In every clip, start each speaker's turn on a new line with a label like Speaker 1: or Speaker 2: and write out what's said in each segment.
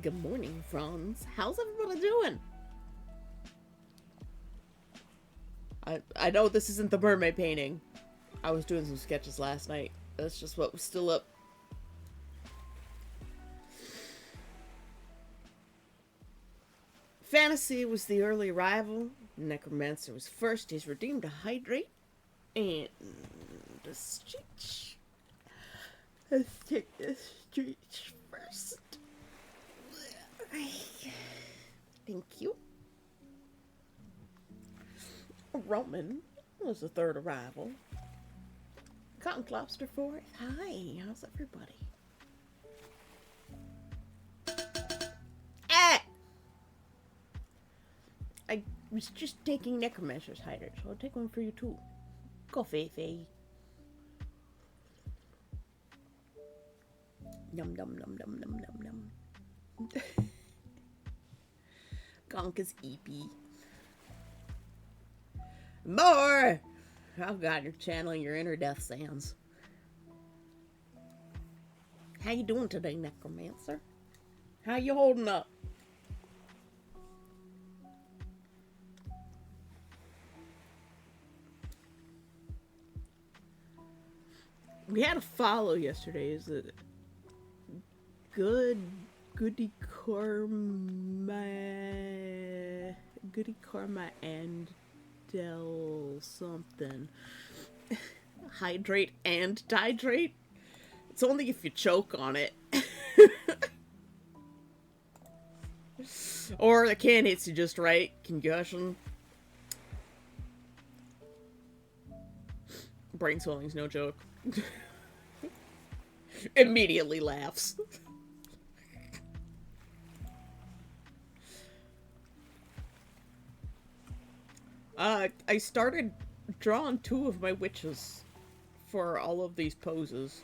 Speaker 1: Good morning, Franz. How's everybody doing? I know this isn't the mermaid painting. I was doing some sketches last night. That's just what was still up. Fantasy was the early arrival. Necromancer was first. He's redeemed to hydrate. And the street. Let's take the streets first. Thank you. Roman was the third arrival. Cotton Lobster fourth. Hi, how's everybody? Ah! I was just taking Necromancer's hydrate, so I'll take one for you too. Coffee, Faye. Num num num num num num num. Gonka's EP. More! Oh god, you're channeling your inner Death Sands. How you doing today, Necromancer? How you holding up? We had a follow yesterday. Is it Goody Karma and Del something. Hydrate and dihydrate? It's only if you choke on it. Or the can hits you just right. Concussion. Brain swelling's no joke. Immediately laughs. I started drawing two of my witches for all of these poses.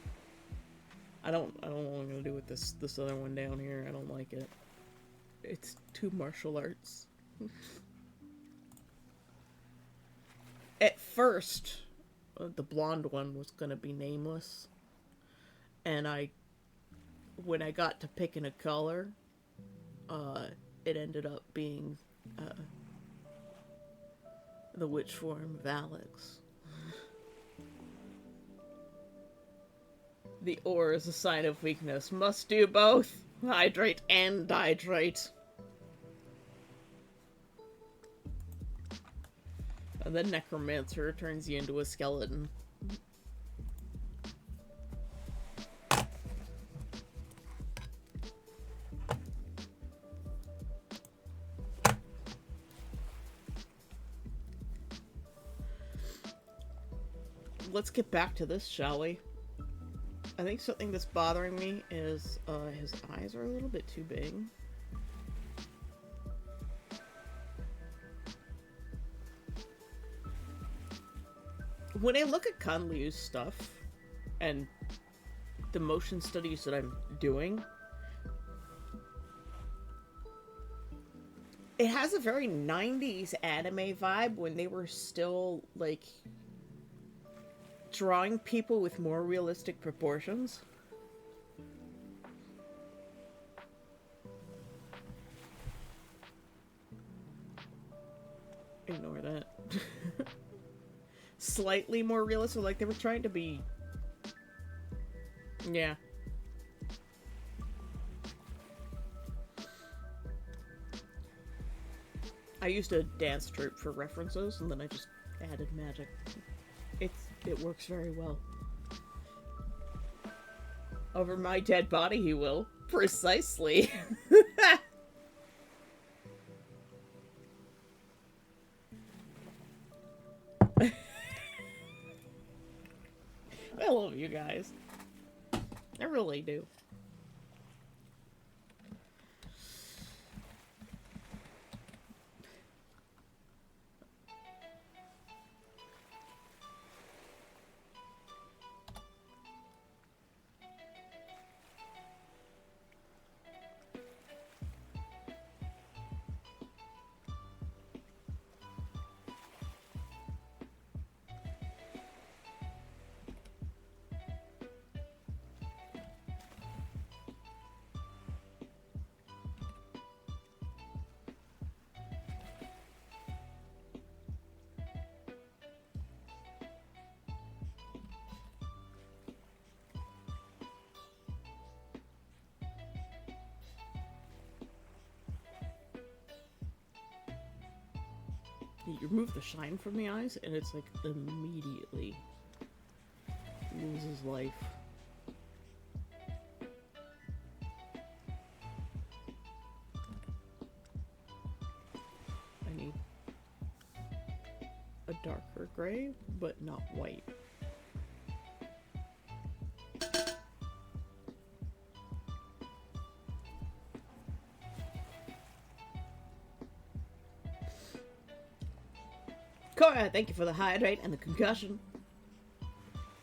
Speaker 1: I don't know what I'm gonna do with this other one down here. I don't like it. It's too martial arts. At first, the blonde one was gonna be nameless, and when I got to picking a color, it ended up being the witch form of Alex. The ore is a sign of weakness. Must do both. Hydrate and dihydrate. And then Necromancer turns you into a skeleton. Let's get back to this, shall we? I think something that's bothering me is his eyes are a little bit too big. When I look at Conliu's stuff and the motion studies that I'm doing, it has a very 90s anime vibe when they were still, like, drawing people with more realistic proportions. Ignore that. Slightly more realistic, like they were trying to be... Yeah. I used a dance troupe for references, and then I just added magic. It works very well. Over my dead body, he will. Precisely. I love you guys. I really do. You remove the shine from the eyes, and it's like immediately loses life. I need a darker gray, but not white. Cora, thank you for the hydrate and the concussion.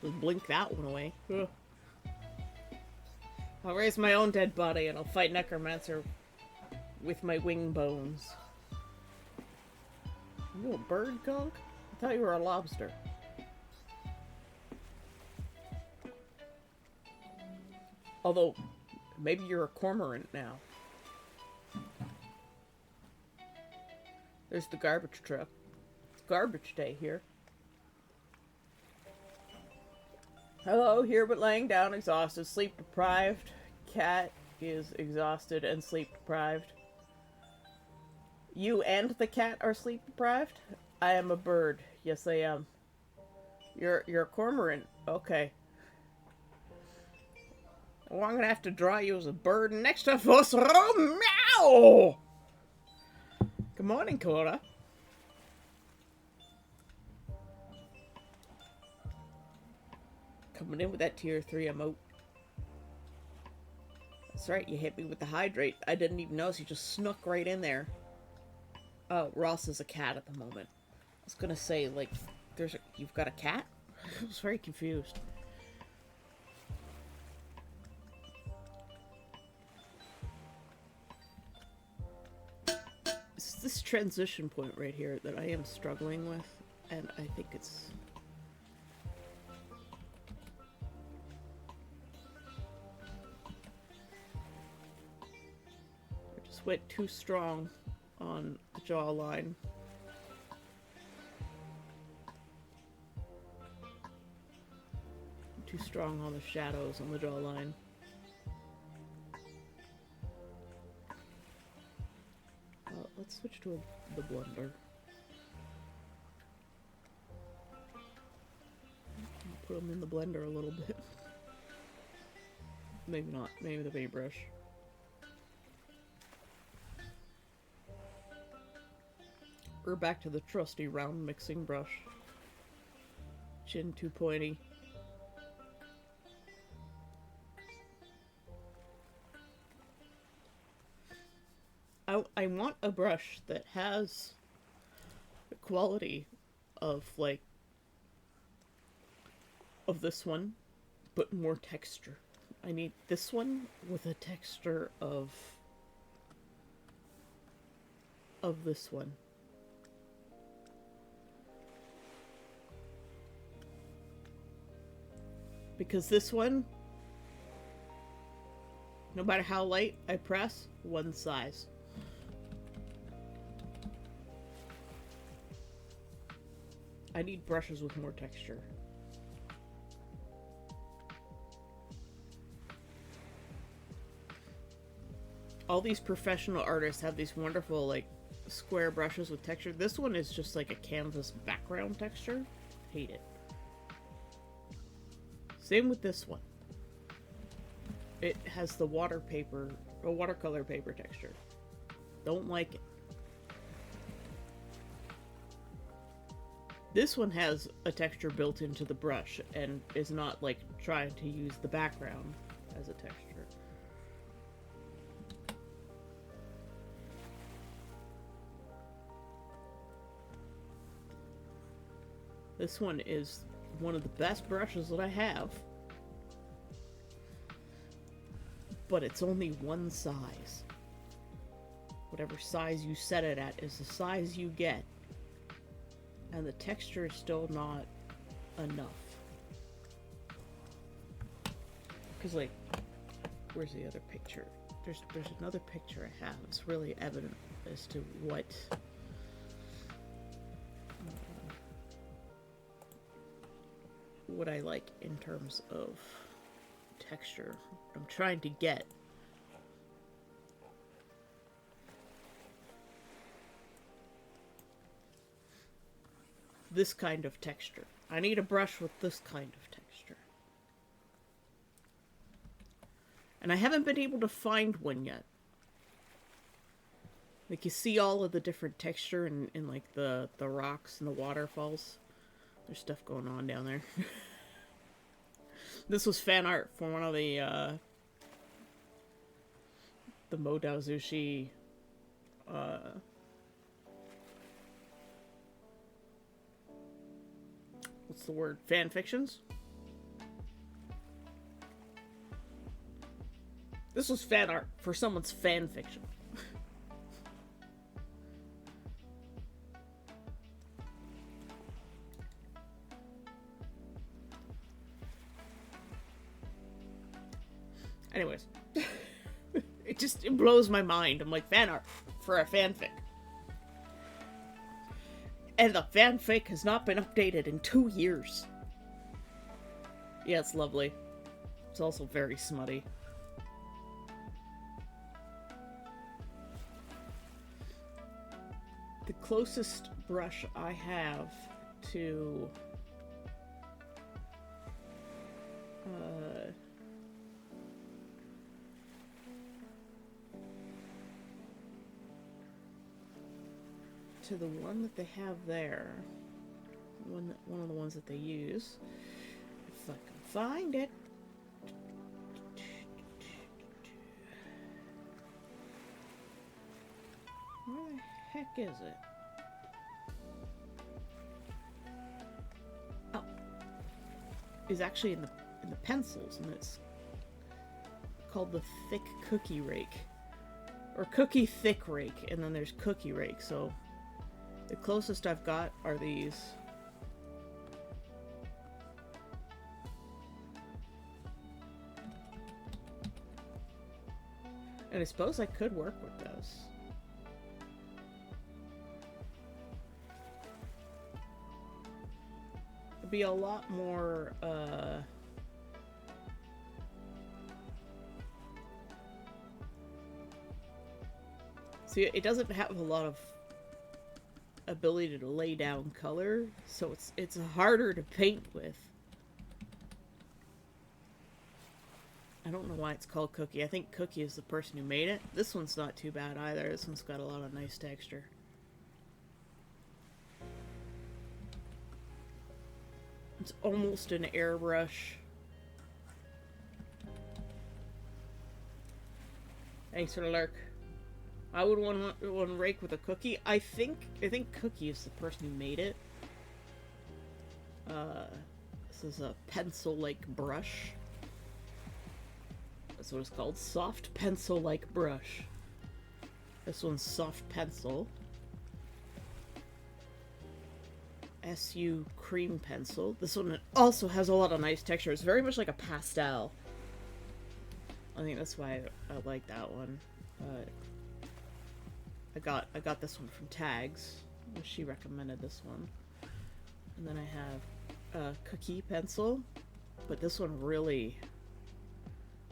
Speaker 1: Just blink that one away. Ugh. I'll raise my own dead body and I'll fight Necromancer with my wing bones. You a bird, Gunk? I thought you were a lobster. Although, maybe you're a cormorant now. There's the garbage truck. Garbage day here. Hello, here but laying down, exhausted, sleep deprived. Cat is exhausted and sleep deprived. You and the cat are sleep deprived? I am a bird. Yes, I am. You're a cormorant. Okay. Well, I'm gonna have to draw you as a bird next to us. Oh, meow! Good morning, Cora. Coming in with that tier 3 emote. That's right, you hit me with the hydrate. I didn't even notice, you just snuck right in there. Oh, Ross is a cat at the moment. I was gonna say, like, you've got a cat? I was very confused. It's this transition point right here that I am struggling with, and I think it's... went too strong on the jawline. Too strong on the shadows on the jawline. Let's switch to the blender. I'll put them in the blender a little bit. Maybe not. Maybe the paintbrush. We're back to the trusty round mixing brush. Chin too pointy. I want a brush that has the quality of, like, of this one, but more texture. I need this one with a texture of this one. Because this one, no matter how light I press, one size. I need brushes with more texture. All these professional artists have these wonderful, like, square brushes with texture. This one is just like a canvas background texture. Hate it. Same with this one. It has the watercolor paper texture. Don't like it. This one has a texture built into the brush and is not, like, trying to use the background as a texture. This one is one of the best brushes that I have, but it's only one size. Whatever size you set it at is the size you get, and the texture is still not enough. Because, like, where's the other picture? There's another picture I have. It's really evident as to what I like in terms of texture. I'm trying to get. this kind of texture. I need a brush with this kind of texture. And I haven't been able to find one yet. Like, you see all of the different texture in like, the rocks and the waterfalls. There's stuff going on down there. This was fan art for one of the Modao Zushi, what's the word? Fan fictions? This was fan art for someone's fan fiction. Anyways. It blows my mind. I'm like, fan art for a fanfic. And the fanfic has not been updated in 2 years. Yeah, it's lovely. It's also very smutty. The closest brush I have to the one that they have there, one of the ones that they use, if I can find it. Where the heck is it? Oh, is actually in the pencils, and it's called the Thick Cookie Rake, or Cookie Thick Rake, and then there's Cookie Rake. So the closest I've got are these. And I suppose I could work with those. It'd be a lot more, see, it doesn't have a lot of ability to lay down color, so it's harder to paint with. I don't know why it's called Cookie. I think Cookie is the person who made it. This one's not too bad either. This one's got a lot of nice texture. It's almost an airbrush. Thanks for the lurk. I would want to rake with a cookie. I think Cookie is the person who made it. This is a pencil-like brush. That's what it's called. Soft pencil-like brush. This one's soft pencil. SU cream pencil. This one also has a lot of nice texture. It's very much like a pastel. I think that's why I like that one. I got this one from Tags. She recommended this one. And then I have a Cookie pencil, but this one really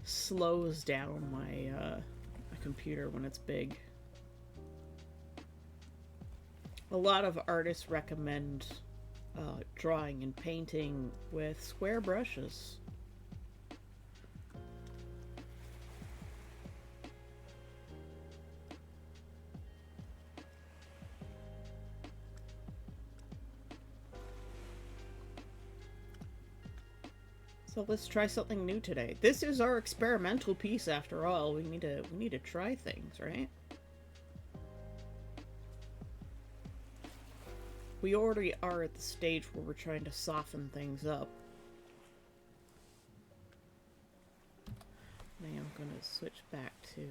Speaker 1: slows down my computer when it's big. A lot of artists recommend drawing and painting with square brushes. So let's try something new today. This is our experimental piece we need to try things, right? We already are at the stage where we're trying to soften things up. Now I'm gonna switch back to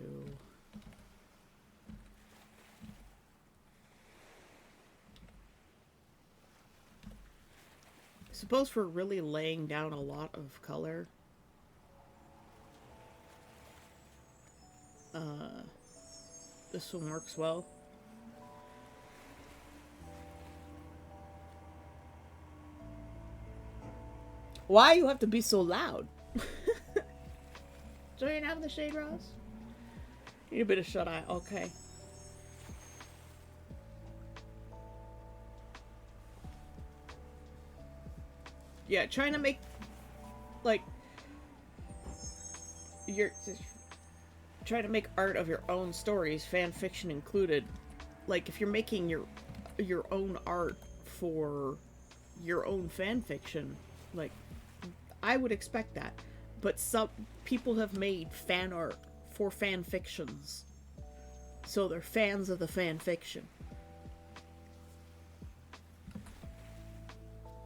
Speaker 1: I suppose for really laying down a lot of color, this one works well. Why you have to be so loud? Do you didn't have the shade, Ross? Need a bit of shut eye. Okay. Yeah, trying to make, like, you're trying to make art of your own stories, fan fiction included. Like, if you're making your own art for your own fan fiction, like, I would expect that. But some people have made fan art for fan fictions, so they're fans of the fan fiction.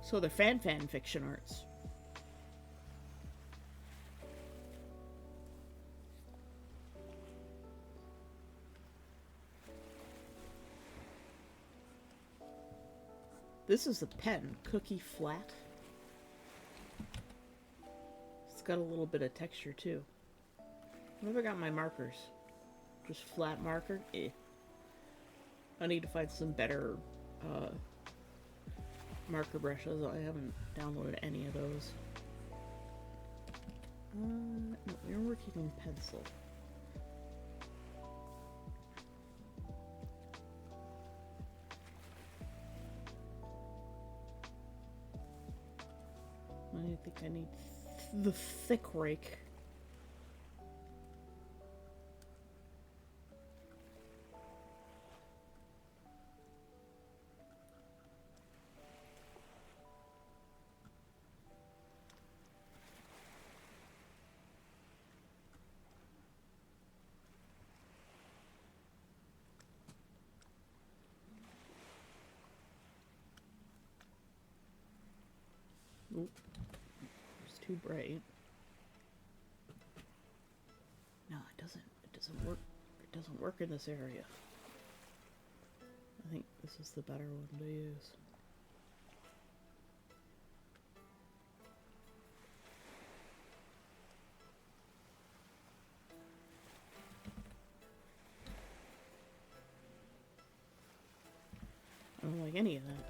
Speaker 1: So they're fan fiction arts. This is a pen, Cookie Flat. It's got a little bit of texture too. Where have I got my markers? Just flat marker? Eh. I need to find some better marker brushes. I haven't downloaded any of those. No, we're working in pencil. I think I need the thick rake. Oop. It's too bright. No, it doesn't. It doesn't work. It doesn't work in this area. I think this is the better one to use. I don't like any of that.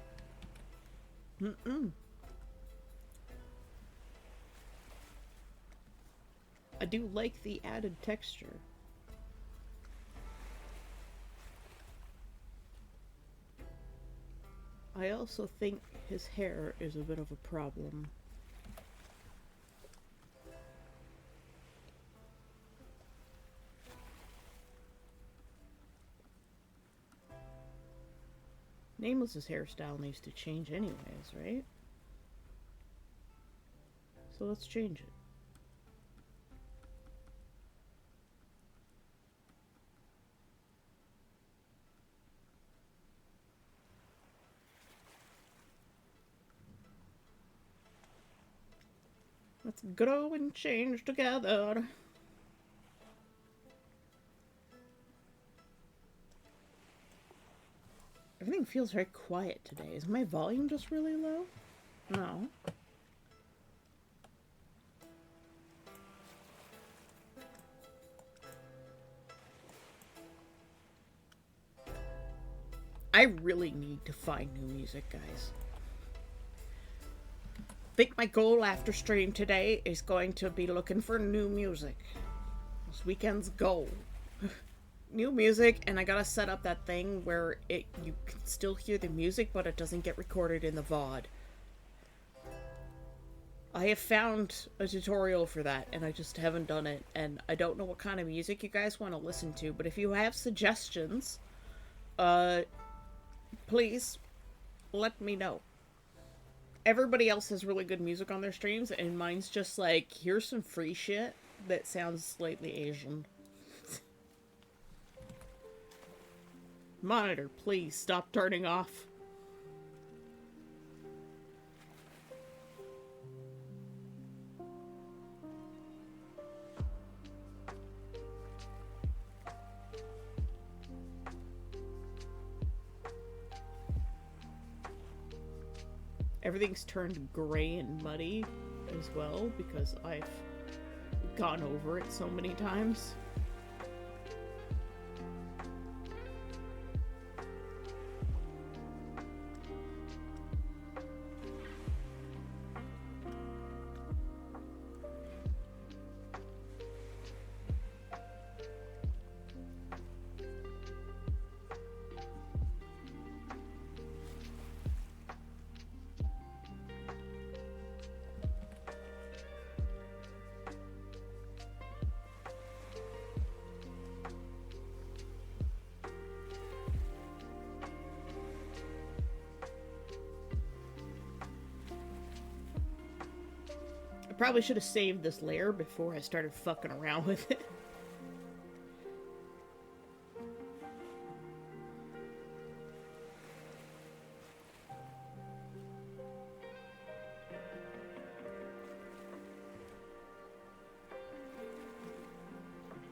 Speaker 1: I do like the added texture. I also think his hair is a bit of a problem. Nameless's hairstyle needs to change anyways, right? So let's change it. Let's grow and change together. Everything feels very quiet today. Is my volume just really low? No. I really need to find new music, guys. I think my goal after stream today is going to be looking for new music. This weekend's goal. New music, and I gotta set up that thing where you can still hear the music, but it doesn't get recorded in the VOD. I have found a tutorial for that, and I just haven't done it, and I don't know what kind of music you guys want to listen to, but if you have suggestions, please let me know. Everybody else has really good music on their streams, and mine's just like, here's some free shit that sounds slightly Asian. Monitor, please stop turning off. Everything's turned gray and muddy as well because I've gone over it so many times. probably should have saved this layer before I started fucking around with it.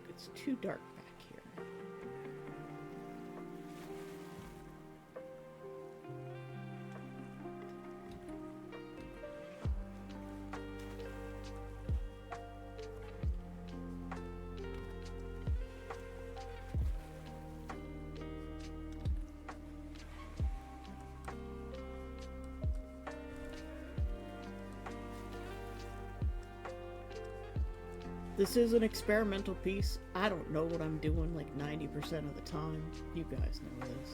Speaker 1: It's too dark back here. This is an experimental piece. I don't know what I'm doing like 90% of the time. You guys know this.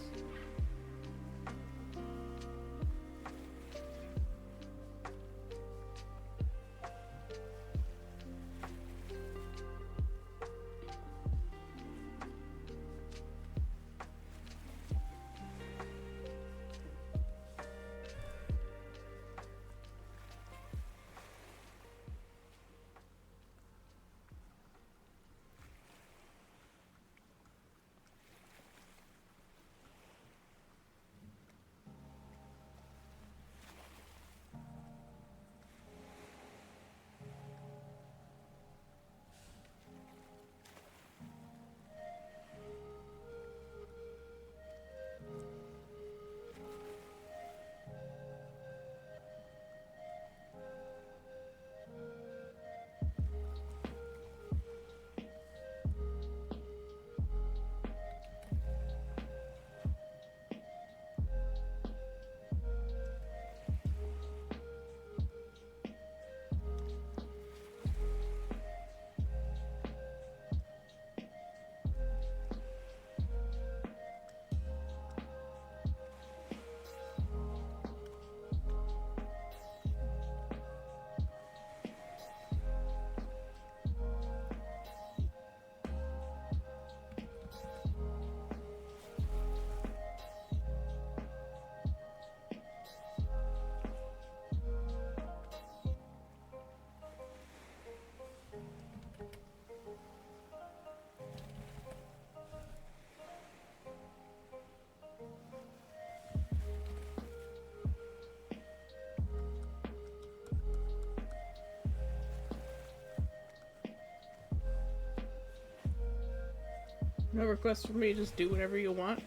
Speaker 1: No request for me, just do whatever you want.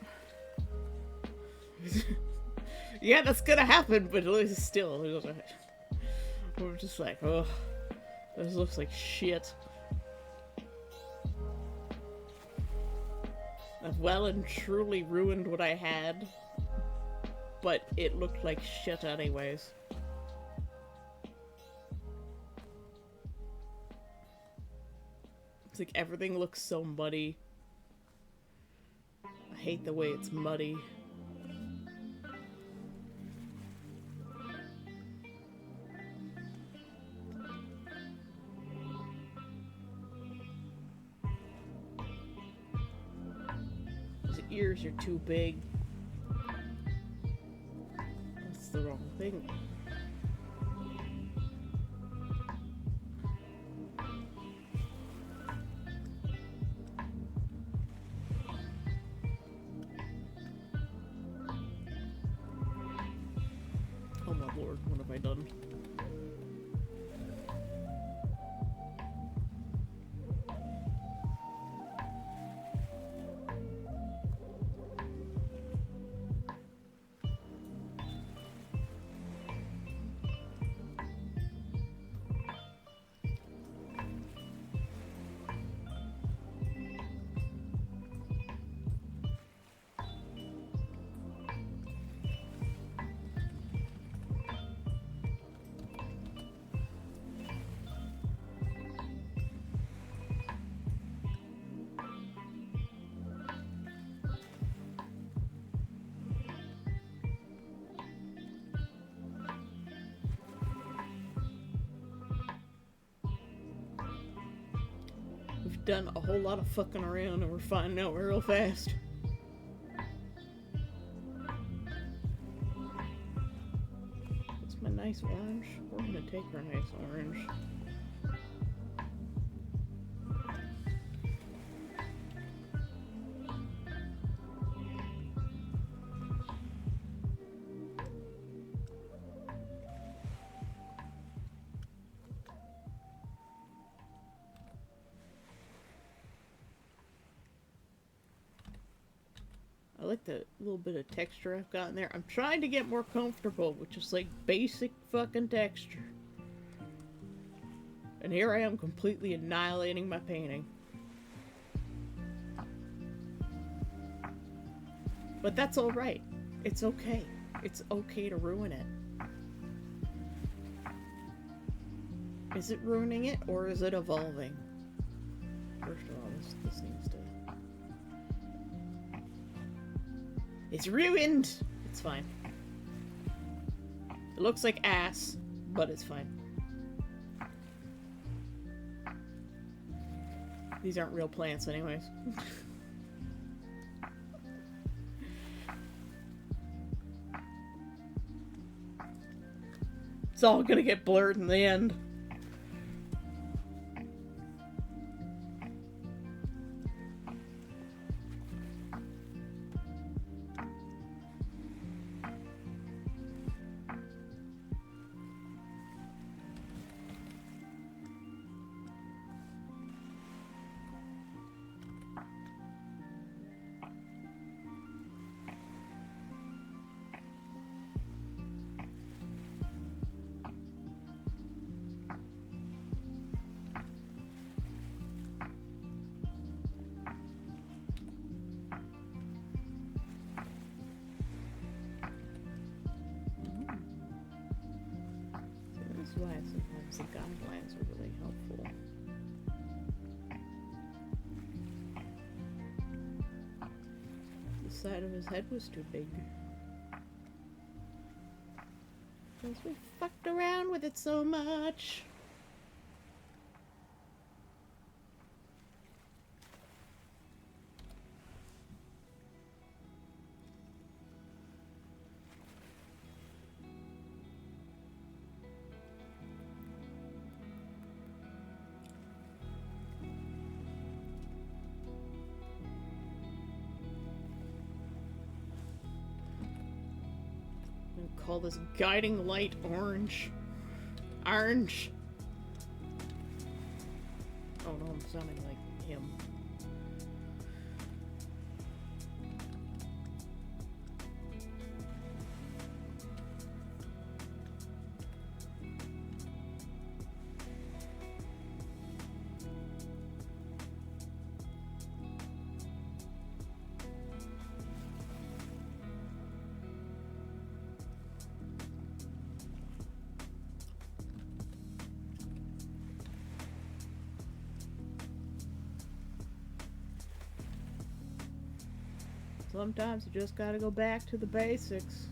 Speaker 1: Yeah, that's gonna happen, but still, we're just like, oh, this looks like shit. I've well and truly ruined what I had, but it looked like shit anyways. It's like everything looks so muddy. I hate the way it's muddy. His ears are too big. That's the wrong thing. Oh my lord, what have I done? We've done a whole lot of fucking around and we're finding out real fast. What's my nice orange? We're gonna take our nice orange. I like the little bit of texture I've got in there. I'm trying to get more comfortable with just like basic fucking texture. And here I am completely annihilating my painting. But that's alright. It's okay. It's okay to ruin it. Is it ruining it, or is it evolving? First of all, this needs to... It's ruined! It's fine. It looks like ass, but it's fine. These aren't real plants anyways. It's all gonna get blurred in the end. Why sometimes the guidelines are really helpful. The side of his head was too big. Because we fucked around with it so much. Call this guiding light orange. Orange. Oh no, I'm sounding like him. Sometimes you just gotta go back to the basics.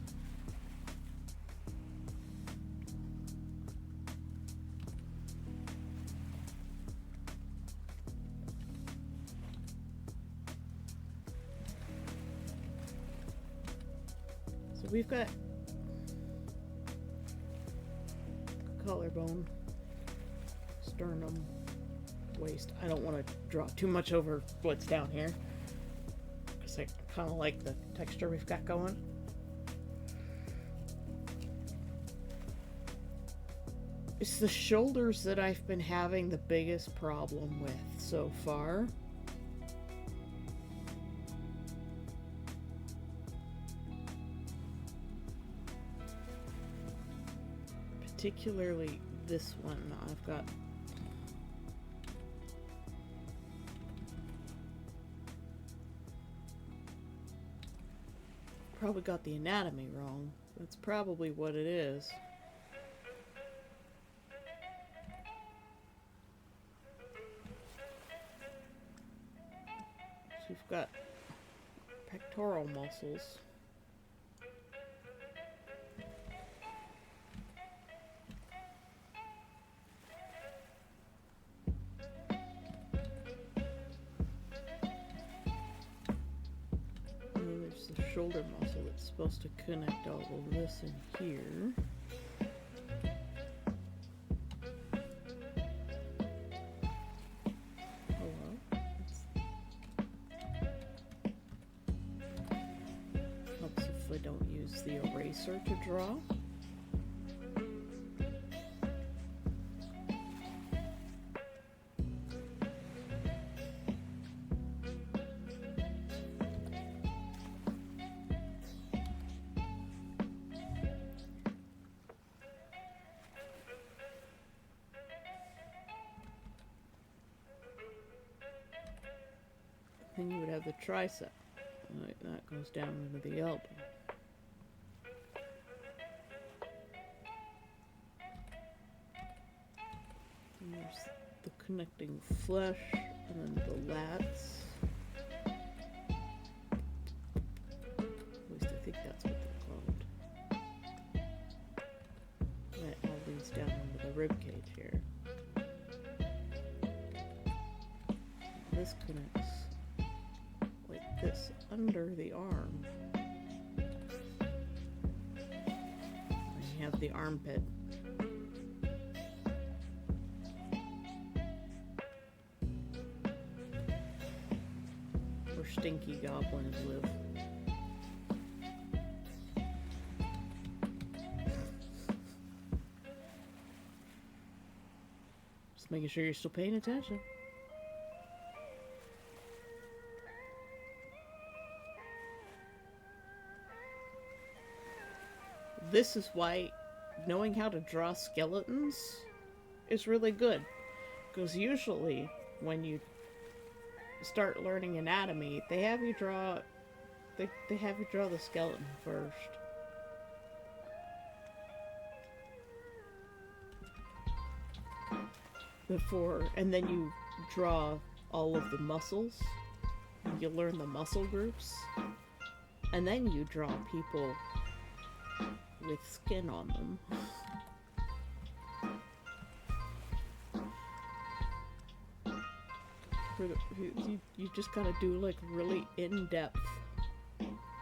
Speaker 1: So we've got collarbone, sternum, waist. I don't want to draw too much over what's down here. I kind of like the texture we've got going. It's the shoulders that I've been having the biggest problem with so far. Particularly this one. I've got probably got the anatomy wrong. That's probably what it is. So we've got pectoral muscles. Shoulder muscle that's supposed to connect all of this in here. Hello. Helps if I don't use the eraser to draw. Then you would have the tricep. Right, that goes down into the elbow. And there's the connecting flesh, and then the lats. At least I think that's what they're called. That all leads down into the rib cage here. This connects like this under the arm. And you have the armpit. Where stinky goblins live. Just making sure you're still paying attention. This is why knowing how to draw skeletons is really good. Because usually when you start learning anatomy, they have you draw the skeleton first. And then you draw all of the muscles. And you learn the muscle groups. And then you draw people with skin on them. You just gotta do like really in-depth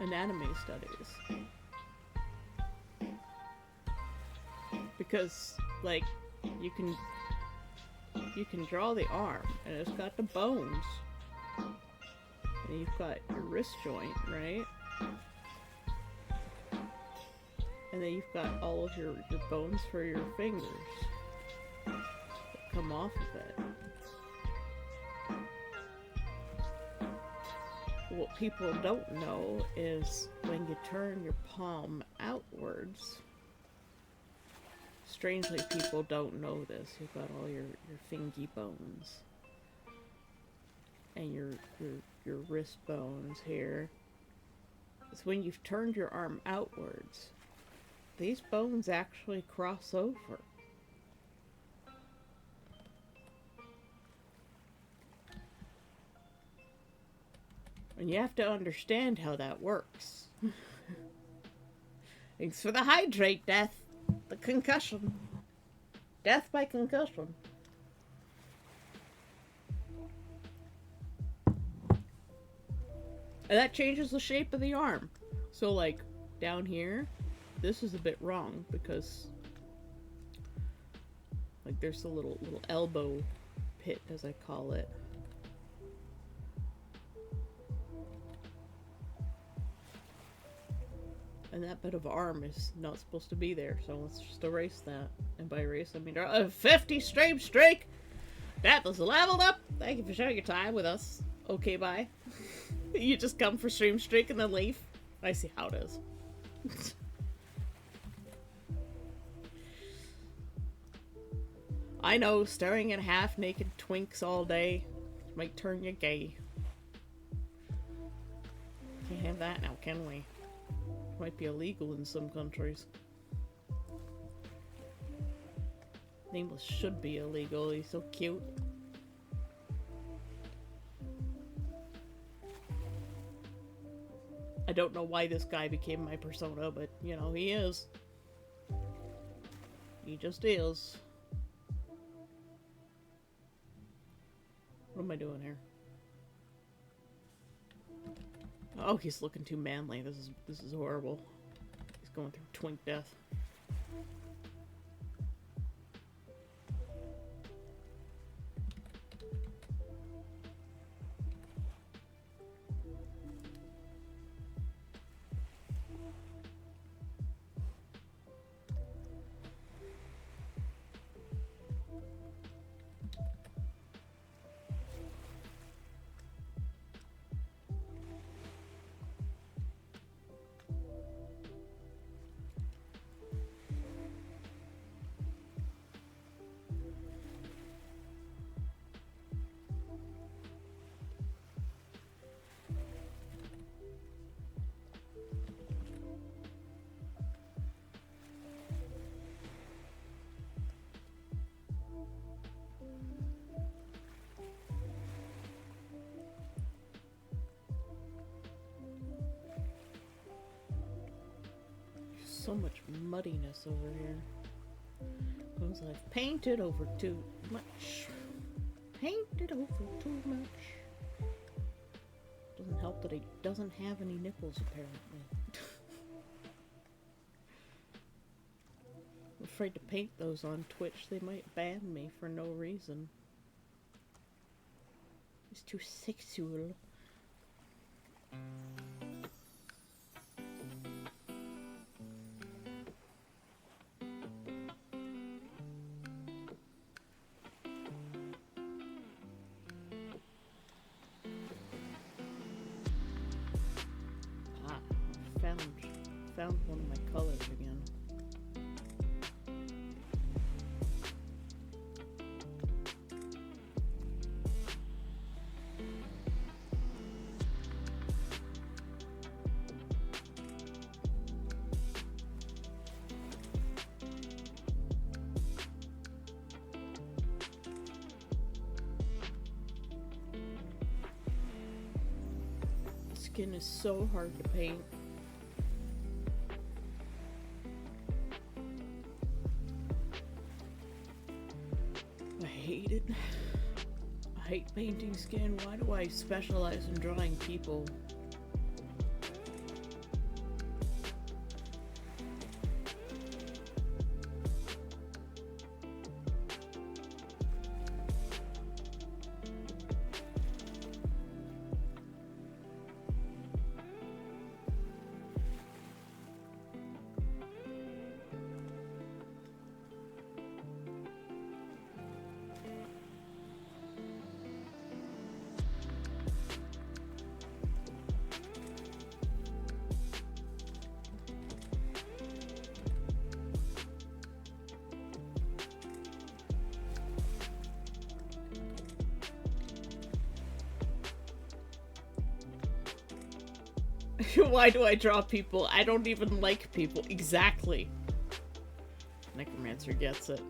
Speaker 1: anatomy studies. Because like you can draw the arm and it's got the bones. And you've got your wrist joint, right? And then you've got all of your bones for your fingers that come off of it. What people don't know is when you turn your palm outwards, strangely people don't know this, you've got all your fingy bones. And your wrist bones here. It's when you've turned your arm outwards. These bones actually cross over. And you have to understand how that works. Thanks for the hydrate, Death. The concussion. Death by concussion. And that changes the shape of the arm. So like down here, this is a bit wrong because like there's a little elbow pit, as I call it. And that bit of arm is not supposed to be there, so let's just erase that. And by erase, I mean a 50 stream streak! That was leveled up! Thank you for sharing your time with us. Okay, bye. You just come for stream streak and then leave? I see how it is. I know, staring at half-naked twinks all day might turn you gay. Can't have that now, can we? Might be illegal in some countries. Nameless should be illegal, he's so cute. I don't know why this guy became my persona, but, you know, he is. He just is. What am I doing here? Oh, he's looking too manly. This is horrible. He's going through twink death. so much muddiness over here. Because I've painted over too much. Painted over too much. Doesn't help that he doesn't have any nipples, apparently. I'm afraid to paint those on Twitch. They might ban me for no reason. It's too sexual. Found one of my colors again. Skin is so hard to paint. I hate it. I hate painting skin. Why do I specialize in drawing people? Why do I draw people? I don't even like people. Exactly. Necromancer gets it.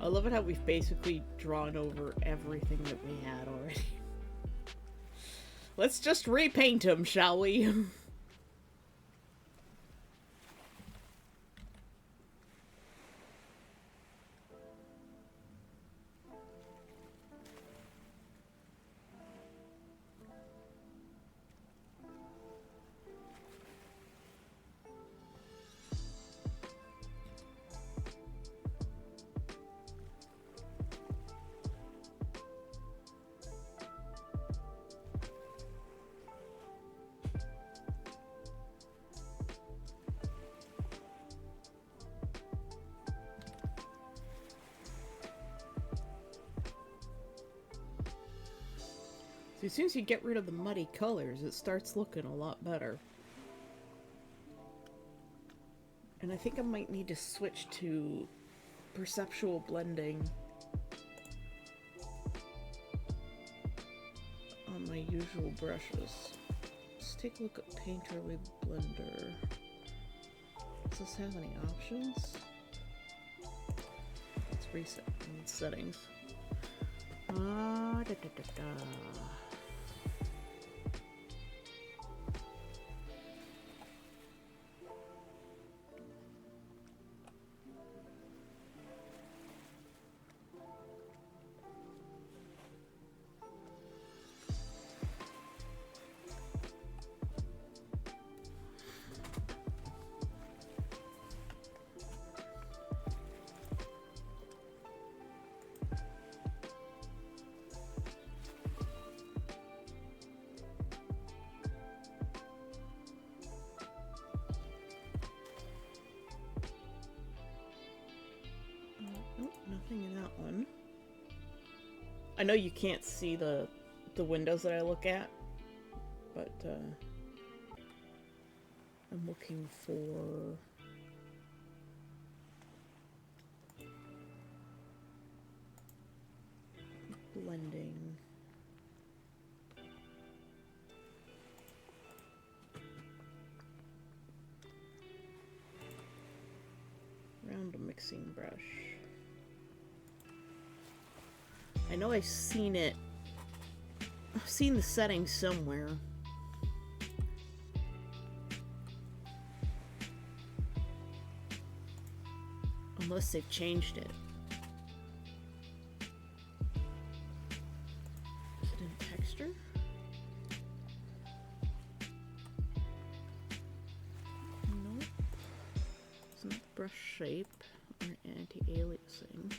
Speaker 1: I love it how we've basically drawn over everything that we had already. Let's just repaint him, shall we? As soon as you get rid of the muddy colors, it starts looking a lot better. And I think I might need to switch to perceptual blending on my usual brushes. Let's take a look at Painterly Blender. Does this have any options? Let's reset settings. Da, da, da, da. Nothing in that one. I know you can't see the windows that I look at, but I'm looking for blending. mixing brush. I know I've seen it. I've seen the setting somewhere. Unless they've changed it. Is it in texture? Nope. It's not brush shape or anti-aliasing.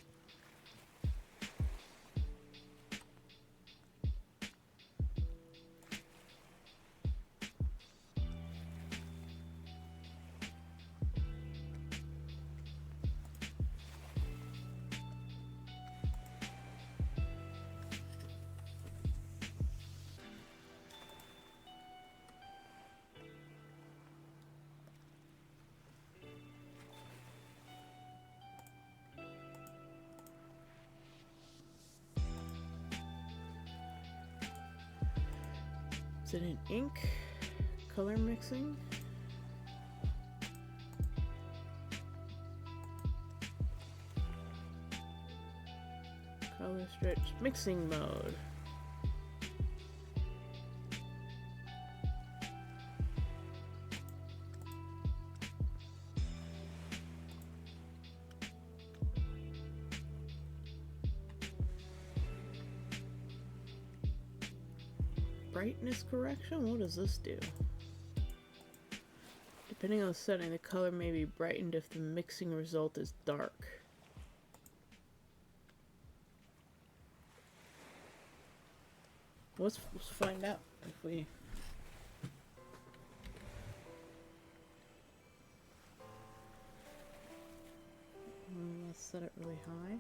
Speaker 1: Is it in ink? Color mixing? Color stretch mixing mode. Brightness correction? What does this do? Depending on the setting, the color may be brightened if the mixing result is dark. Let's find out if we... Let's set it really high.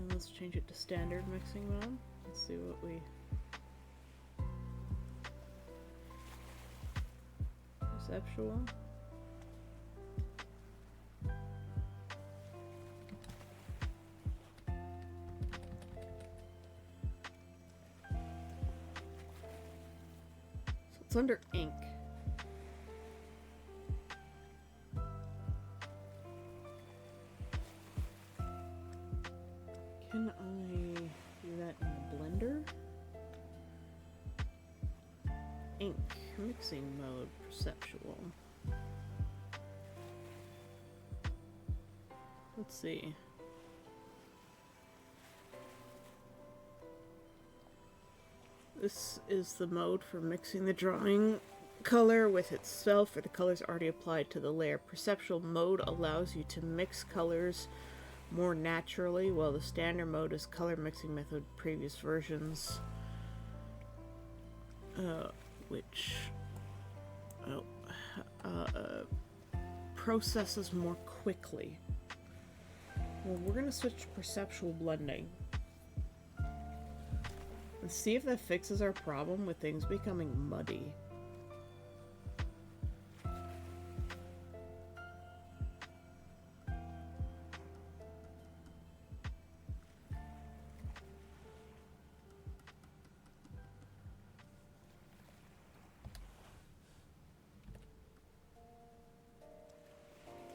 Speaker 1: Let's change it to standard mixing mode. Let's see what we... Perceptual. So it's under ink. Can I do that in the blender? Ink, mixing mode, perceptual. Let's see. This is the mode for mixing the drawing color with itself or the colors already applied to the layer. Perceptual mode allows you to mix colors more naturally, while the standard mode is color mixing method previous versions, which processes more quickly. Well, we're gonna switch to perceptual blending and see if that fixes our problem with things becoming muddy.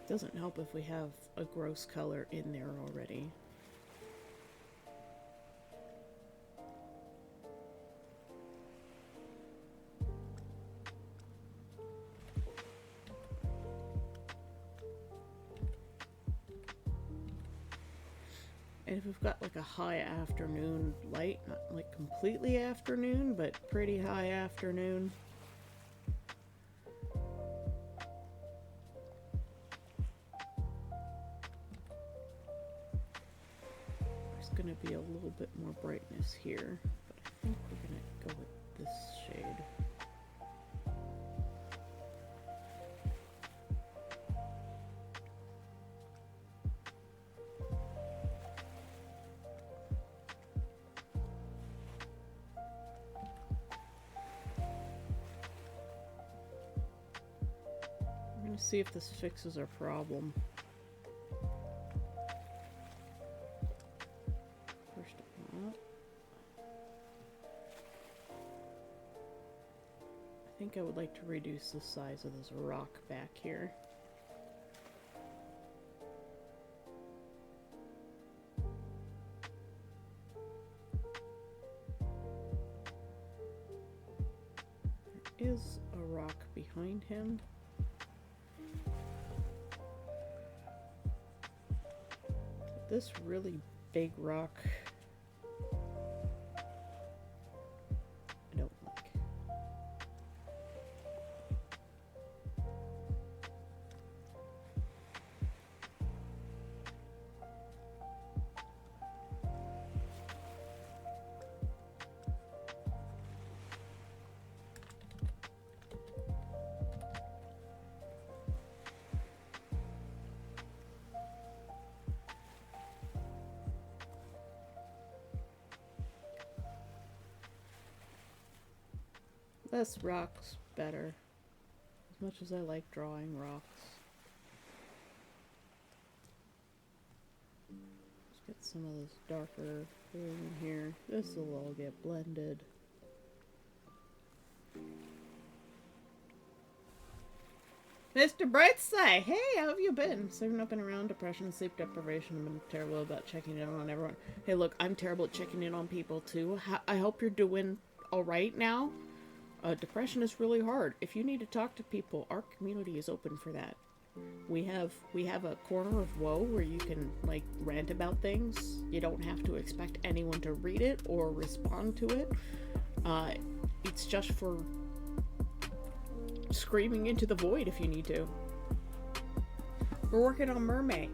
Speaker 1: Doesn't help if we have a gross color in there already. And if we've got like a high afternoon light, not like completely afternoon, but pretty high afternoon, going to be a little bit more brightness here, but I think we're going to go with this shade. We're going to see if this fixes our problem. think I would like to reduce the size of this rock back here. There is a rock behind him. This really big rock I don't like. Less rocks, better. As much as I like drawing rocks. Let's get some of this darker blue in here. This will all get blended. Mr. Brightside, hey, how have you been? Saving up and around depression, sleep deprivation. I've been terrible about checking in on everyone. Hey, look, I'm terrible at checking in on people too. I hope you're doing all right now. Depression is really hard. If you need to talk to people, our community is open for that. We have a corner of woe where you can like rant about things. You don't have to expect anyone to read it or respond to it. It's just for screaming into the void if you need to. We're working on Mermaid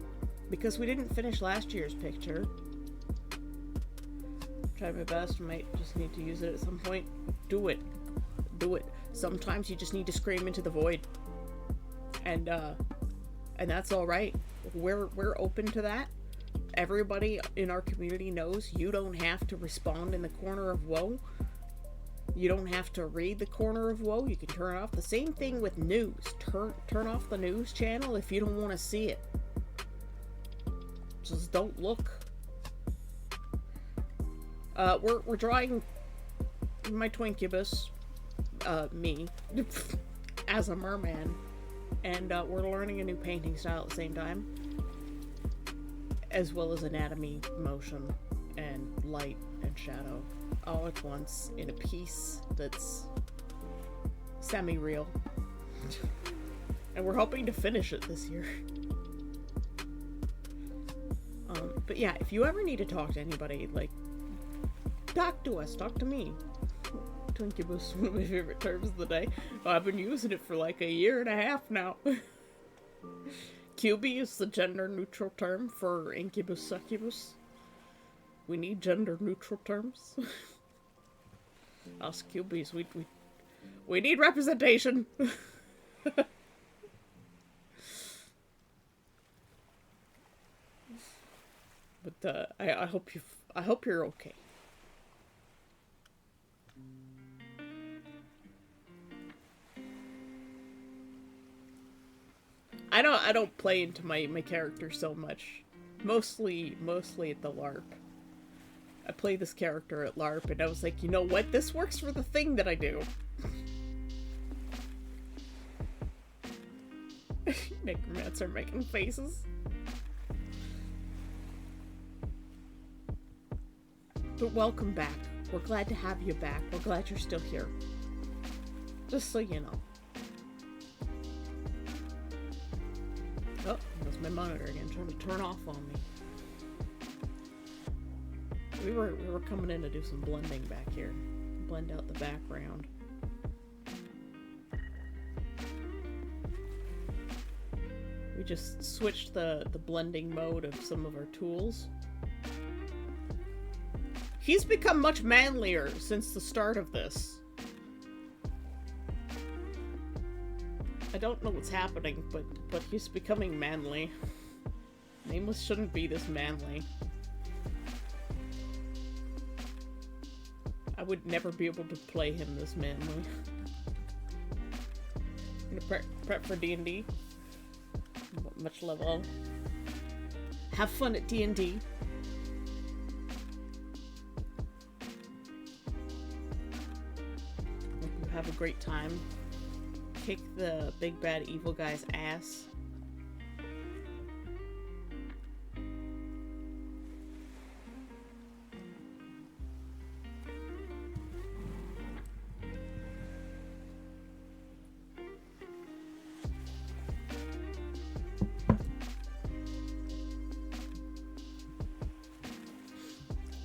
Speaker 1: because we didn't finish last year's picture. Tried my best. Might just need to use it at some point. Do it. Do it. Sometimes you just need to scream into the void, and that's all right. We're open to that. Everybody in our community knows you don't have to respond in the corner of woe. You don't have to read the corner of woe. You can turn off. The same thing with news. Turn off the news channel if you don't want to see it. Just don't look. We're drawing my Twinkubus. Me as a merman, and we're learning a new painting style at the same time, as well as anatomy, motion, and light and shadow all at once in a piece that's semi-real. And we're hoping to finish it this year. But yeah, if you ever need to talk to anybody, like, talk to us, talk to me. Twinkubus, one of my favorite terms of the day. I've been using it for like a year and a half now. QB is the gender neutral term for incubus succubus. We need gender neutral terms. Us QBs, we need representation. But I hope you're okay. I don't play into my character so much. Mostly at the LARP. I play this character at LARP and I was like, you know what? This works for the thing that I do. Necromancer making faces. But welcome back. We're glad to have you back. We're glad you're still here. Just so you know. Oh, there's my monitor again, trying to turn off on me. We were coming in to do some blending back here. Blend out the background. We just switched the blending mode of some of our tools. He's become much manlier since the start of this. I don't know what's happening, but he's becoming manly. Nameless shouldn't be this manly. I would never be able to play him this manly. I'm gonna prep for D&D. Much love all. Have fun at D&D. Hope you have a great time. kick the big bad evil guy's ass.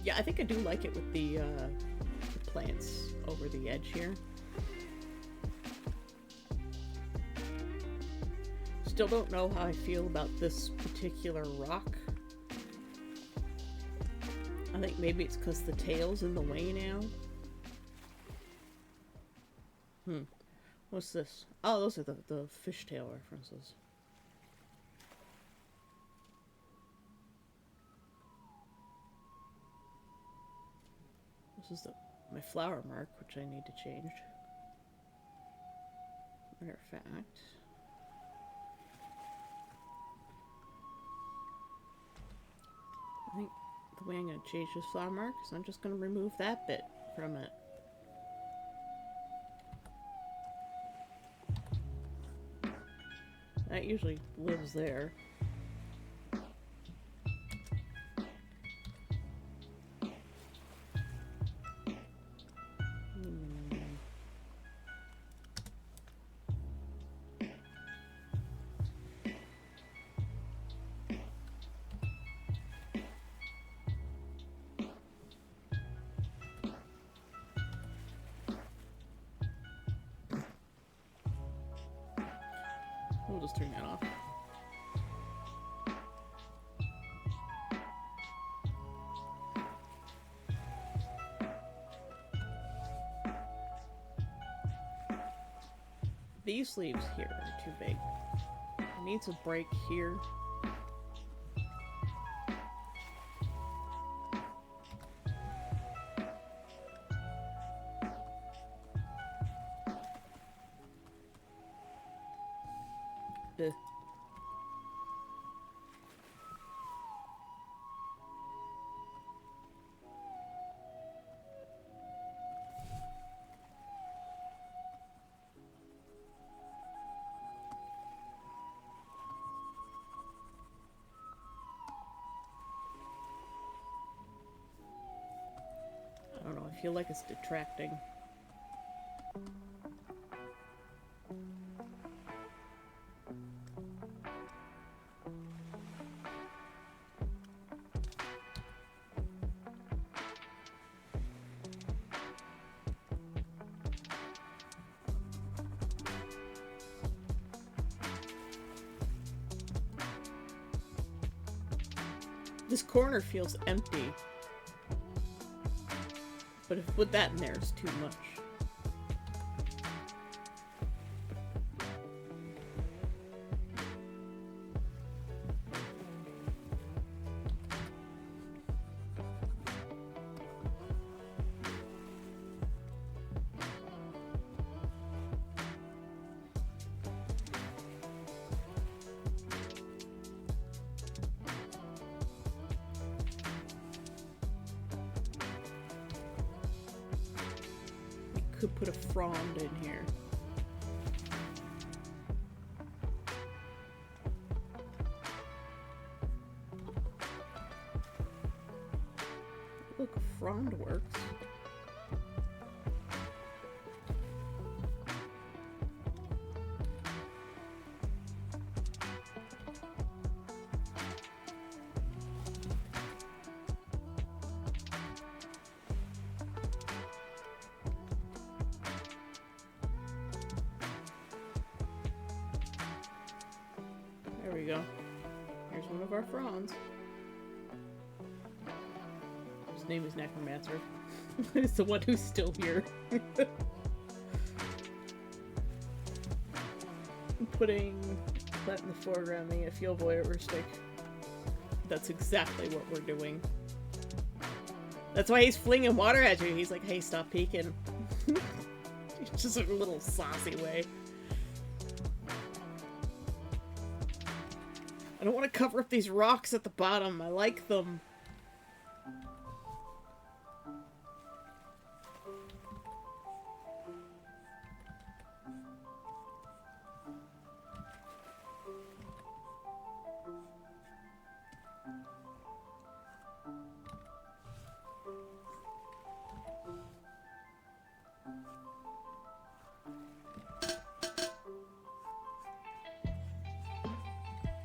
Speaker 1: Yeah, I think I do like it with the plants over the edge here. Still don't know how I feel about this particular rock. I think maybe it's because the tail's in the way now. What's this? Oh, those are the fishtail references. This is my flower mark, which I need to change. Matter of fact. I think the way I'm going to change this flower mark is I'm just going to remove that bit from it. That usually lives there. We'll just turn that off. These leaves here are too big. It needs a break here. Ugh. I don't know, I feel like it's detracting. This corner feels empty. But if put that in there, it's too much. Could put a frond in here. Look, a frond works. There we go. Here's one of our fronds. His name is Necromancer. It's the one who's still here. Putting that in the foreground, a field voyeuristic. That's exactly what we're doing. That's why he's flinging water at you. He's like, hey, stop peeking. It's just a little saucy way. I don't want to cover up these rocks at the bottom. I like them.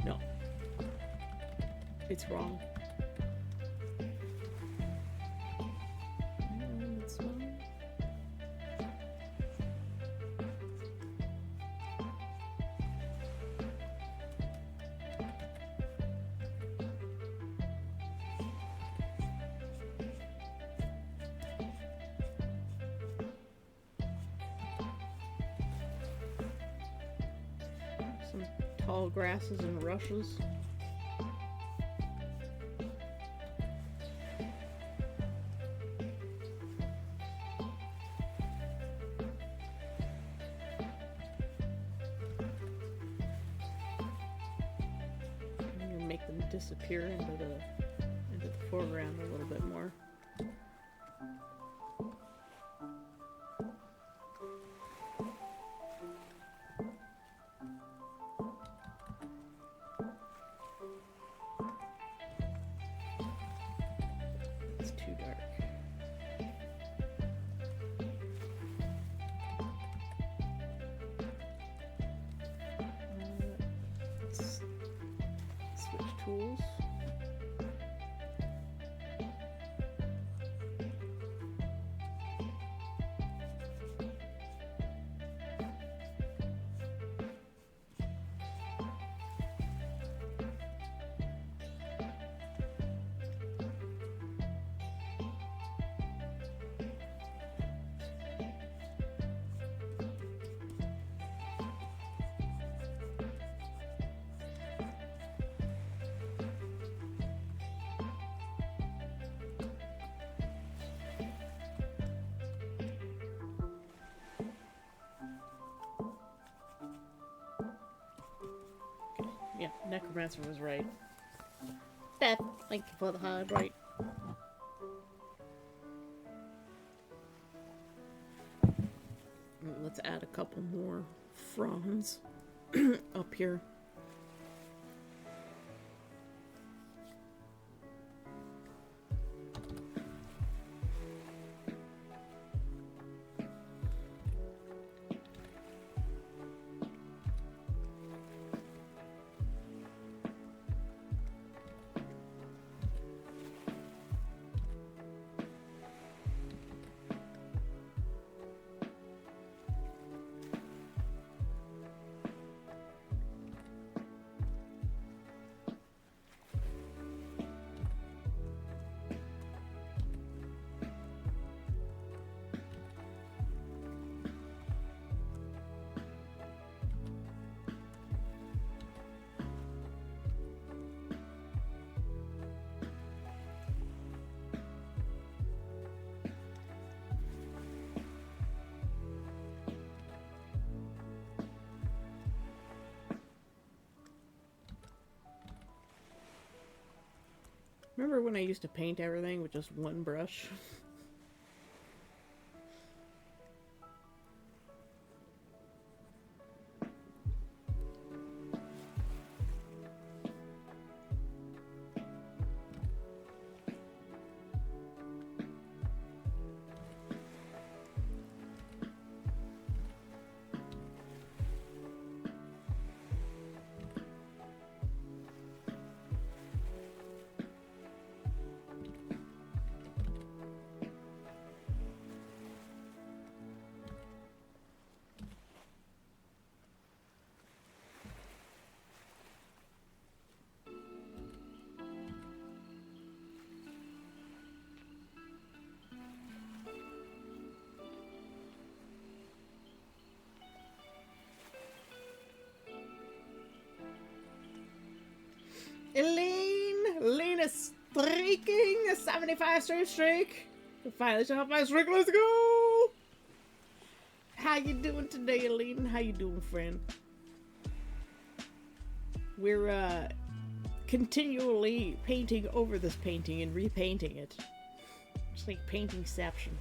Speaker 1: No. It's wrong. It's wrong. Some tall grasses and rushes. Make them disappear into the foreground a little bit more. It's too dark. Let's switch tools. Yeah, Necromancer was right. Beth, thank you for the highlight. Let's add a couple more fronds up here. Remember when I used to paint everything with just one brush? Elaine is streaking a 75 straight streak. Finally shot my streak. Let's go. How you doing today, Elaine? How you doing, friend? We're continually painting over this painting and repainting it. It's like paintingception.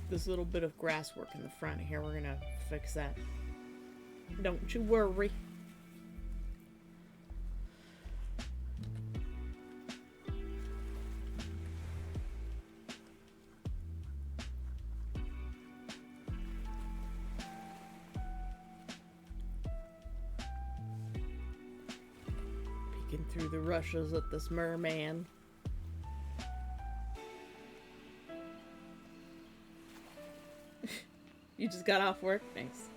Speaker 1: This little bit of grass work in the front here, we're gonna fix that. Don't you worry. looking through the rushes at this merman. You just got off work? Thanks.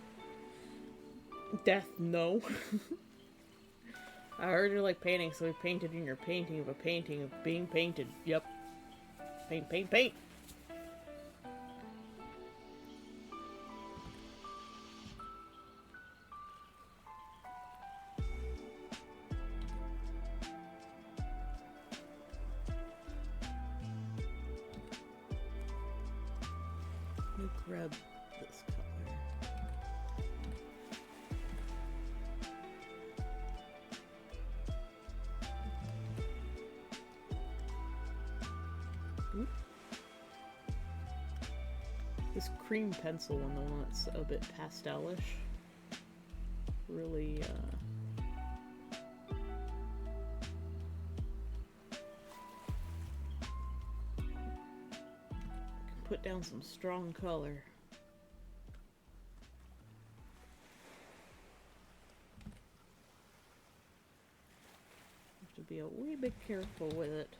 Speaker 1: Death, no. I heard you like painting, so we painted in your painting of a painting of being painted. Yep. Paint, paint, paint! Let me grab this color. Oop. This cream pencil one, the one that's a bit pastelish, really can put down some strong color. Have to be a wee bit careful with it.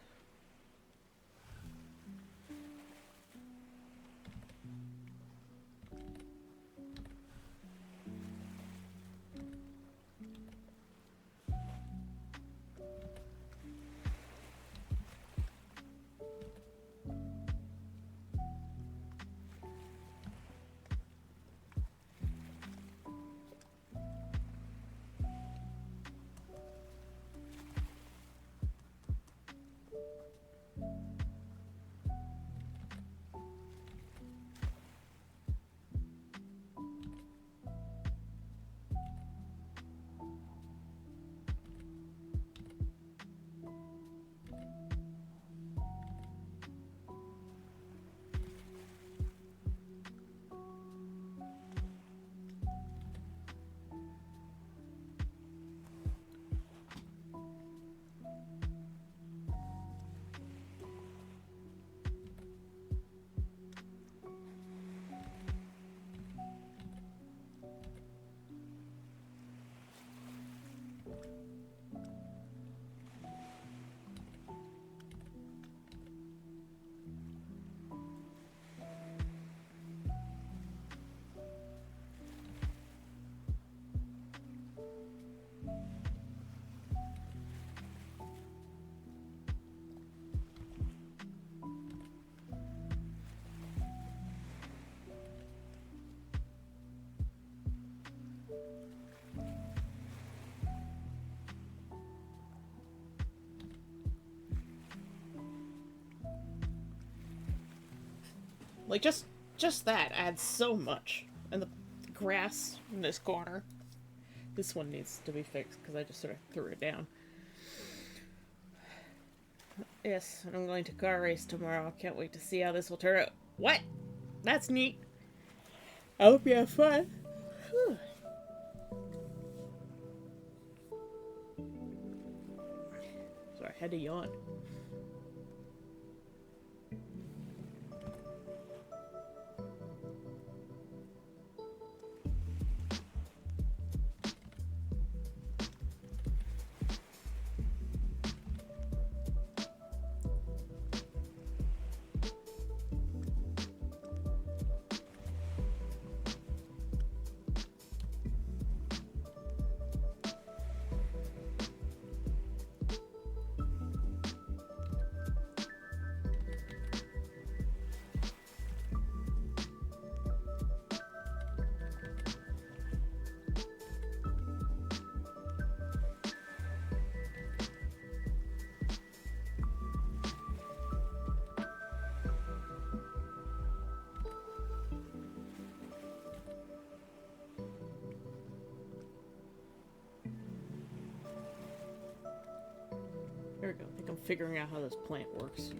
Speaker 1: Like, just that adds so much. And the grass in this corner. This one needs to be fixed, because I just sort of threw it down. Yes, and I'm going to car race tomorrow. Can't wait to see how this will turn out. What? That's neat. I hope you have fun. Whew. Sorry, I had to yawn. There we go. I think I'm figuring out how this plant works.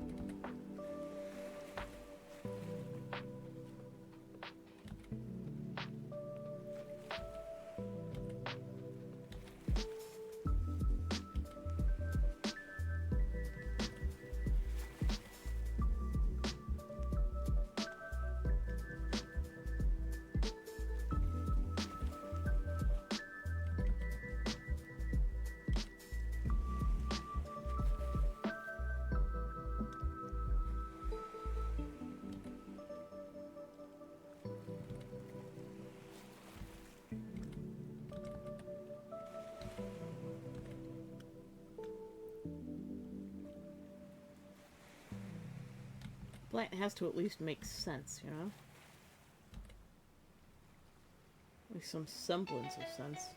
Speaker 1: plant has to at least make sense, you know? At least some semblance of sense.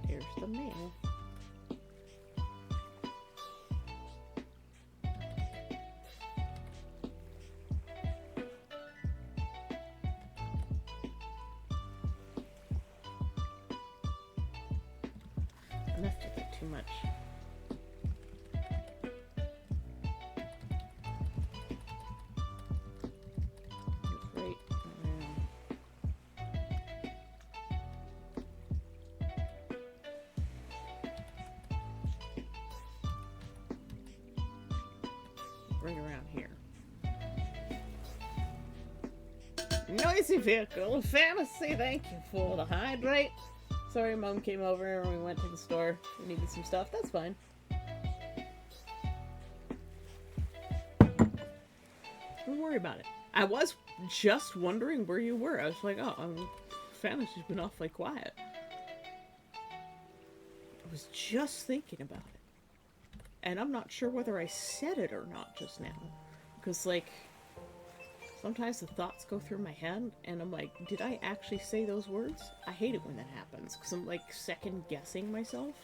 Speaker 1: Here's the mail. Enough to get too much. Just right around. Right around here. Noisy vehicle, fantasy, thank you for the hydrate. Sorry, Mom came over and we went to the store. We needed some stuff. That's fine. Don't worry about it. I was just wondering where you were. I was like, oh, Fantasy's been awfully quiet. I was just thinking about it. And I'm not sure whether I said it or not just now. Because, like, sometimes the thoughts go through my head, and I'm like, did I actually say those words? I hate it when that happens, because I'm, like, second-guessing myself.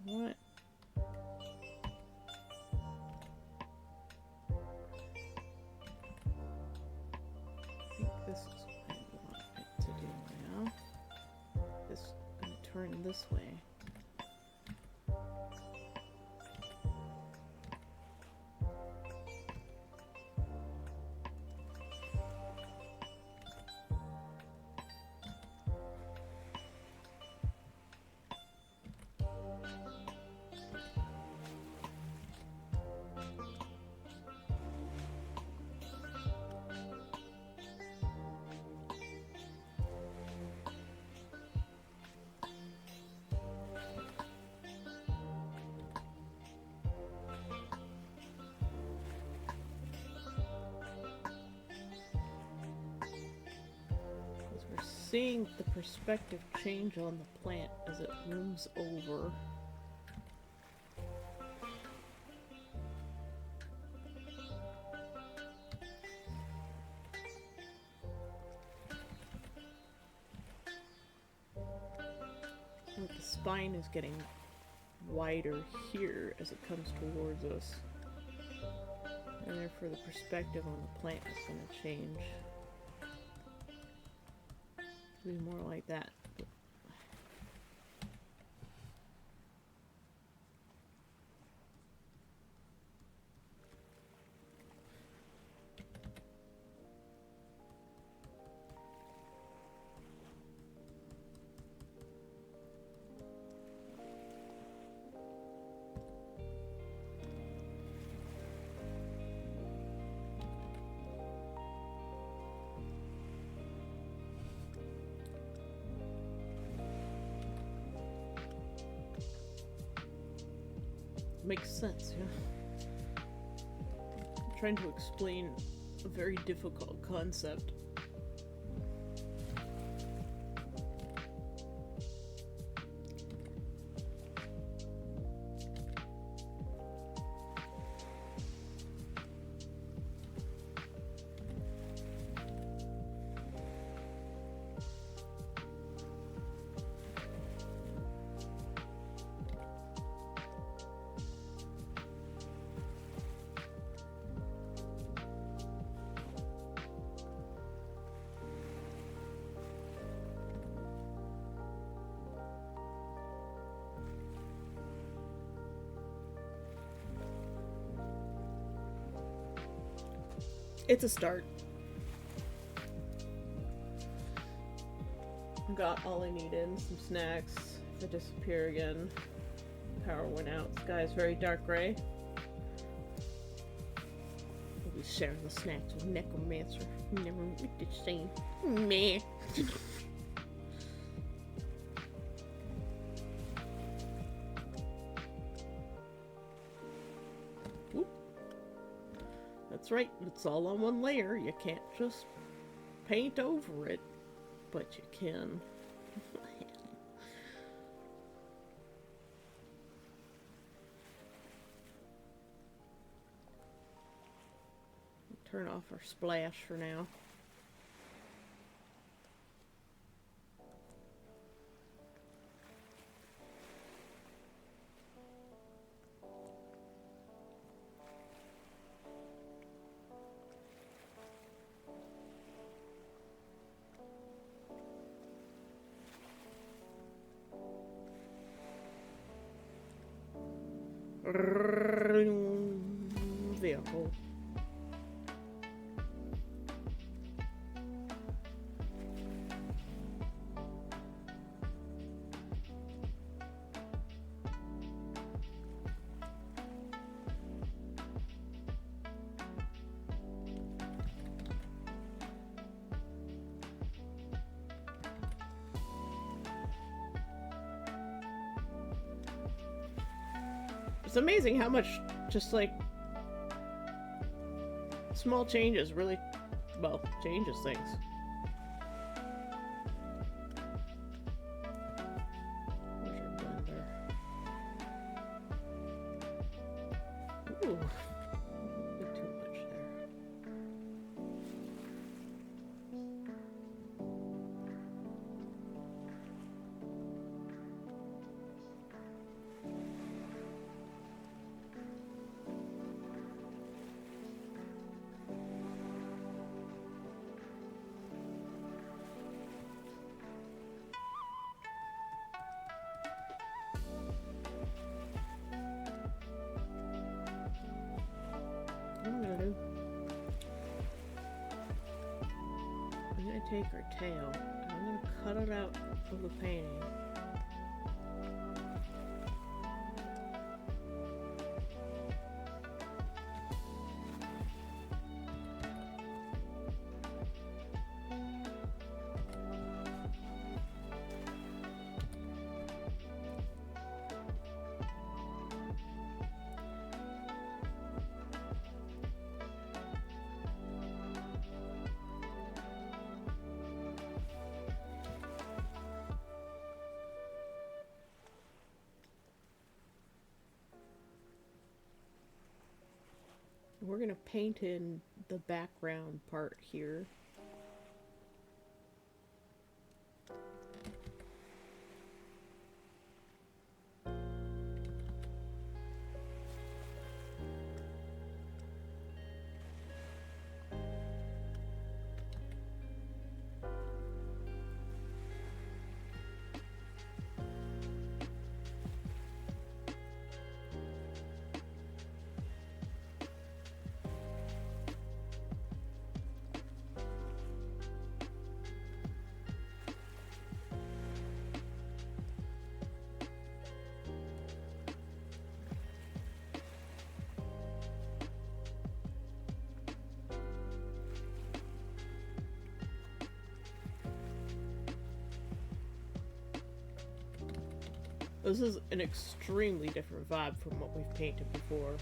Speaker 1: What? This is what I want it to do now. This is going to turn this way. Seeing the perspective change on the plant as it looms over. And the spine is getting wider here as it comes towards us. And therefore the perspective on the plant is going to change. Be more like that. Makes sense, yeah. I'm trying to explain a very difficult concept. It's a start. Got all I needed, some snacks. If I disappear again, power went out. Sky is very dark gray. We'll be sharing the snacks with Necromancer. Never with the same. Meh. That's right, it's all on one layer. You can't just paint over it, but you can. Turn off our splash for now. Vehicle. It's amazing how much just like small changes really, well, changes things. Where's our blender? Ooh, a bit too much there. I'm gonna take her tail and I'm gonna cut it out of the painting. We're gonna paint in the background part here. This is an extremely different vibe from what we've painted before.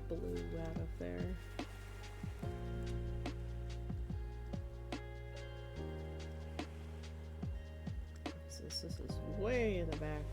Speaker 1: Blue out of there. So this is way in the background.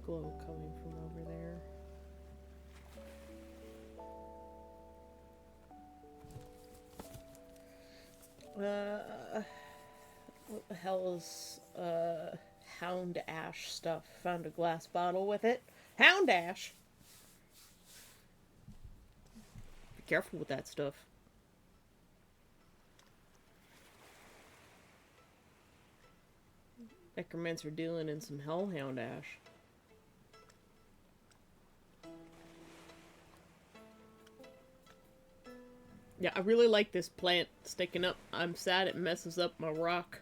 Speaker 1: glow coming from over there. What the hell is, Hound Ash stuff? Found a glass bottle with it. Hound Ash! Be careful with that stuff. Necromancer dealing in some Hellhound Ash. Yeah, I really like this plant sticking up. I'm sad it messes up my rock.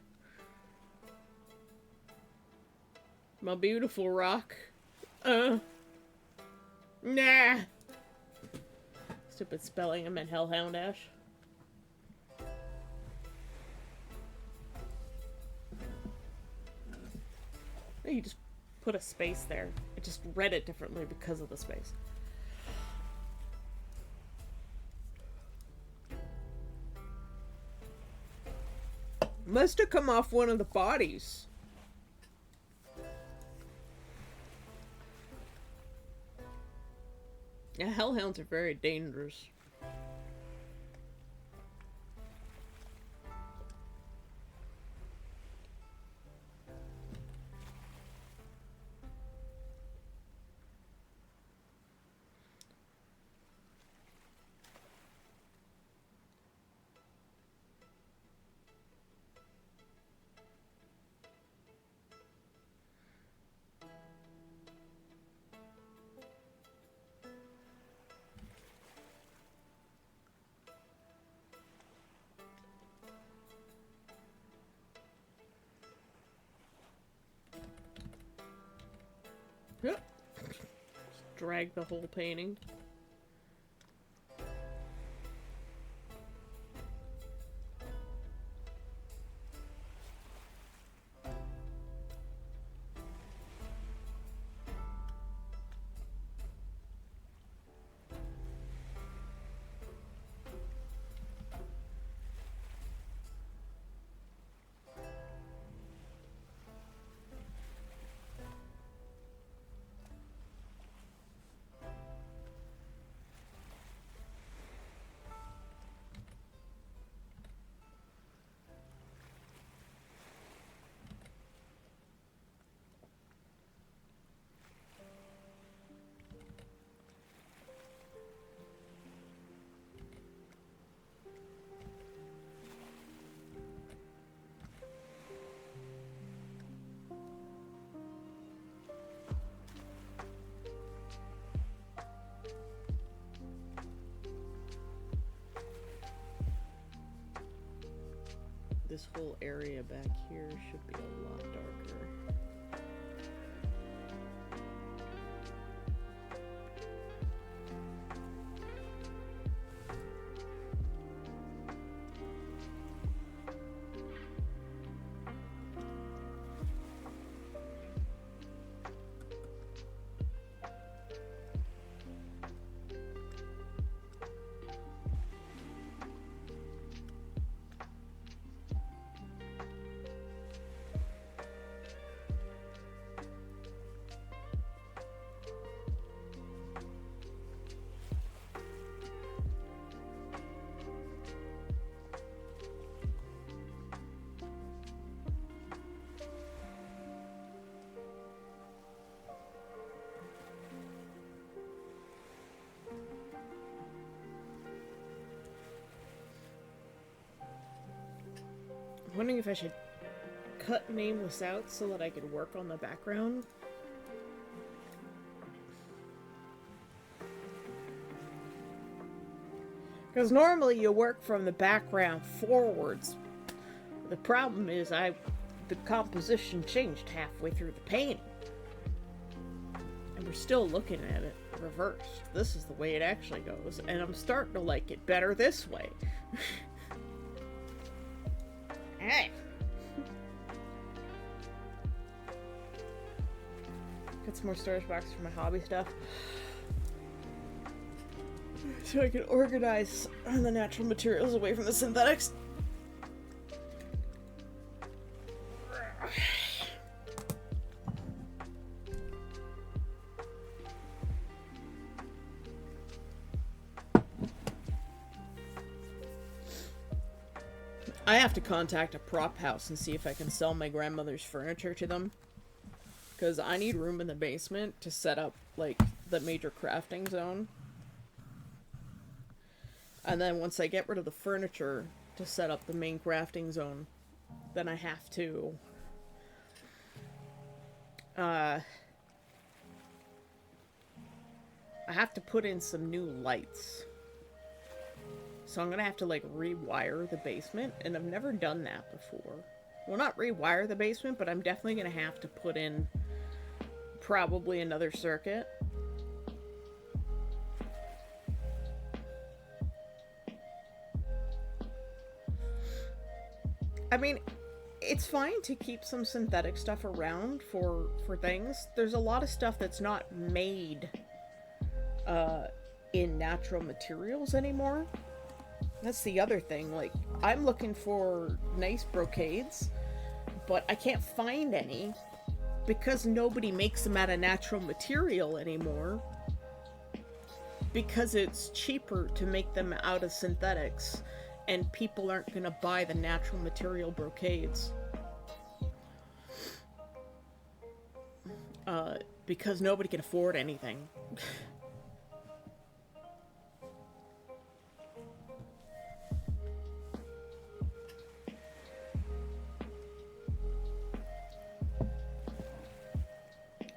Speaker 1: My beautiful rock. Nah. Stupid spelling, I meant Hellhound Ash. You just put a space there. I just read it differently because of the space. Must have come off one of the bodies. Yeah, hellhounds are very dangerous. Yep. Just drag the whole painting. This whole area back here should be a lot darker. I'm wondering if I should cut Nameless out so that I could work on the background. Because normally you work from the background forwards. The problem is the composition changed halfway through the painting. And we're still looking at it reversed. This is the way it actually goes. And I'm starting to like it better this way. Hey. Get some more storage boxes for my hobby stuff. So I can organize the natural materials away from the synthetics. I have to contact a prop house and see if I can sell my grandmother's furniture to them. Because I need room in the basement to set up, like, the major crafting zone. And then once I get rid of the furniture to set up the main crafting zone, then I have to... I have to put in some new lights. So I'm gonna have to, like, rewire the basement, and I've never done that before. Well, not rewire the basement, but I'm definitely gonna have to put in probably another circuit. I mean, it's fine to keep some synthetic stuff around for things. There's a lot of stuff that's not made in natural materials anymore. That's the other thing. Like, I'm looking for nice brocades, but I can't find any because nobody makes them out of natural material anymore, because it's cheaper to make them out of synthetics, and people aren't going to buy the natural material brocades. Because nobody can afford anything.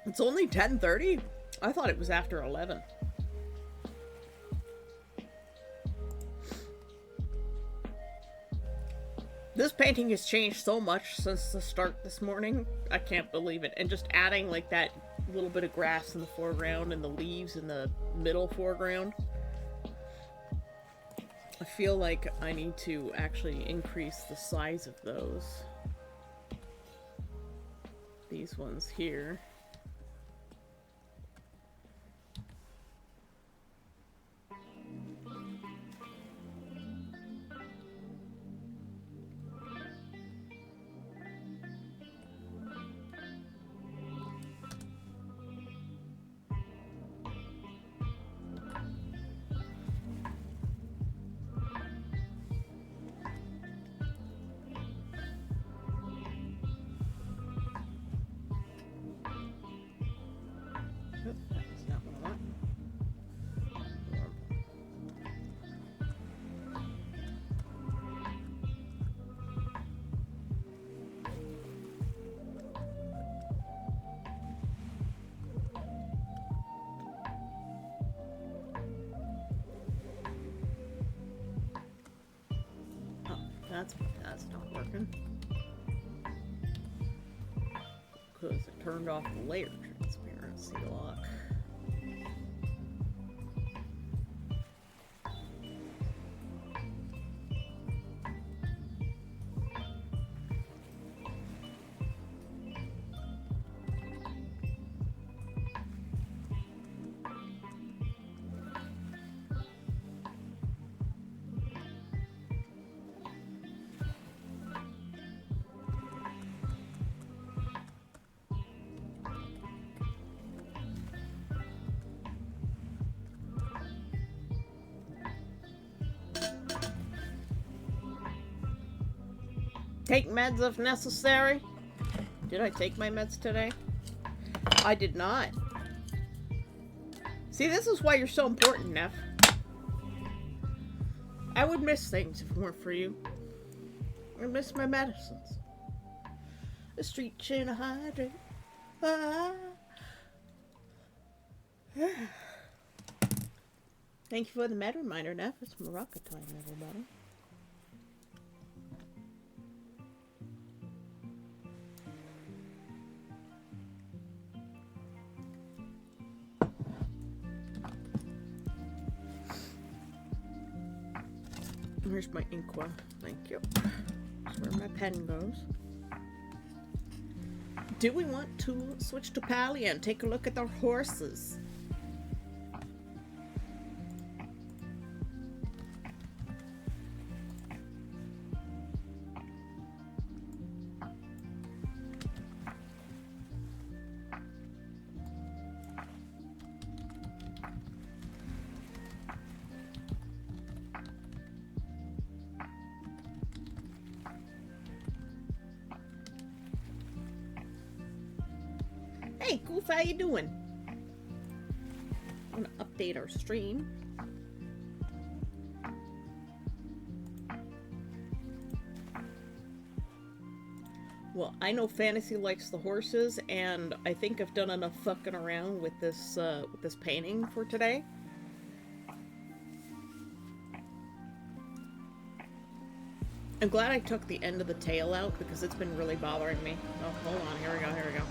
Speaker 1: It's only 10:30? I thought it was after 11. This painting has changed so much since the start this morning. I can't believe it. And just adding like that little bit of grass in the foreground and the leaves in the middle foreground. I feel like I need to actually increase the size of those. These ones here. That's not working. Because it turned off the layer transparency lock. Take meds if necessary. Did I take my meds today? I did not. See, this is why you're so important, Neff. I would miss things if it weren't for you. I miss my medicines. A street chin, a hydrate. Ah. Thank you for the med reminder, Neff. It's Maraca time, everybody. Here's my Inqua. Thank you. That's where my pen goes. Do we want to switch to Palia and take a look at our horses? Hey, Goof, how you doing? I'm gonna update our stream. Well, I know Fantasy likes the horses, and I think I've done enough fucking around with this painting for today. I'm glad I took the end of the tail out because it's been really bothering me. Oh, hold on. Here we go. Here we go.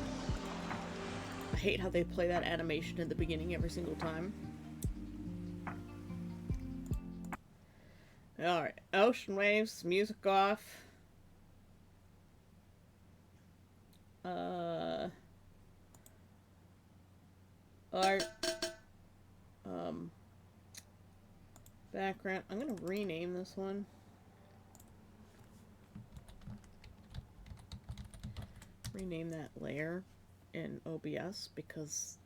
Speaker 1: I hate how they play that animation at the beginning every single time. Alright. Ocean waves. Music off. Art. Background. I'm gonna rename this one. Rename that layer in OBS because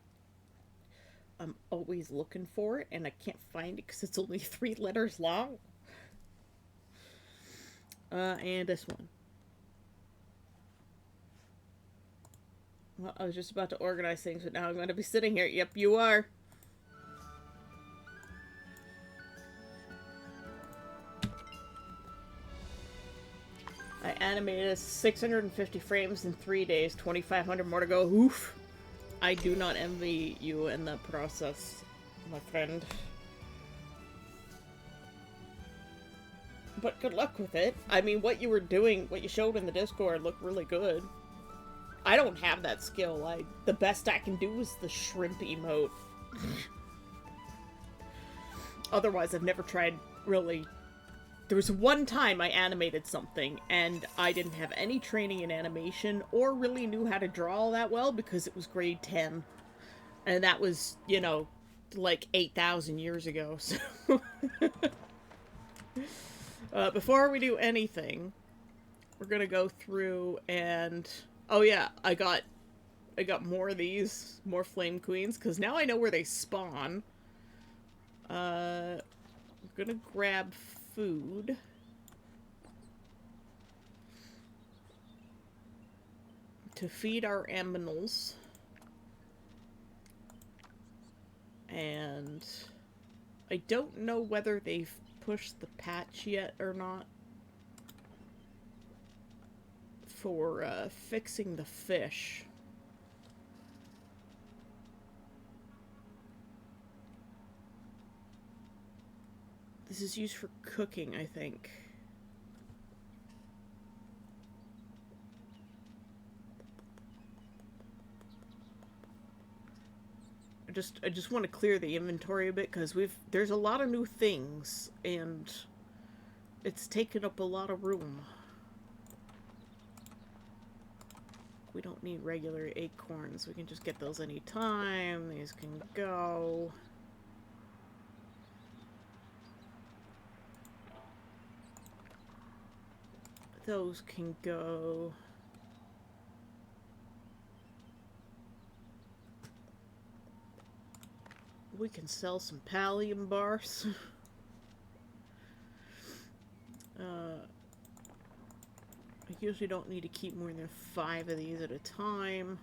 Speaker 1: I'm always looking for it and I can't find it because it's only 3 letters long. And this one. Well, I was just about to organize things, but now I'm going to be sitting here. Yep, you are. I animated 650 frames in 3 days, 2,500 more to go. Oof. I do not envy you in that process, my friend. But good luck with it. I mean, what you were doing, what you showed in the Discord looked really good. I don't have that skill. The best I can do is the shrimp emote. Otherwise, I've never tried really. There was one time I animated something, and I didn't have any training in animation, or really knew how to draw all that well, because it was grade 10. And that was, you know, like 8,000 years ago, so... before we do anything, we're gonna go through and... Oh yeah, I got more of these, more Flame Queens, because now I know where they spawn. We're gonna grab food. To feed our aminals. And I don't know whether they've pushed the patch yet or not. For fixing the fish. This is used for cooking, I think. I just want to clear the inventory a bit because there's a lot of new things and it's taken up a lot of room. We don't need regular acorns. We can just get those anytime. These can go. Those can go. We can sell some pallium bars. I usually don't need to keep more than 5 of these at a time.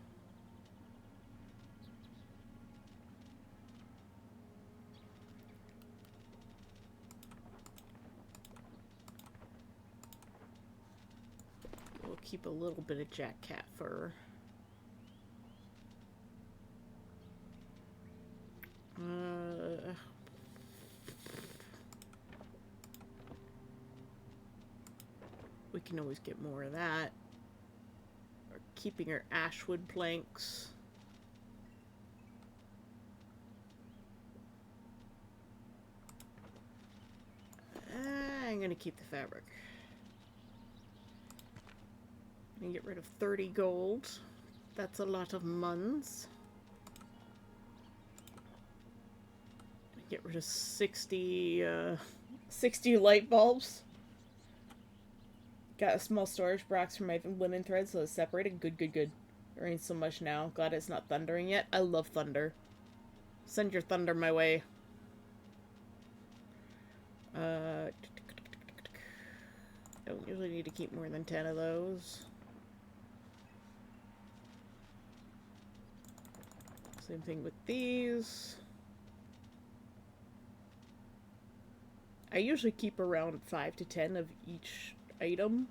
Speaker 1: We'll keep a little bit of jack cat fur. We can always get more of that. We're keeping our ashwood planks. I'm gonna keep the fabric. I'm gonna get rid of 30 gold. That's a lot of muns. Get rid of 60 light bulbs. Got a small storage box for my linen thread, so it's separated. Good, good, good. It rains so much now. Glad it's not thundering yet. I love thunder. Send your thunder my way. Don't usually need to keep more than 10 of those. Same thing with these. I usually keep around 5 to 10 of each item.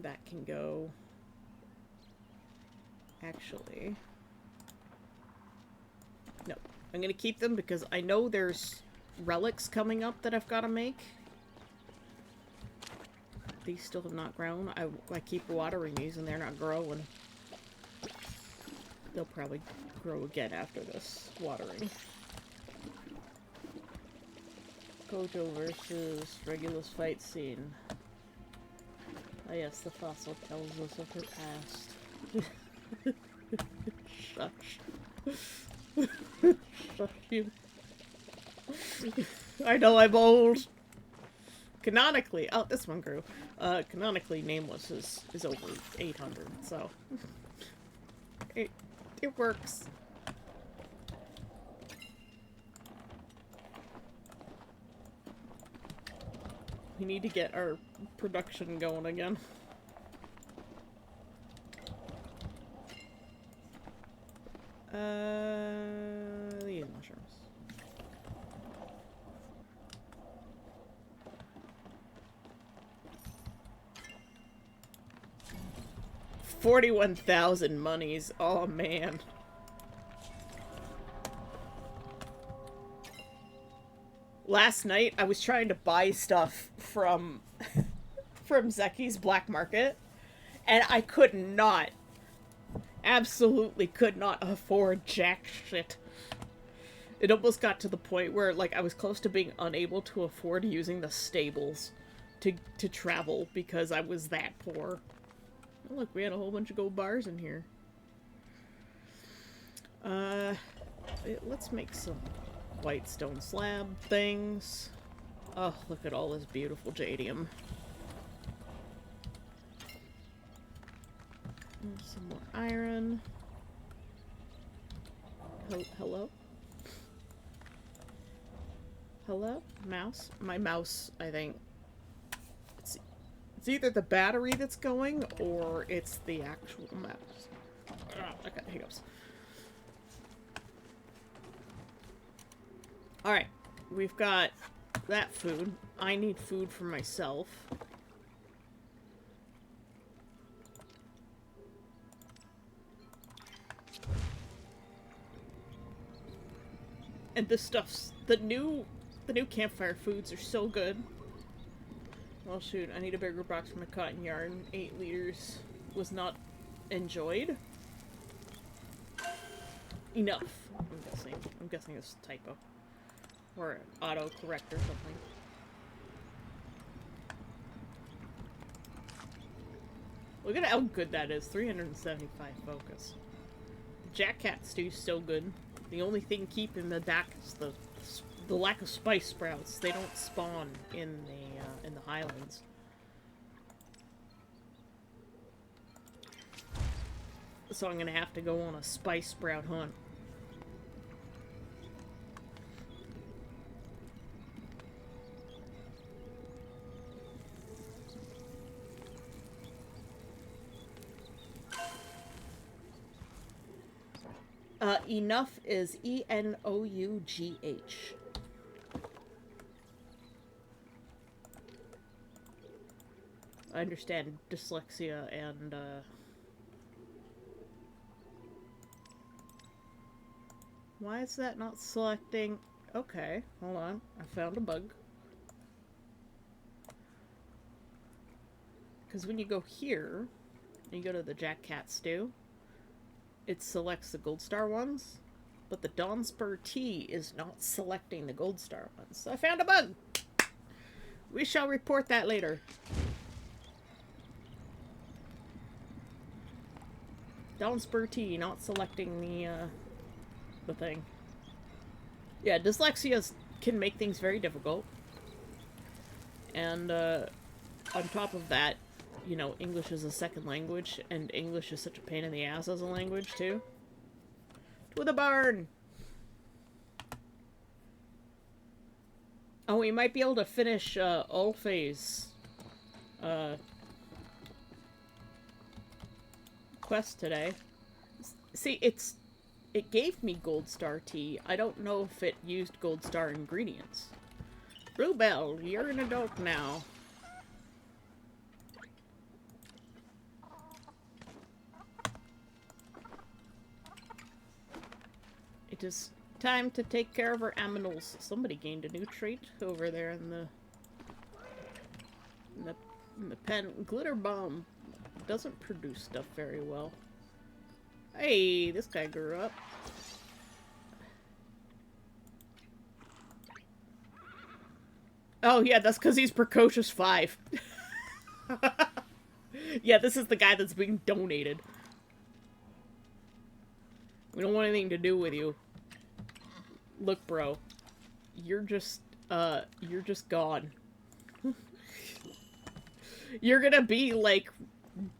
Speaker 1: That can go... Actually... No. I'm gonna keep them because I know there's relics coming up that I've got to make. These still have not grown. I keep watering these and they're not growing. They'll probably grow again after this watering. Gojo versus Regulus fight scene. Oh yes, the fossil tells us of her past. Shush. Shush you. I know I'm old. Canonically, oh, this one grew. Canonically, Nameless is over 800, so it works. We need to get our production going again. The mushrooms. 41,000 monies. Oh man. Last night I was trying to buy stuff from Zeki's Black Market and I could not, absolutely could not afford jack shit. It almost got to the point where like I was close to being unable to afford using the stables to travel because I was that poor. Oh, look, we had a whole bunch of gold bars in here. Let's make some white stone slab things. Oh, look at all this beautiful jadium. And some more iron. Hello? Hello? Mouse? My mouse, I think. It's either the battery that's going, or it's the actual mouse. I got hiccups. Alright, we've got that food. I need food for myself. And this stuff's... The new campfire foods are so good. Well, shoot, I need a bigger box for my cotton yarn. 8 liters was not enjoyed. Enough, I'm guessing. I'm guessing it's a typo. Or an auto-correct or something. Look at how good that is. 375 focus. The Jack Cat stew's so good. The only thing keeping the back is the lack of spice sprouts. They don't spawn in the Highlands. So I'm gonna have to go on a spice sprout hunt. Enough is E-N-O-U-G-H. I understand dyslexia and, why is that not selecting? Okay, hold on. I found a bug. Because when you go here, you go to the Jack Cat stew, it selects the Gold Star ones, but the Dawn Spur tea is not selecting the Gold Star ones. So I found a bug! We shall report that later. Dawn Spur tea not selecting the thing. Yeah, dyslexia can make things very difficult. And on top of that, you know, English is a second language, and English is such a pain in the ass as a language, too. To the barn! Oh, we might be able to finish, Ulfa's, quest today. See, it gave me gold star tea. I don't know if it used gold star ingredients. Bluebell, you're an adult now. It is time to take care of our aminals. Somebody gained a new trait over there in the pen. Glitter bomb doesn't produce stuff very well. Hey, this guy grew up. Oh yeah, that's because he's precocious 5. Yeah, this is the guy that's being donated. We don't want anything to do with you. Look, bro. You're just gone. You're gonna be, like,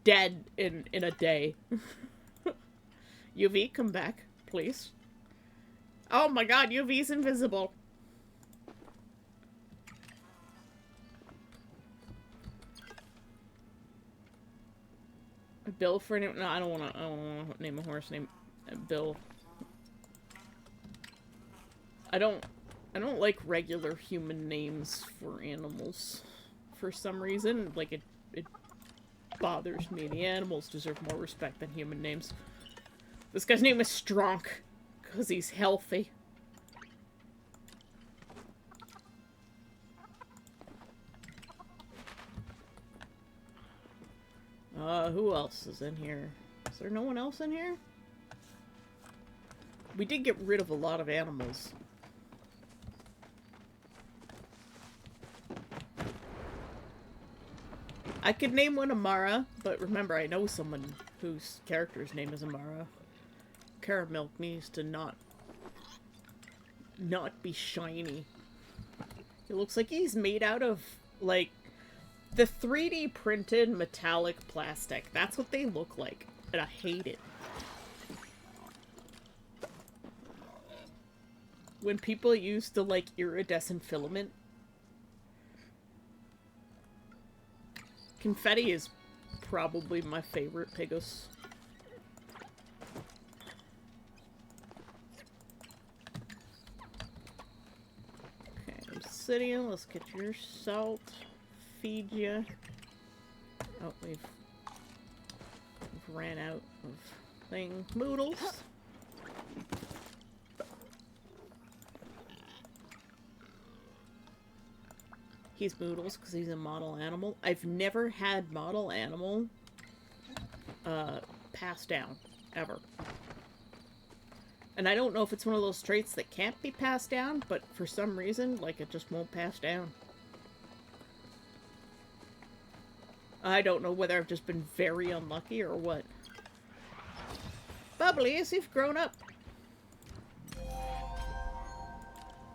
Speaker 1: dead in a day. UV, come back, please. Oh my god, UV's invisible. Bill for no, I don't wanna name a horse named Bill. I don't like regular human names for animals. For some reason, like it bothers me. The animals deserve more respect than human names. This guy's name is Stronk, because he's healthy. Who else is in here? Is there no one else in here? We did get rid of a lot of animals. I could name one Amara, but remember, I know someone whose character's name is Amara. Caramilk needs to not be shiny. It looks like he's made out of, like, the 3D printed metallic plastic. That's what they look like, and I hate it. When people use the, like, iridescent filament. Confetti is probably my favorite Pigos. Okay, Obsidian, let's get your salt. Feed you. Oh, we've ran out of thing. Moodles. He's Moodles because he's a model animal. I've never had model animal passed down, ever. And I don't know if it's one of those traits that can't be passed down, but for some reason, like, it just won't pass down. I don't know whether I've just been very unlucky or what. Bubbly, as you've grown up.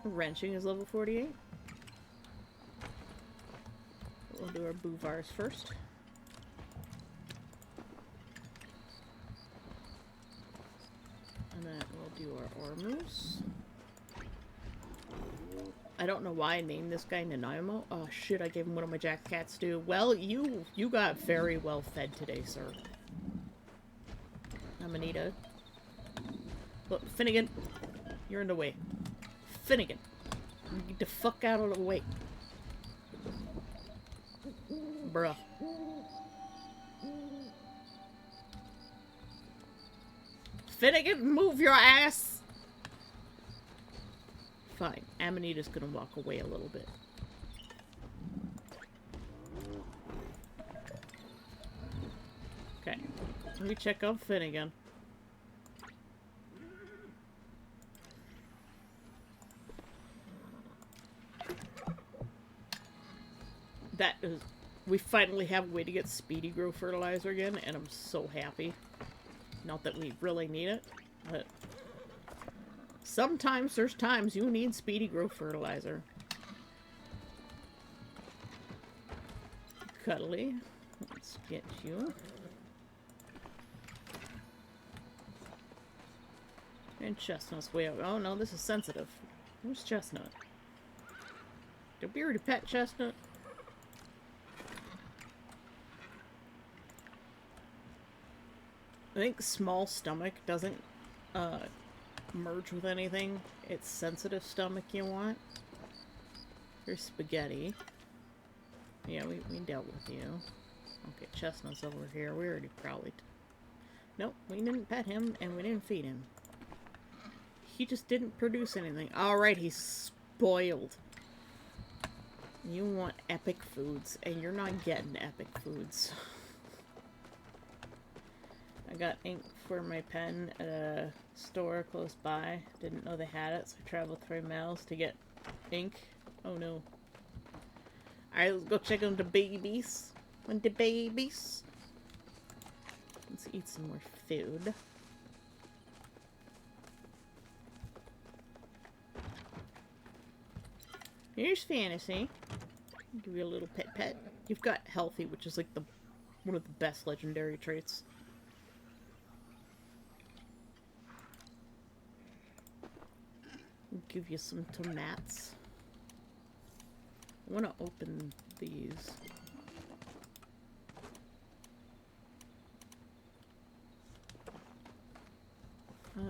Speaker 1: Wrenching is level 48. We'll do our Bouvars first. And then we'll do our Ormus. I don't know why I named this guy Nanaimo. Oh shit, I gave him one of my Jack Cats too. Well, you got very well fed today, sir. Amanita. Look, Finnegan, you're in the way. Finnegan, get the fuck out of the way. Bruh. Finnegan, move your ass! Fine. Amanita's gonna walk away a little bit. Okay. Let me check on Finnegan. That is... We finally have a way to get Speedy Grow fertilizer again, and I'm so happy. Not that we really need it, but... Sometimes there's times you need Speedy Grow fertilizer. Cuddly. Let's get you. And Chestnut's way out. Oh no, this is sensitive. Where's Chestnut? The bearded pet Chestnut. I think small stomach doesn't uh, merge with anything. It's sensitive stomach you want. Here's spaghetti. Yeah, we dealt with you. Okay, Chestnut's over here. We already probably... Nope, we didn't pet him, and we didn't feed him. He just didn't produce anything. Alright, he's spoiled. You want epic foods, and you're not getting epic foods. I got ink for my pen at a store close by. Didn't know they had it, so I traveled 3 miles to get ink. Oh no. Alright, let's go check on the babies. On the babies. Let's eat some more food. Here's Fantasy. Give you a little pet. You've got Healthy, which is like one of the best legendary traits. Give you some tomats. I want to open these. A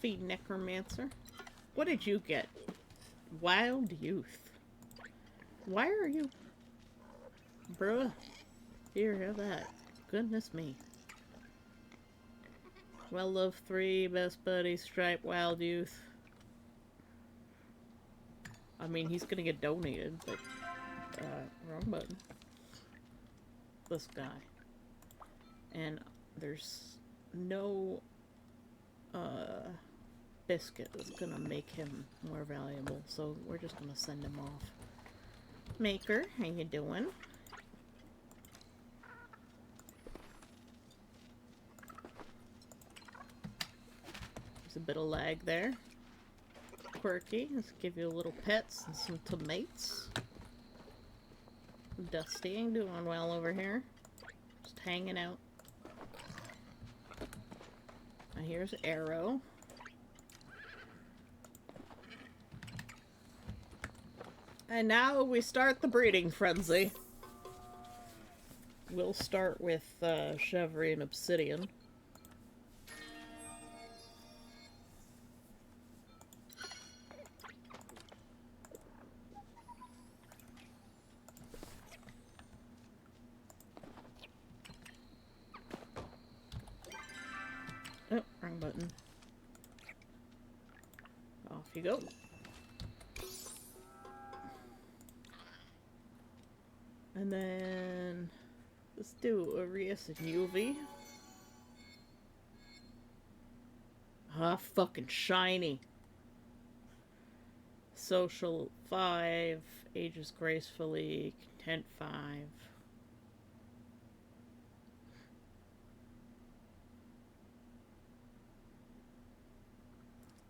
Speaker 1: feed necromancer. What did you get? Wild youth. Why are you... Bruh. Here, have that. Goodness me. Well Love 3, Best Buddy, Stripe, Wild Youth. I mean, he's gonna get donated, but... wrong button. This guy. And there's no... biscuit that's gonna make him more valuable, so we're just gonna send him off. Maker, how you doing? There's a bit of lag there. Quirky, let's give you a little pets and some tomates. Dusty, doing well over here. Just hanging out. Now here's Arrow. And now we start the breeding frenzy. We'll start with Chevry and Obsidian. Oh, wrong button. Off you go. And then let's do Arius and Yuvi. Ah, fucking shiny. Social 5, ages gracefully, content 5.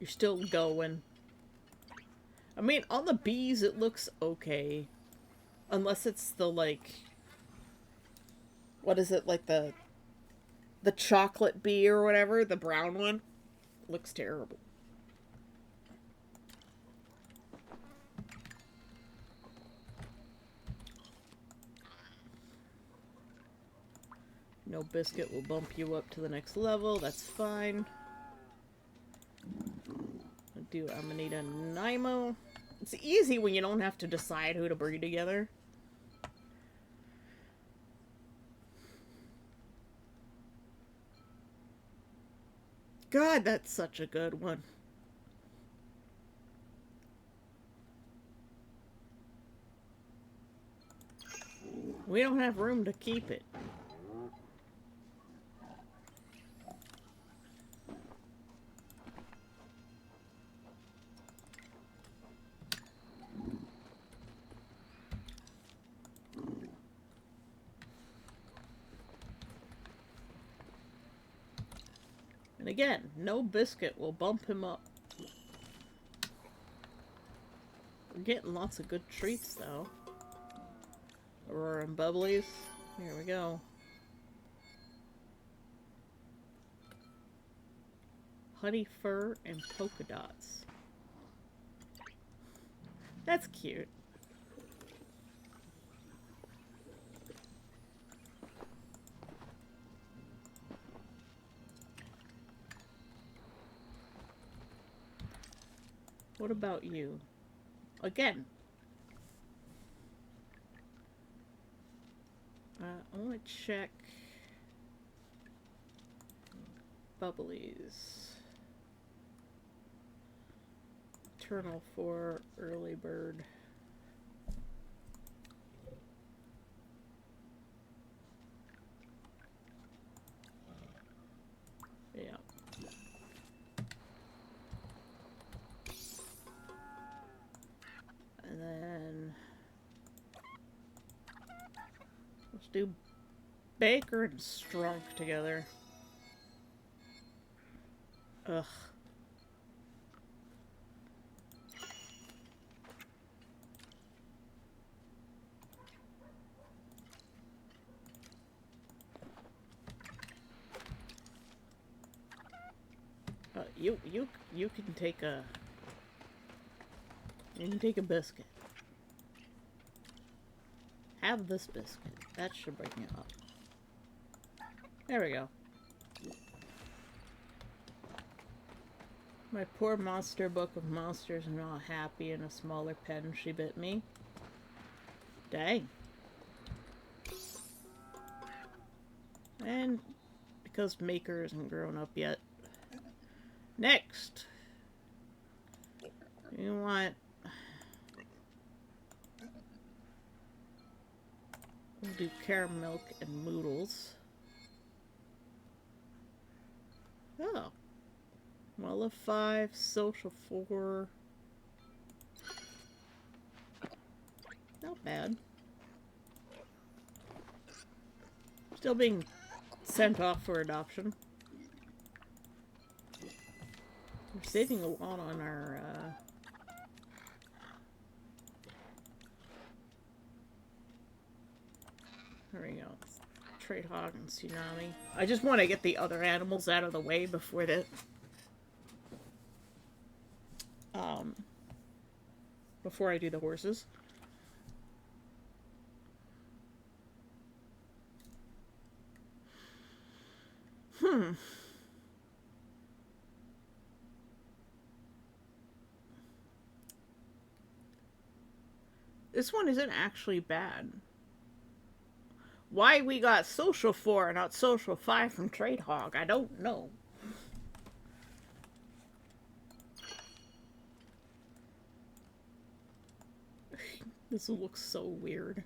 Speaker 1: You're still going. I mean, on the bees it looks okay. Unless it's the, like... What is it, like the chocolate bee or whatever? The brown one? Looks terrible. No biscuit will bump you up to the next level. That's fine. I'm gonna need a Nymo. It's easy when you don't have to decide who to breed together. God, that's such a good one. We don't have room to keep it. And again, no biscuit will bump him up. We're getting lots of good treats, though. Aurora and Bubblies. Here we go. Honey fur and polka dots. That's cute. What about you? Again. I want to check bubblies. Eternal 4, early bird. Yeah. And then let's do Baker and Strunk together. Ugh. You can take a biscuit. Have this biscuit. That should bring you up. There we go. My poor monster book of monsters are not happy. In a smaller pen she bit me. Dang. And because Maker isn't grown up yet. Next! You want... We'll do caramel and Moodles. Oh. Well of 5, social 4. Not bad. Still being sent off for adoption. We're saving a lot on our, there we go. Trade Hog and Tsunami. I just want to get the other animals out of the way before the... before I do the horses. This one isn't actually bad. Why we got Social 4 and not Social 5 from Trade Hog, I don't know. This looks so weird.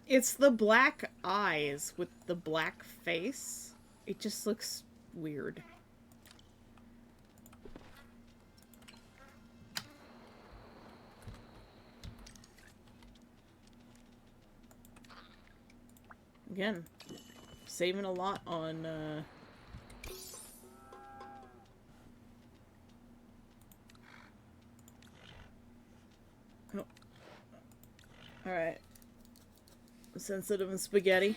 Speaker 1: It's the black eyes with the black face. It just looks weird. Again, saving a lot on, Oh. Alright. Sensitive and spaghetti.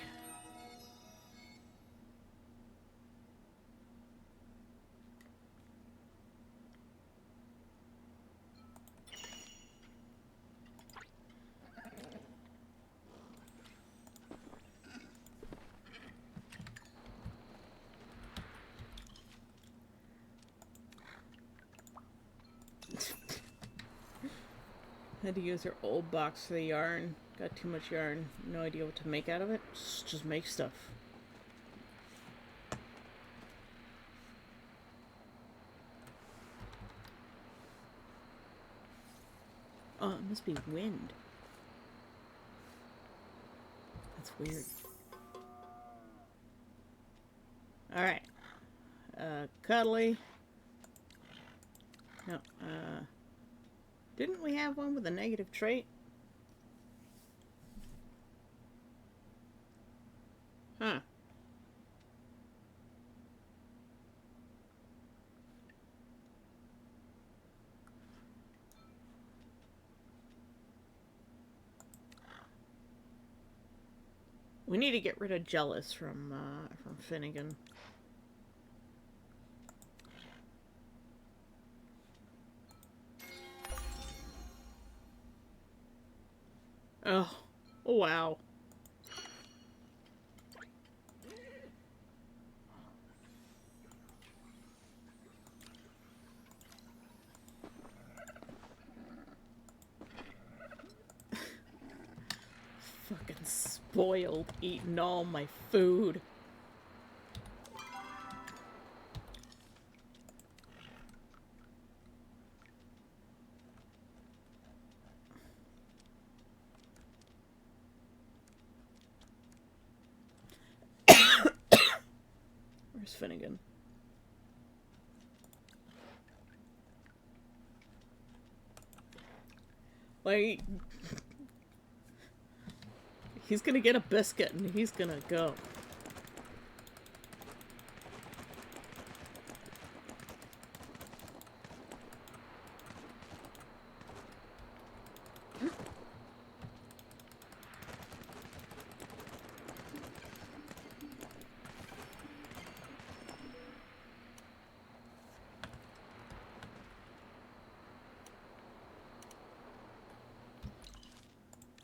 Speaker 1: Had to use her old box for the yarn. Got too much yarn. No idea what to make out of it. Just make stuff. Oh, it must be wind. That's weird. Alright. Cuddly. No, didn't we have one with a negative trait? Huh. We need to get rid of Jealous from Finnegan. Oh, wow. spoiled, eating all my food. Where's Finnegan? Like, he's gonna get a biscuit and he's gonna go.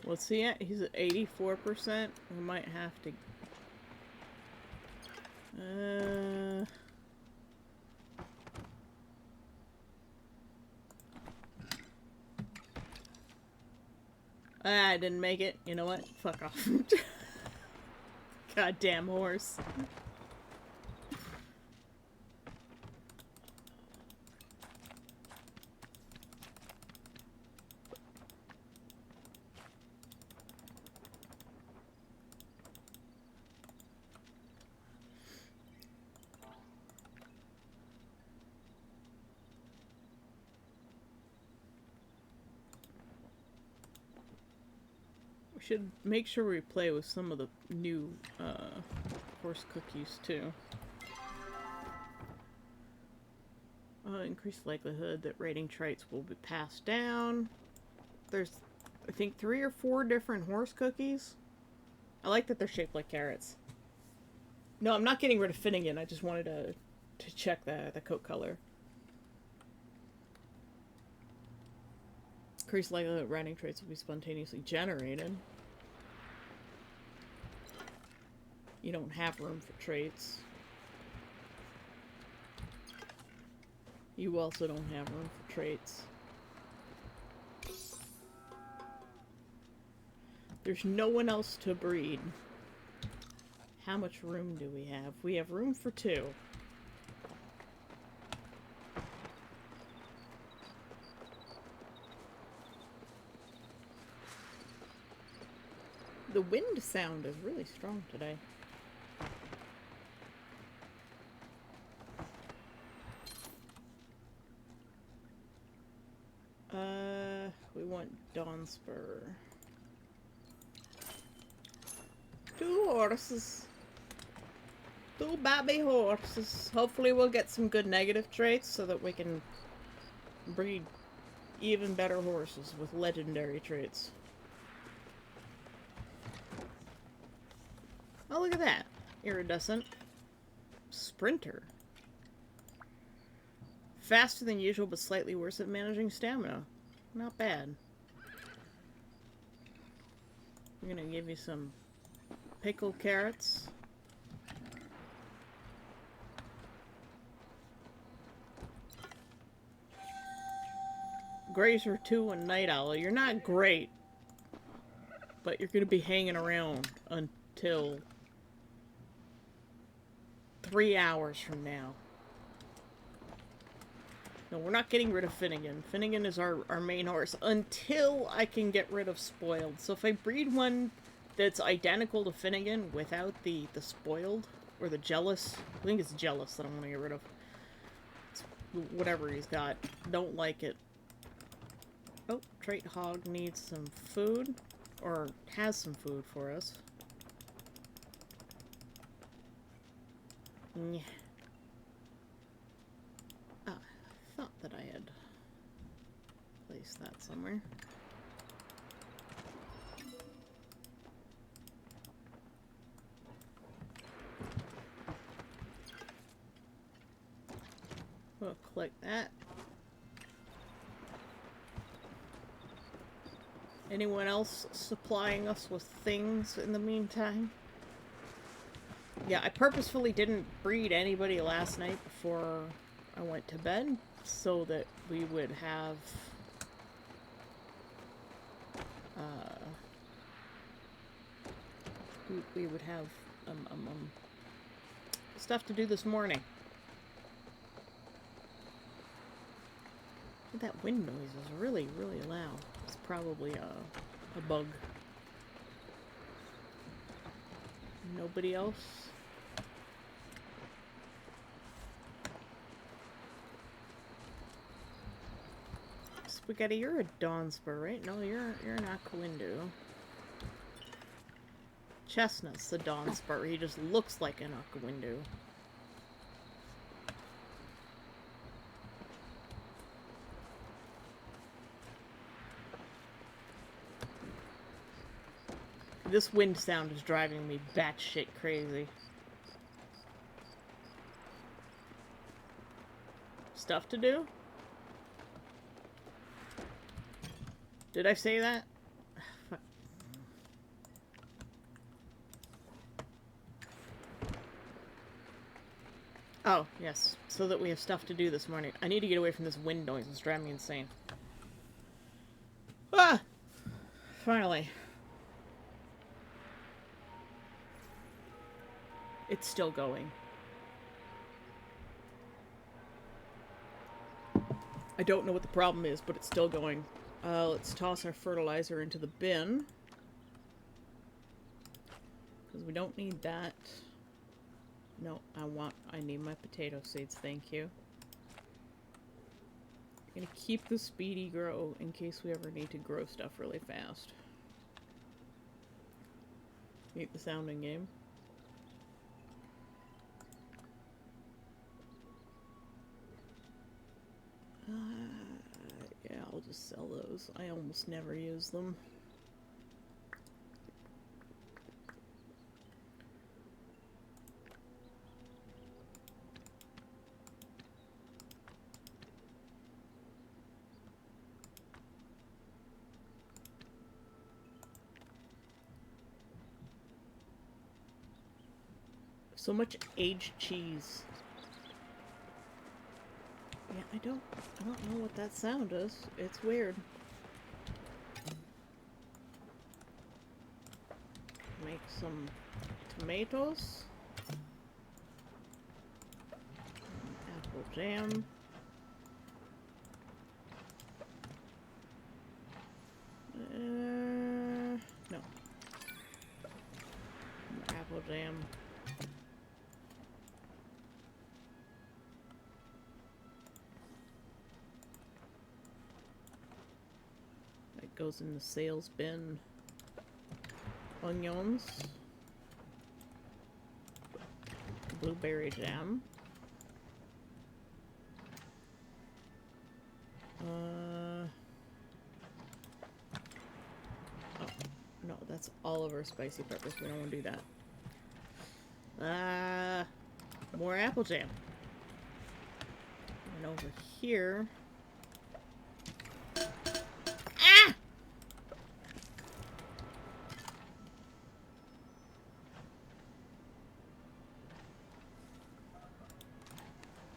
Speaker 1: What's he at? He's at 84%. We might have to... I didn't make it. You know what? Fuck off. Goddamn horse. Should make sure we play with some of the new horse cookies too. Increased likelihood that raiding traits will be passed down. There's, I think, 3 or 4 different horse cookies. I like that they're shaped like carrots. No, I'm not getting rid of Finnegan. I just wanted to check the coat color. Increased likelihood that raiding traits will be spontaneously generated. You don't have room for traits. You also don't have room for traits. There's no one else to breed. How much room do we have? We have room for 2. The wind sound is really strong today. We want Dawnspur. 2 horses. 2 baby horses. Hopefully we'll get some good negative traits so that we can breed even better horses with legendary traits. Oh, look at that. Iridescent. Sprinter. Faster than usual, but slightly worse at managing stamina. Not bad. I'm gonna give you some pickled carrots. Grazer 2 and Night Owl. You're not great, but you're gonna be hanging around until 3 hours from now. No, we're not getting rid of Finnegan. Finnegan is our main horse until I can get rid of Spoiled. So if I breed one that's identical to Finnegan without the Spoiled, or the Jealous, I think it's Jealous that I want to get rid of. It's whatever he's got. Don't like it. Oh, Trait Hog needs some food, or has some food for us. Yeah. That I had placed that somewhere. We'll click that. Anyone else supplying us with things in the meantime? Yeah, I purposefully didn't breed anybody last night before I went to bed, so that we would have we would have stuff to do this morning. That wind noise is really, really loud. It's probably a bug. Nobody else? Spaghetti, you're a Dawnspur, right? No, you're an Aquindu. Chestnut's the Dawnspur. He just looks like an Aquindu. This wind sound is driving me batshit crazy. Stuff to do? Did I say that? Oh, yes. So that we have stuff to do this morning. I need to get away from this wind noise. It's driving me insane. Ah! Finally. It's still going. I don't know what the problem is, but it's still going. Let's toss our fertilizer into the bin. Because we don't need that. No, I need my potato seeds, thank you. I'm gonna keep the speedy grow in case we ever need to grow stuff really fast. Hate the sounding game. Yeah, I'll just sell those. I almost never use them. So much aged cheese. Yeah, I don't know what that sound is. It's weird. Make some tomatoes. Apple jam. No. Apple jam. Goes in the sales bin. Onions. Blueberry jam. Oh, no, that's all of our spicy peppers. We don't want to do that. More apple jam. And over here...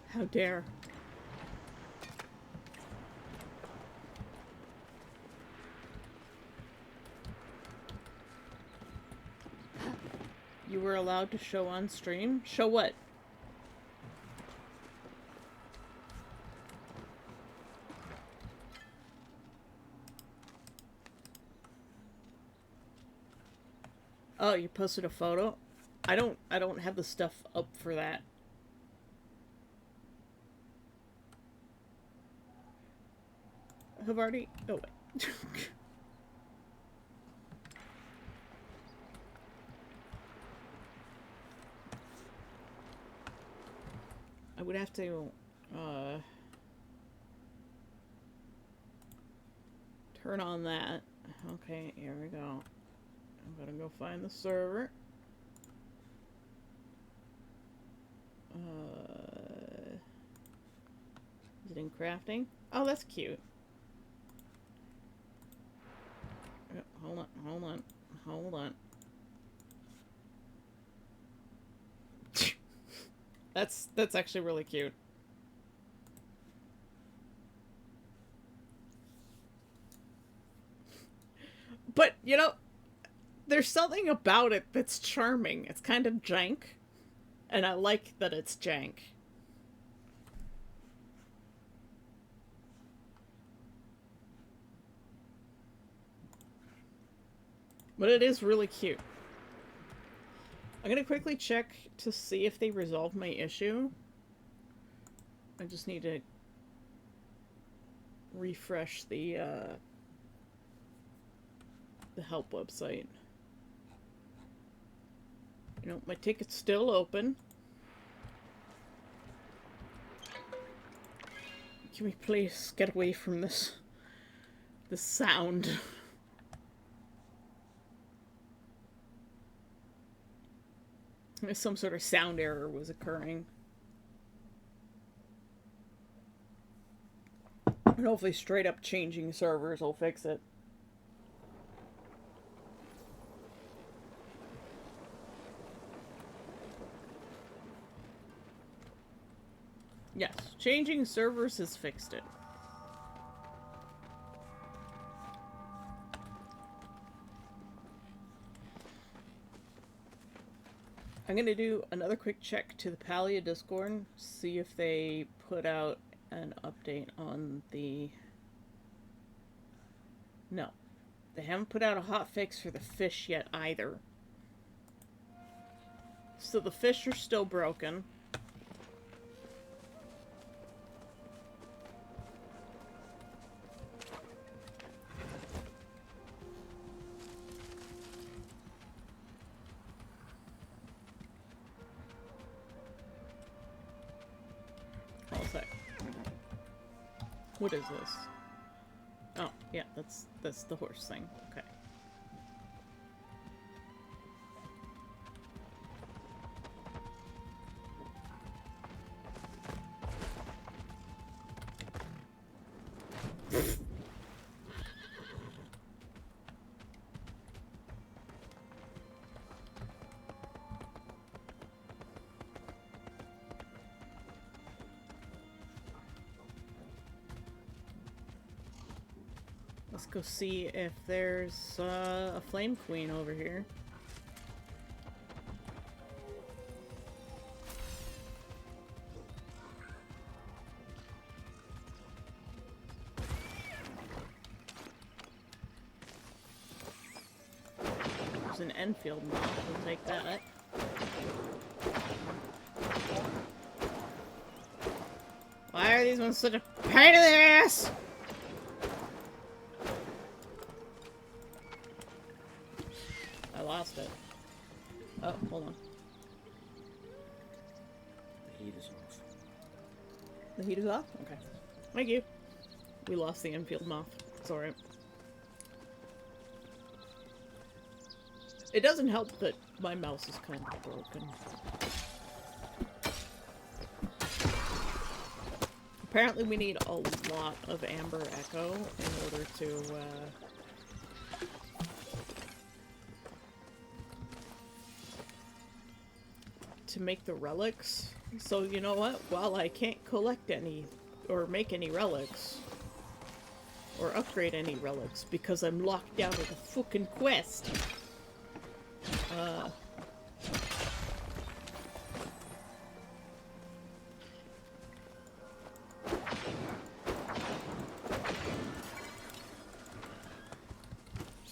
Speaker 1: How dare. You were allowed to show on stream? Show what? Oh, you posted a photo? I don't have the stuff up for that. Have already... Oh, wait. I would have to, turn on that. Okay, here we go. I'm gonna go find the server. Is it in crafting? Oh, that's cute. Hold on. That's actually really cute. But, you know, There's something about it that's charming. It's kind of jank, and I like that it's jank. But it is really cute. I'm gonna quickly check to see if they resolved my issue. I just need to refresh the help website. You know, my ticket's still open. Can we please get away from this sound? Some sort of sound error was occurring. And hopefully straight up changing servers will fix it. Yes, changing servers has fixed it. I'm gonna do another quick check to the Palia Discord, see if they put out an update on the... No. They haven't put out a hotfix for the fish yet either. So the fish are still broken. What is this? Oh, yeah, that's the horse thing. Okay. Let's go see if there's a flame queen over here. There's an Enfield moth. We'll take that. Why are these ones such a pain in the ass? Lost it. Oh, hold on.
Speaker 2: The heat is off.
Speaker 1: The heat is off? Okay. Thank you. We lost the Enfield moth. It's alright. It doesn't help that my mouse is kind of broken. Apparently we need a lot of Amber Echo in order to make the relics. So you know what? While I can't collect any or make any relics or upgrade any relics because I'm locked out of the fucking quest.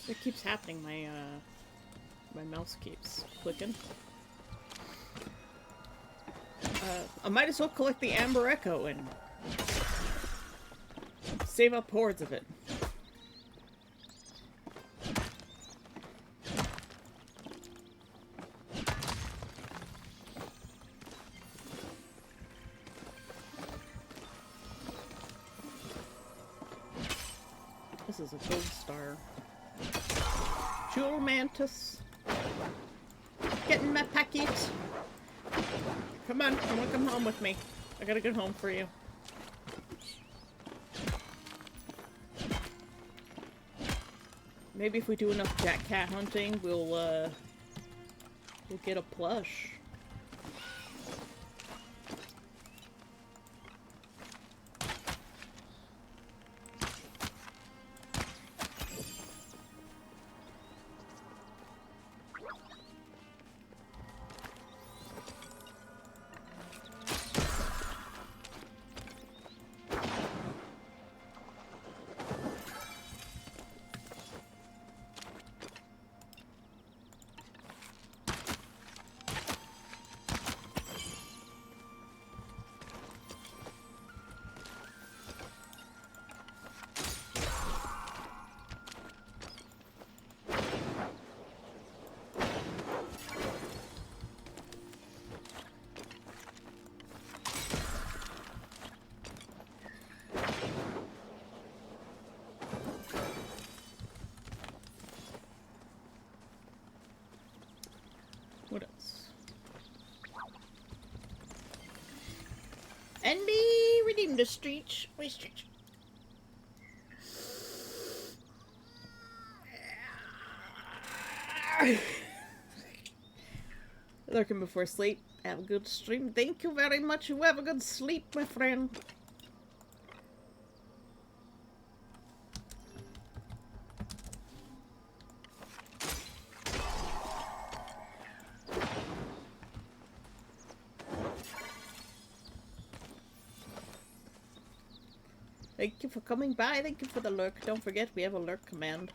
Speaker 1: It keeps happening. My mouse keeps clicking. I might as well collect the Amber Echo and save up hordes of it. This is a gold star. Jewel mantis. Getting my packet. Come on, I want to come home with me. I got a good home for you. Maybe if we do enough Jack Cat hunting, we'll get a plush. in the streets. Lurking before sleep. Have a good stream. Thank you very much. You have a good sleep, my friend. Thank you for coming by. Thank you for the lurk. Don't forget, we have a lurk command.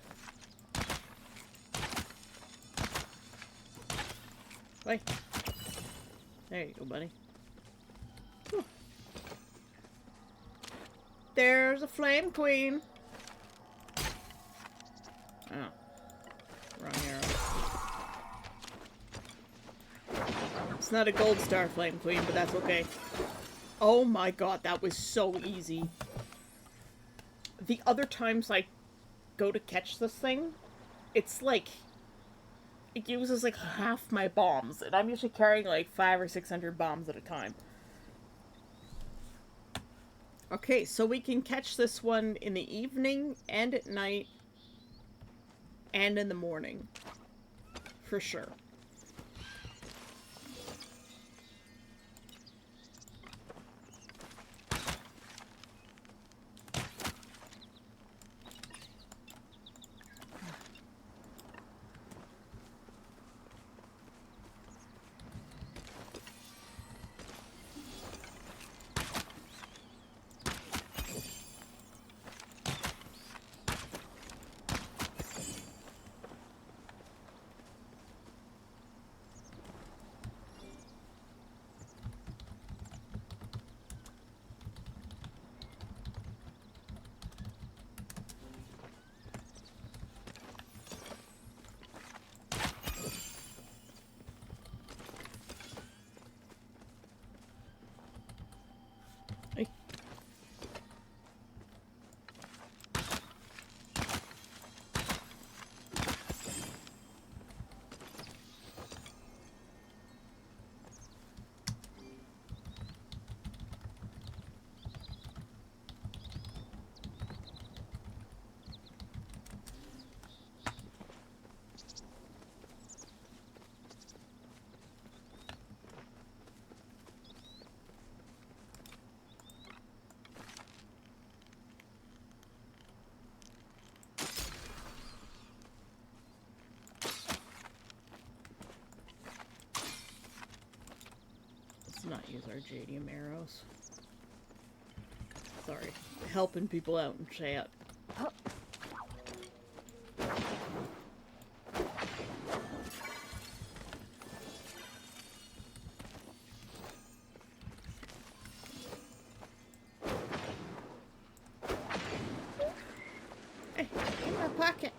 Speaker 1: Wait. There you go, buddy. Whew. There's a flame queen. Oh. Wrong arrow. It's not a gold star flame queen, but that's okay. Oh my god, that was so easy. The other times I go to catch this thing, it's like... It uses like half my bombs, and I'm usually carrying like 500 or 600 bombs at a time. Okay, so we can catch this one in the evening, and at night, and in the morning. For sure. Not use our Jadium arrows. Sorry. Helping people out in chat. Hey, in my pocket.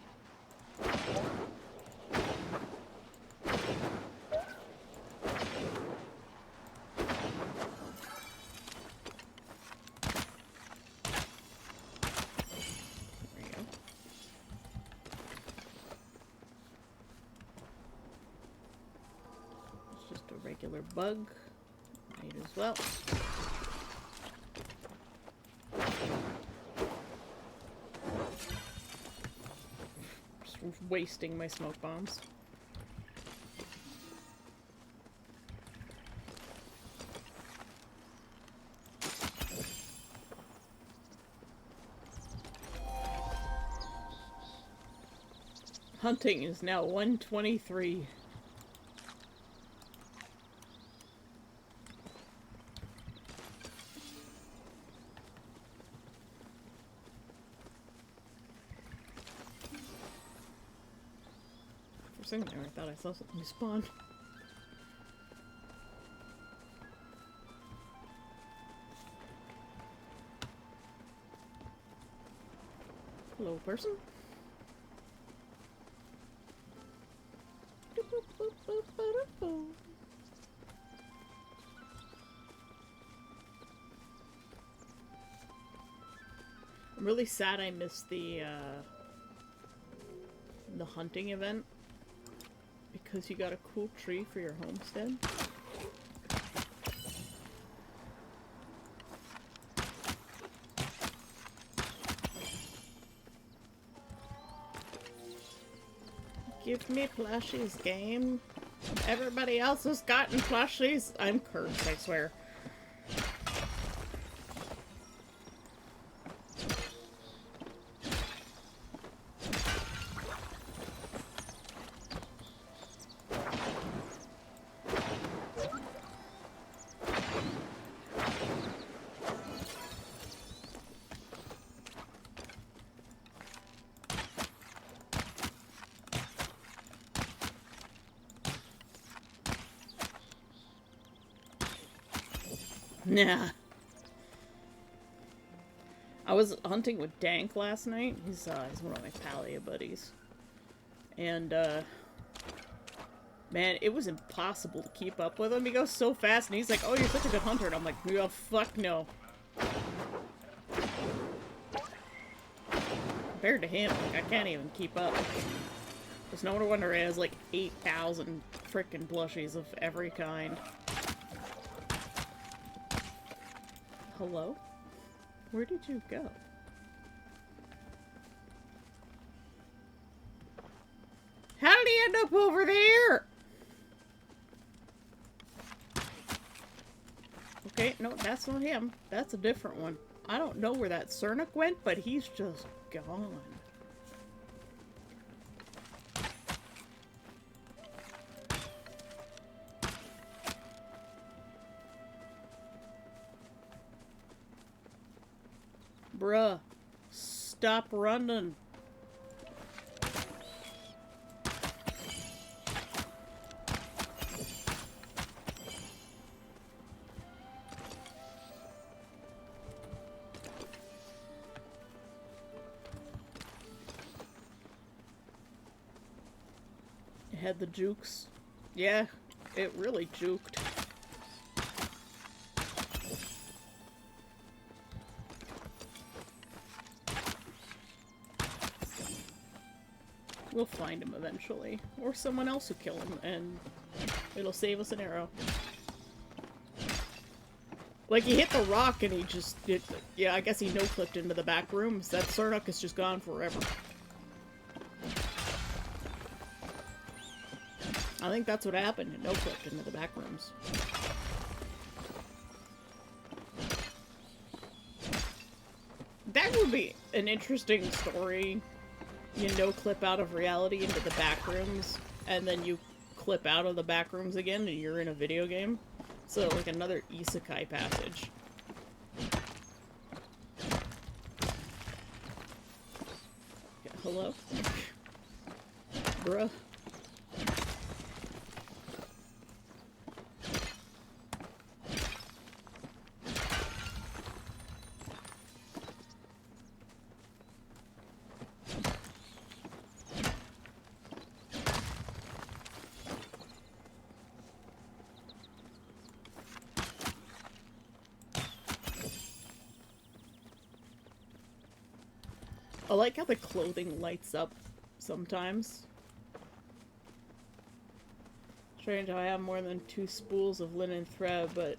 Speaker 1: Regular bug. Might as well. Just wasting my smoke bombs. Hunting is now 123. There, I thought I saw something spawn. Hello, person. I'm really sad I missed the hunting event. Because you got a cool tree for your homestead. Give me plushies, game. Everybody else has gotten plushies. I'm cursed, I swear. Nah. I was hunting with Dank last night. He's one of my Palia buddies. And, man, it was impossible to keep up with him. He goes so fast, and he's like, oh, you're such a good hunter. And I'm like, oh, fuck no. Compared to him, like, I can't even keep up. There's no wonder he has, like, 8,000 frickin' plushies of every kind. Hello? Where did you go? How did he end up over there? Okay, no, that's not him. That's a different one. I don't know where that Cernic went, but he's just gone. Bruh, stop running. It had the jukes. Yeah, it really juked. We'll find him eventually. Or someone else who kill him, and it'll save us an arrow. Like, he hit the rock and he just did... Yeah, I guess he no-clipped into the back rooms. That Cernuck is just gone forever. I think that's what happened. It no-clipped into the back rooms. That would be an interesting story. You no-clip out of reality into the back rooms, and then you clip out of the back rooms again, and you're in a video game. So, like another isekai passage. Yeah, hello? Bruh. I like how the clothing lights up sometimes. Strange how I have more than 2 spools of linen thread, but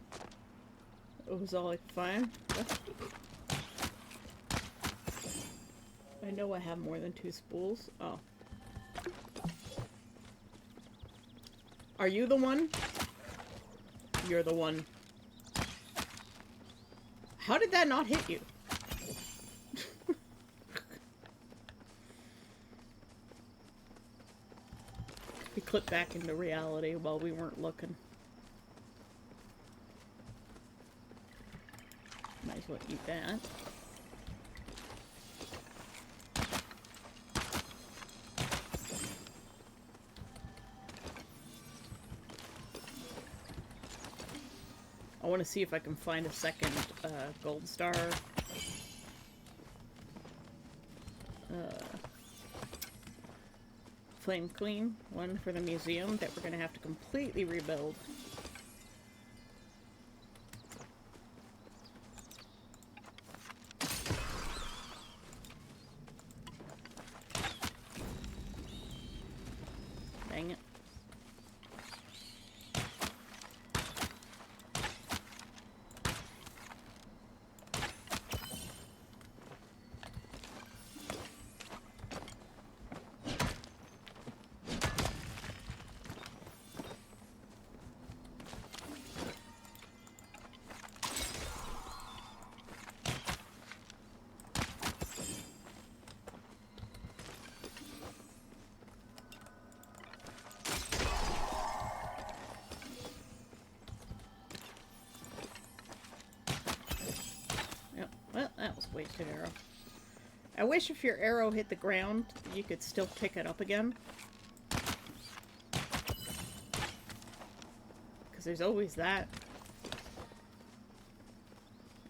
Speaker 1: it was all like fine. I know I have more than 2 spools. Oh. Are you the one? You're the one. How did that not hit you? We clipped back into reality while we weren't looking. Might as well eat that. I want to see if I can find a second gold star. Flame Queen, one for the museum that we're going to have to completely rebuild. Dang it. just wasted arrow. I wish if your arrow hit the ground, you could still pick it up again. Because there's always that.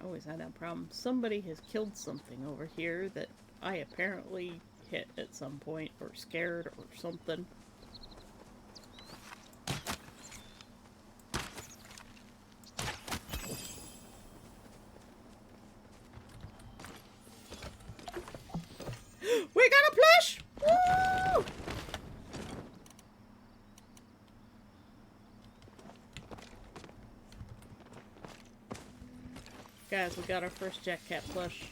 Speaker 1: Always had that problem. Somebody has killed something over here that I apparently hit at some point, or scared, or something. We got a plush! Woo! Guys, we got our first Jack Cat plush.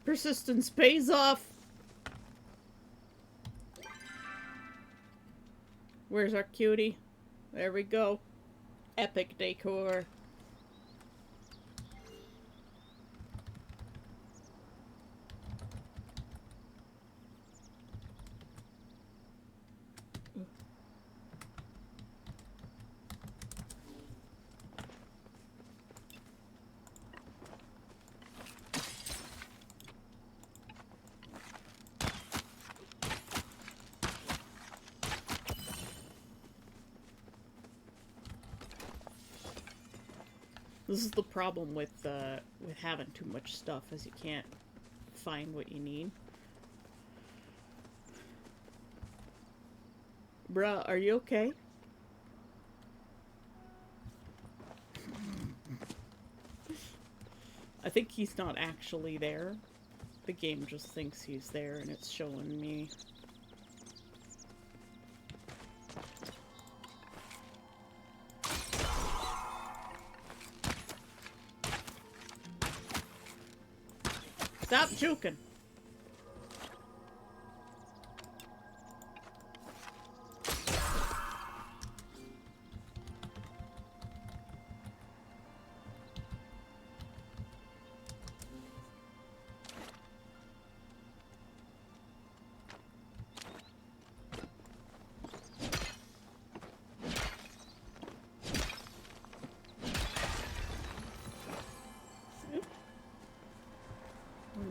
Speaker 1: Persistence pays off! Where's our cutie? There we go. Epic decor. This is the problem with having too much stuff, is you can't find what you need. Bruh, are you okay? I think he's not actually there. The game just thinks he's there and it's showing me. Stop juking.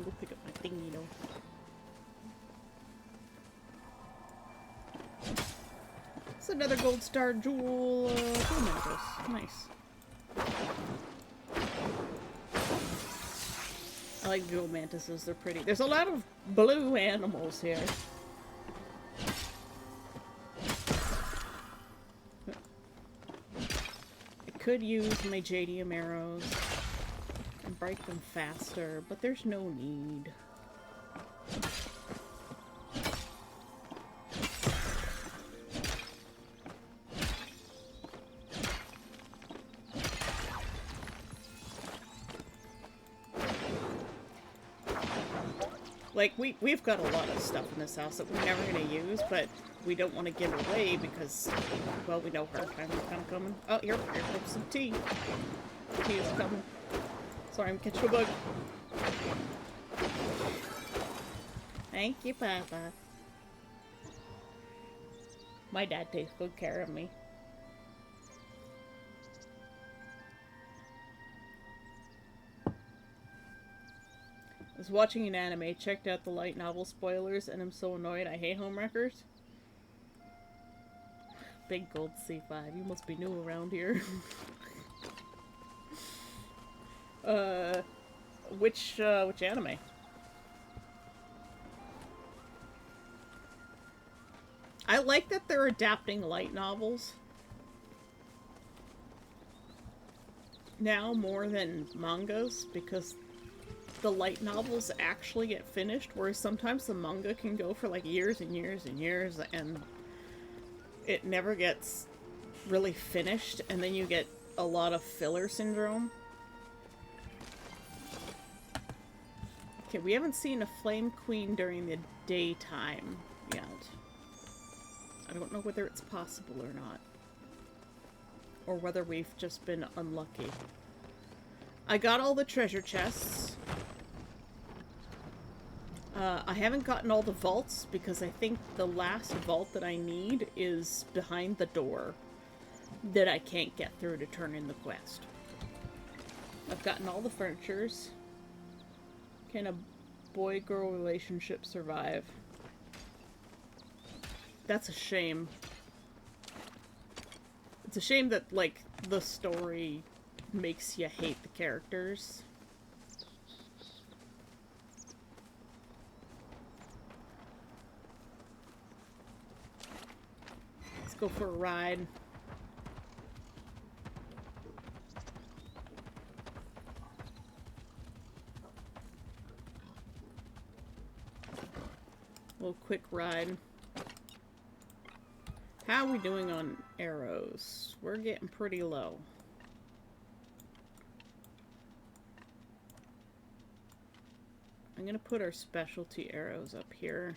Speaker 1: Go pick up my thingy though. It's another gold star jewel mantis. Nice. I like jewel mantises, they're pretty. There's a lot of blue animals here. I could use my jadium arrows and break them faster, but there's no need. Like, we've got a lot of stuff in this house that we're never going to use, but we don't want to give away because, well, we know hard times are kind of coming. Oh, here comes some tea. Tea is coming. Sorry, I'm catching a bug. Thank you, Papa. My dad takes good care of me. I was watching an anime, checked out the light novel spoilers, and I'm so annoyed. I hate homewreckers. Big gold C5. You must be new around here. Which anime? I like that they're adapting light novels now more than mangas, because the light novels actually get finished, whereas sometimes the manga can go for like years and years and years and it never gets really finished, and then you get a lot of filler syndrome. Okay, we haven't seen a flame queen during the daytime yet. I don't know whether it's possible or not. Or whether we've just been unlucky. I got all the treasure chests. I haven't gotten all the vaults because I think the last vault that I need is behind the door that I can't get through to turn in the quest. I've gotten all the furnitures. Can a boy-girl relationship survive? That's a shame. It's a shame that, like, the story makes you hate the characters. Let's go for a ride. A little quick ride. How are we doing on arrows? We're getting pretty low. I'm gonna put our specialty arrows up here.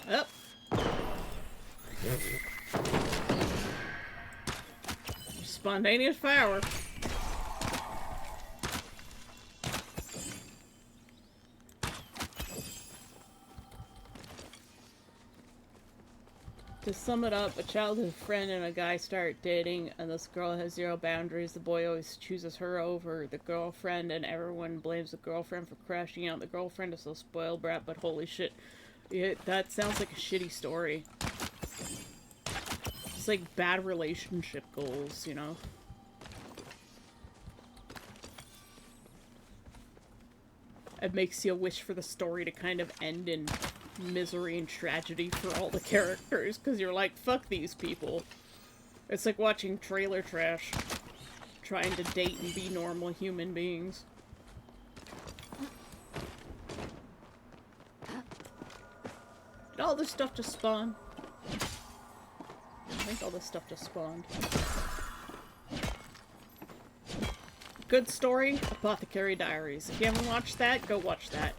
Speaker 1: Up. Spontaneous fire. To sum it up, a childhood friend and a guy start dating, and this girl has zero boundaries. The boy always chooses her over the girlfriend, and everyone blames the girlfriend for crashing out. The girlfriend is a spoiled brat, but holy shit. That sounds like a shitty story. It's like bad relationship goals, you know? It makes you wish for the story to kind of end in misery and tragedy for all the characters, because you're like, fuck these people. It's like watching trailer trash trying to date and be normal human beings. Did all this stuff just spawn? I think all this stuff just spawned. Good story, Apothecary Diaries. If you haven't watched that, go watch that.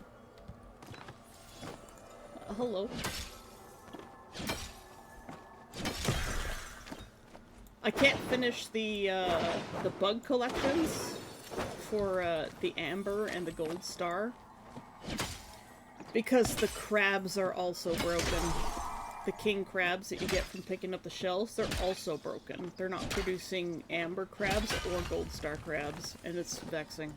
Speaker 1: Hello. I can't finish the bug collections for the Amber and the Gold Star because the crabs are also broken. The king crabs that you get from picking up the shells, they're also broken. They're not producing amber crabs or gold star crabs, and it's vexing.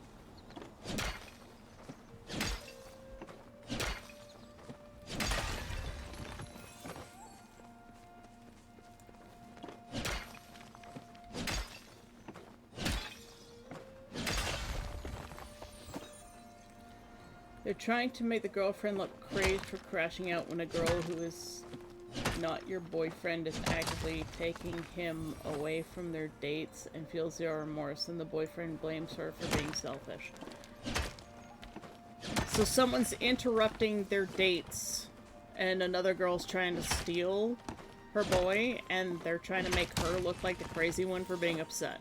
Speaker 1: They're trying to make the girlfriend look crazed for crashing out when a girl who is not your boyfriend is actively taking him away from their dates and feels zero remorse, and the boyfriend blames her for being selfish. So someone's interrupting their dates and another girl's trying to steal her boy, and they're trying to make her look like the crazy one for being upset.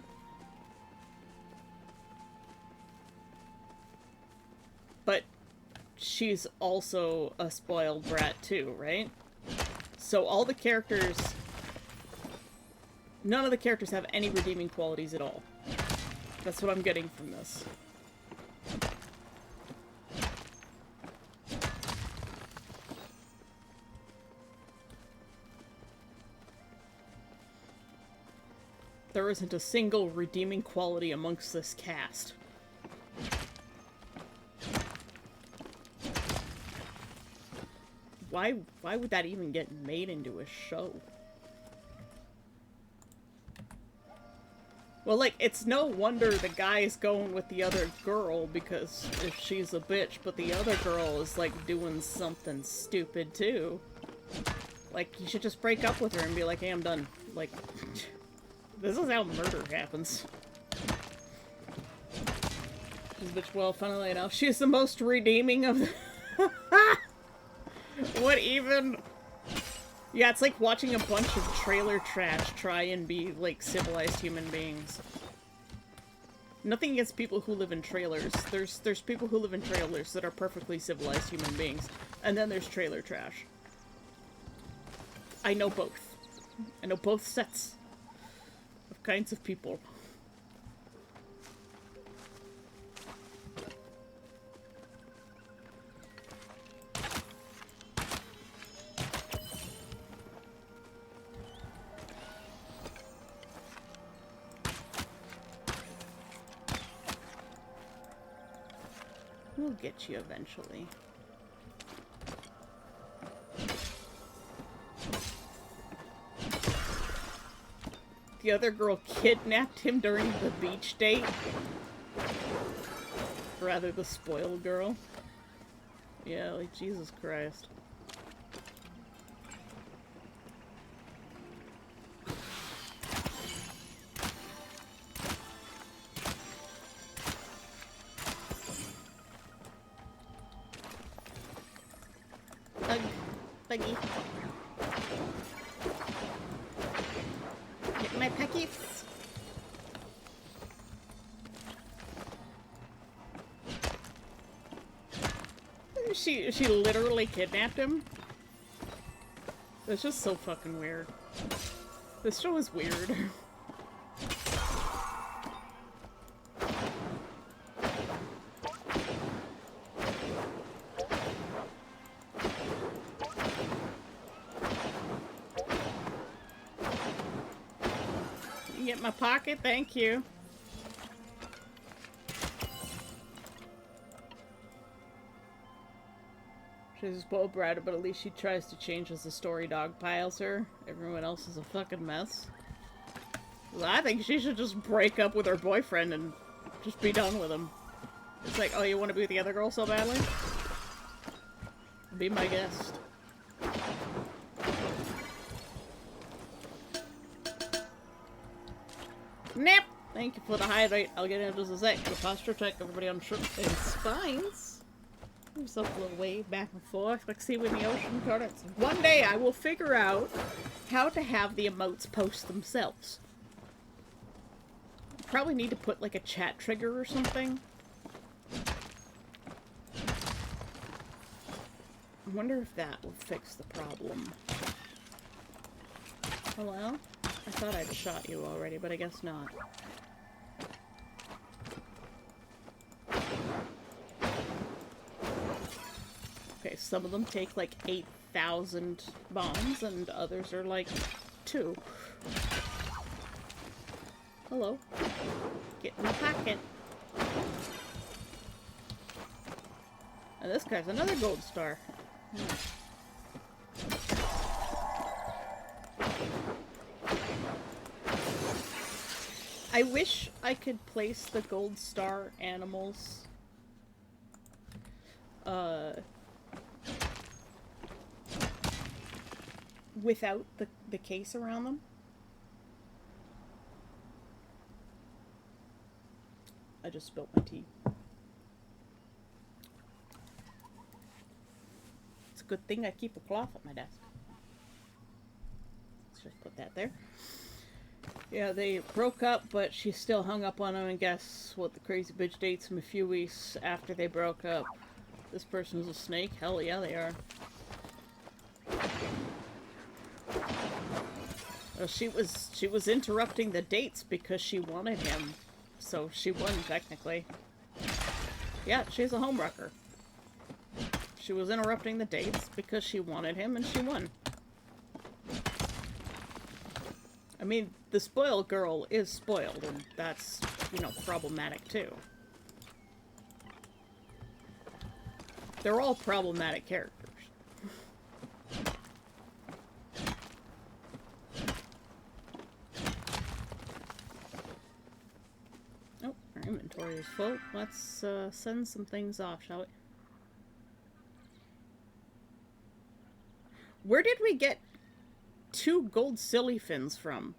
Speaker 1: But she's also a spoiled brat too, right? So all the characters... None of the characters have any redeeming qualities at all. That's what I'm getting from this. There isn't a single redeeming quality amongst this cast. Why would that even get made into a show? Well, like, it's no wonder the guy's going with the other girl, because if she's a bitch, but the other girl is, like, doing something stupid, too. Like, you should just break up with her and be like, hey, I'm done. Like, this is how murder happens. This bitch, well, funnily enough, she's the most redeeming of the... What even? Yeah, it's like watching a bunch of trailer trash try and be, like, civilized human beings. Nothing against people who live in trailers. There's people who live in trailers that are perfectly civilized human beings. And then there's trailer trash. I know both. I know both sets of kinds of people. We'll get you eventually. The other girl kidnapped him during the beach date. Rather, the spoiled girl. Yeah, like, Jesus Christ. Buggy. Get my packets. She literally kidnapped him. That's just so fucking weird. This show is weird. Get my pocket, thank you. She's a spoiled brat, but at least she tries to change as the story dog piles her. Everyone else is a fucking mess. Well, I think she should just break up with her boyfriend and just be done with him. It's like, oh, you want to be with the other girl so badly? Be my guest. Nip! Thank you for the hydrate. I'll get into just a sec. The posture check, everybody on shrimp and spines. Yourself a little wave back and forth, like see when the ocean currents. One day I will figure out how to have the emotes post themselves. Probably need to put like a chat trigger or something. I wonder if that will fix the problem. Hello? I thought I'd shot you already, but I guess not. Okay, some of them take like 8,000 bombs, and others are like 2. Hello. Get in the pocket. And this guy's another gold star. I wish I could place the gold star animals without the case around them. I just spilled my tea. It's a good thing I keep a cloth at my desk. Let's just put that there. Yeah, they broke up, but she still hung up on him, and guess what? The crazy bitch dates him a few weeks after they broke up. This person's a snake? Hell yeah, they are. Well, she was interrupting the dates because she wanted him. So she won, technically. Yeah, she's a homewrecker. She was interrupting the dates because she wanted him, and she won. I mean, the spoiled girl is spoiled, and that's, you know, problematic too. They're all problematic characters. Oh, our inventory is full. Let's send some things off, shall we? Where did we get 2 gold silly fins from?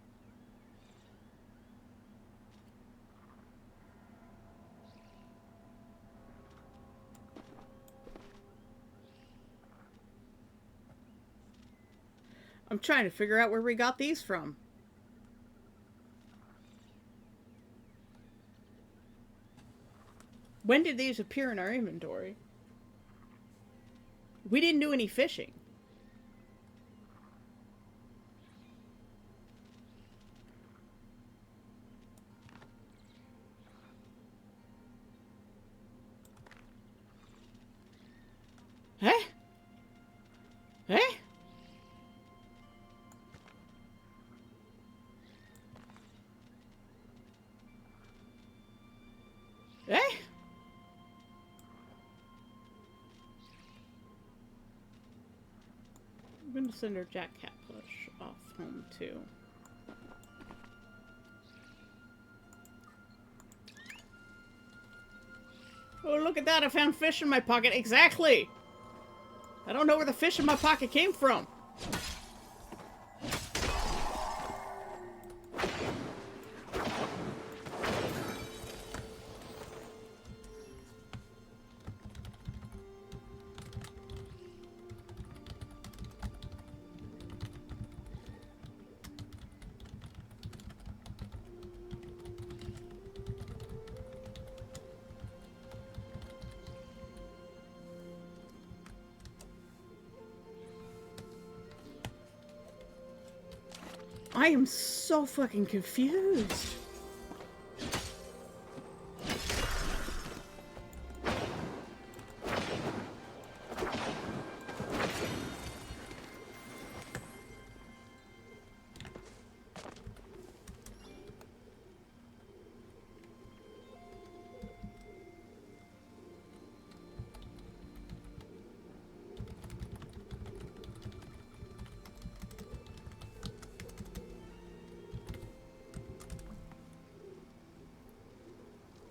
Speaker 1: I'm trying to figure out where we got these from. When did these appear in our inventory? We didn't do any fishing. Huh? Huh? Eh? I'm gonna send our Jack Cat plush off home too. Oh, look at that! I found fish in my pocket. Exactly! I don't know where the fish in my pocket came from. I am so fucking confused.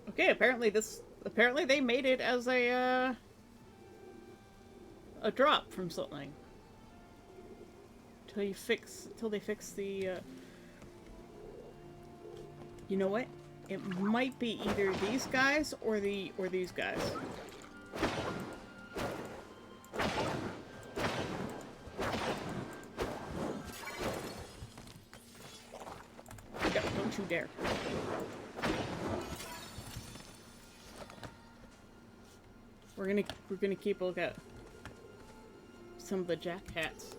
Speaker 1: Okay, apparently they made it as a drop from something. Till they fix the, You know what? It might be either these guys or these guys. Yeah, don't you dare. We're gonna keep a look at some of the Jack Cats.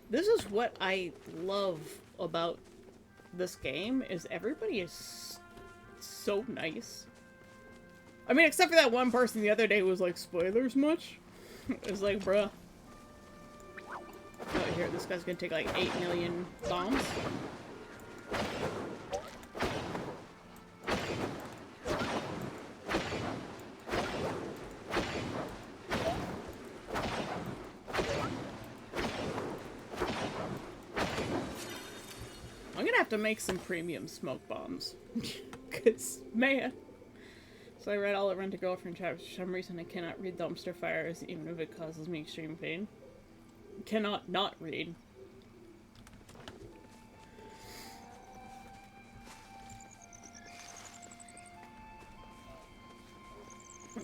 Speaker 1: This is what I love about this game, is everybody is so nice. I mean, except for that one person the other day who was like, spoilers much? It's like, bruh. Oh, here, this guy's gonna take like 8 million bombs. To make some premium smoke bombs. Cause, man. So I read all at Rent a Girlfriend chapters. For some reason I cannot read Dumpster Fires, even if it causes me extreme pain. Cannot not read.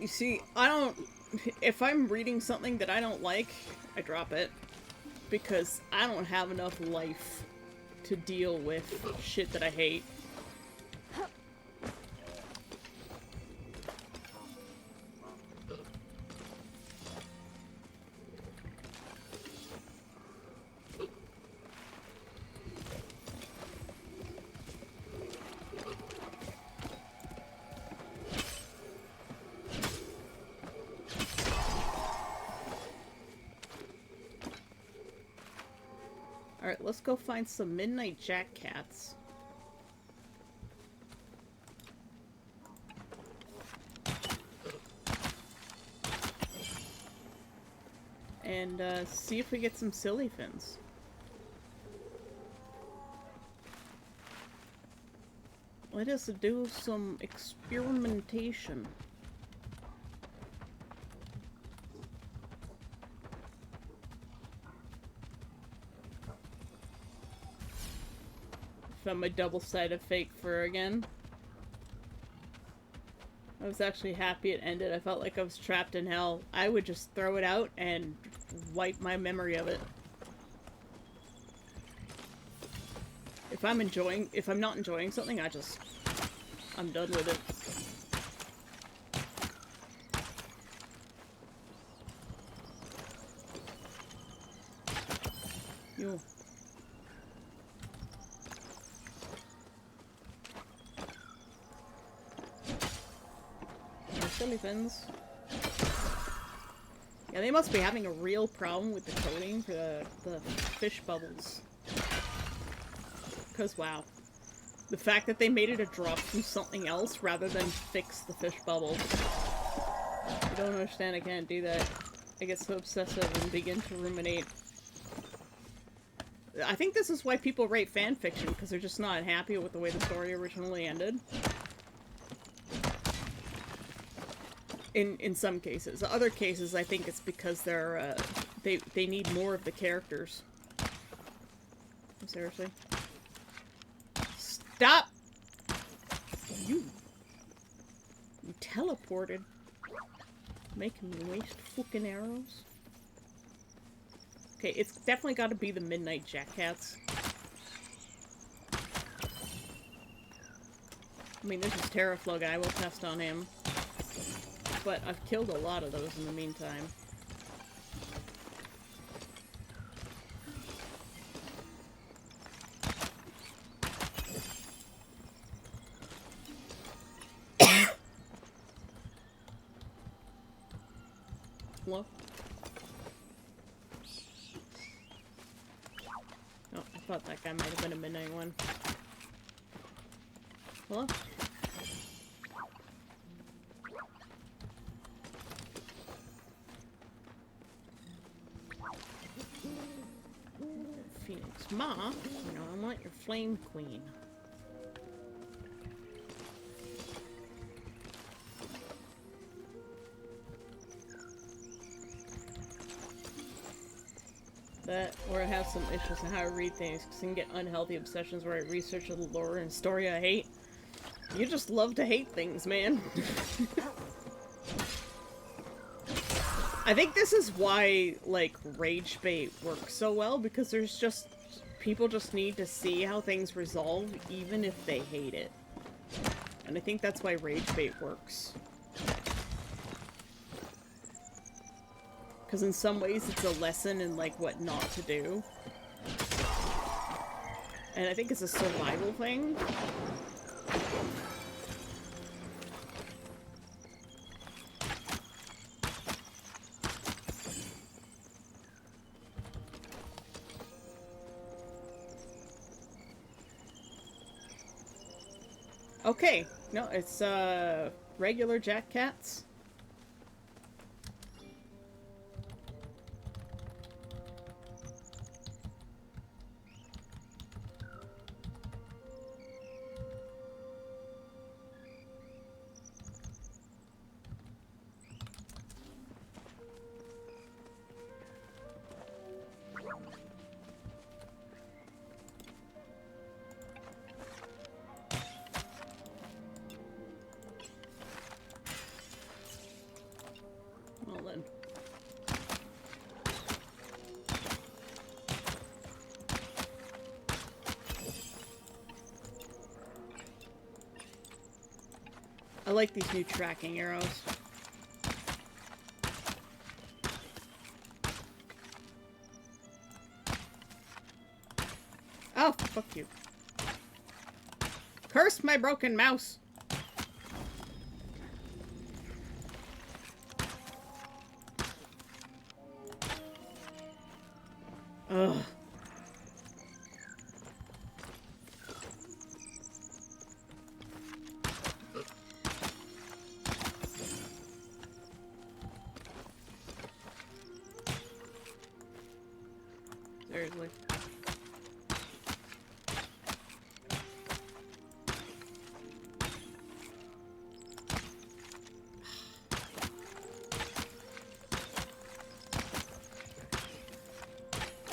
Speaker 1: You see, if I'm reading something that I don't like, I drop it. Because I don't have enough life to deal with shit that I hate. Alright, let's go find some Midnight Jack Cats. And see if we get some silly fins. Let us do some experimentation. found my double-sided fake fur again. I was actually happy it ended. I felt like I was trapped in hell. I would just throw it out and wipe my memory of it. If I'm not enjoying something, I'm done with it. Yo. Silly fins. Yeah, they must be having a real problem with the coating for the fish bubbles. Because, wow. The fact that they made it a drop from something else rather than fix the fish bubble. I don't understand I can't do that. I get so obsessive and begin to ruminate. I think this is why people write fanfiction, because they're just not happy with the way the story originally ended. In some cases. Other cases, I think it's because they're, they need more of the characters. Seriously. Stop! You teleported. Making me waste fucking arrows. Okay, it's definitely gotta be the Midnight Jackcats. I mean, this is Terraflow guy, we'll test on him. But I've killed a lot of those in the meantime. Hello? Oh, I thought that guy might have been a midnight one. Hello? Phoenix Ma, you know, I want your Flame Queen. That, or I have some issues in how I read things, because I can get unhealthy obsessions where I research the lore and story I hate. You just love to hate things, man. I think this is why, like, rage bait works so well, because there's just... people just need to see how things resolve, even if they hate it. And I think that's why rage bait works. Because in some ways it's a lesson in, like, what not to do. And I think it's a survival thing. Okay, no, it's, regular Jackcats. Well then. I like these new tracking arrows. Oh, fuck you. Curse my broken mouse! Ugh. Seriously.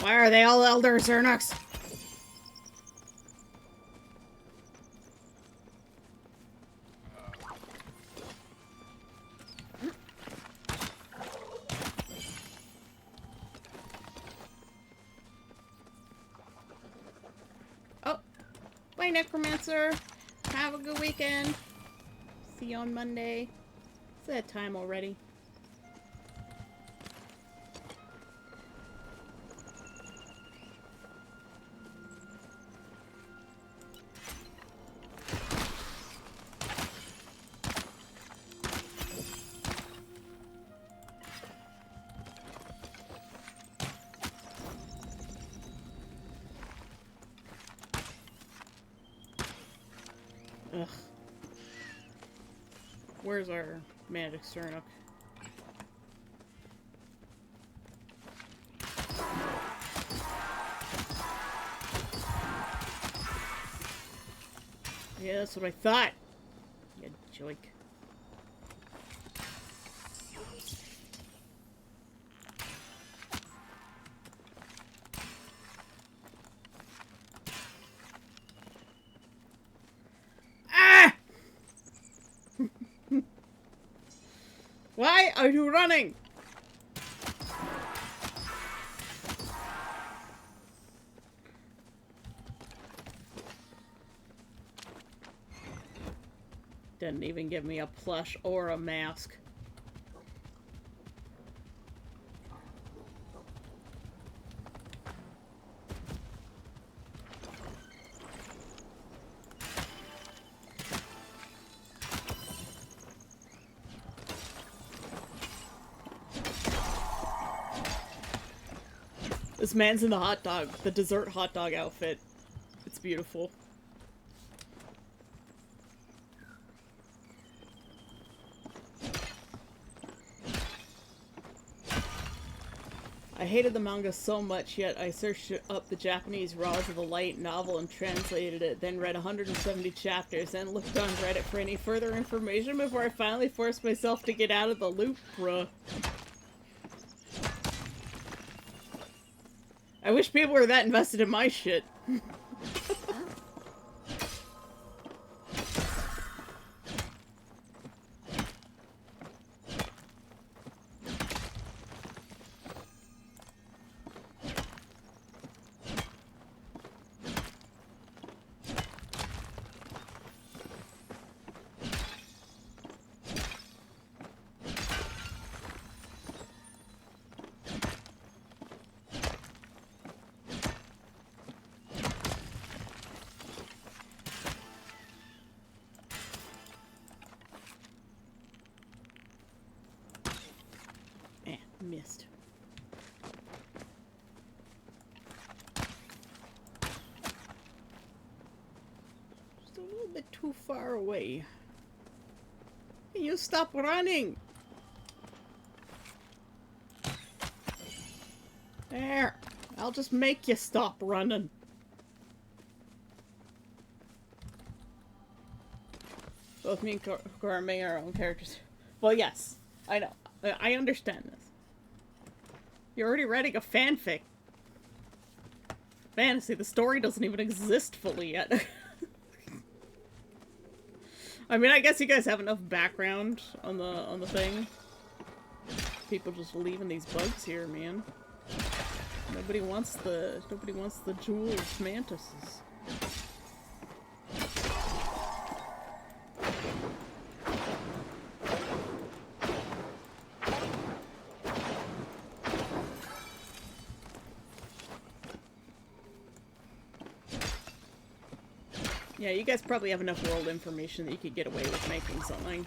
Speaker 1: Why are they all Elder Xernox? Bye, Necromancer. Have a good weekend. See you on Monday. It's that time already. Ugh. Where's our magic Cernuk? Yeah, that's what I thought. You joik. Why are you running? Didn't even give me a plush or a mask. This man's in the dessert hot dog outfit. It's beautiful. I hated the manga so much, yet I searched up the Japanese Raws of the Light novel and translated it, then read 170 chapters, then looked on Reddit for any further information before I finally forced myself to get out of the loop, bruh. I wish people were that invested in my shit. Missed. Just a little bit too far away. Can you stop running? There. I'll just make you stop running. Both me and Cora make our own characters. Well, yes. I know. I understand this. You're already writing a fanfic. Fantasy, the story doesn't even exist fully yet. I mean, I guess you guys have enough background on the thing. People just leaving these bugs here, man. Nobody wants the jeweled mantises. Yeah, you guys probably have enough world information that you could get away with making something.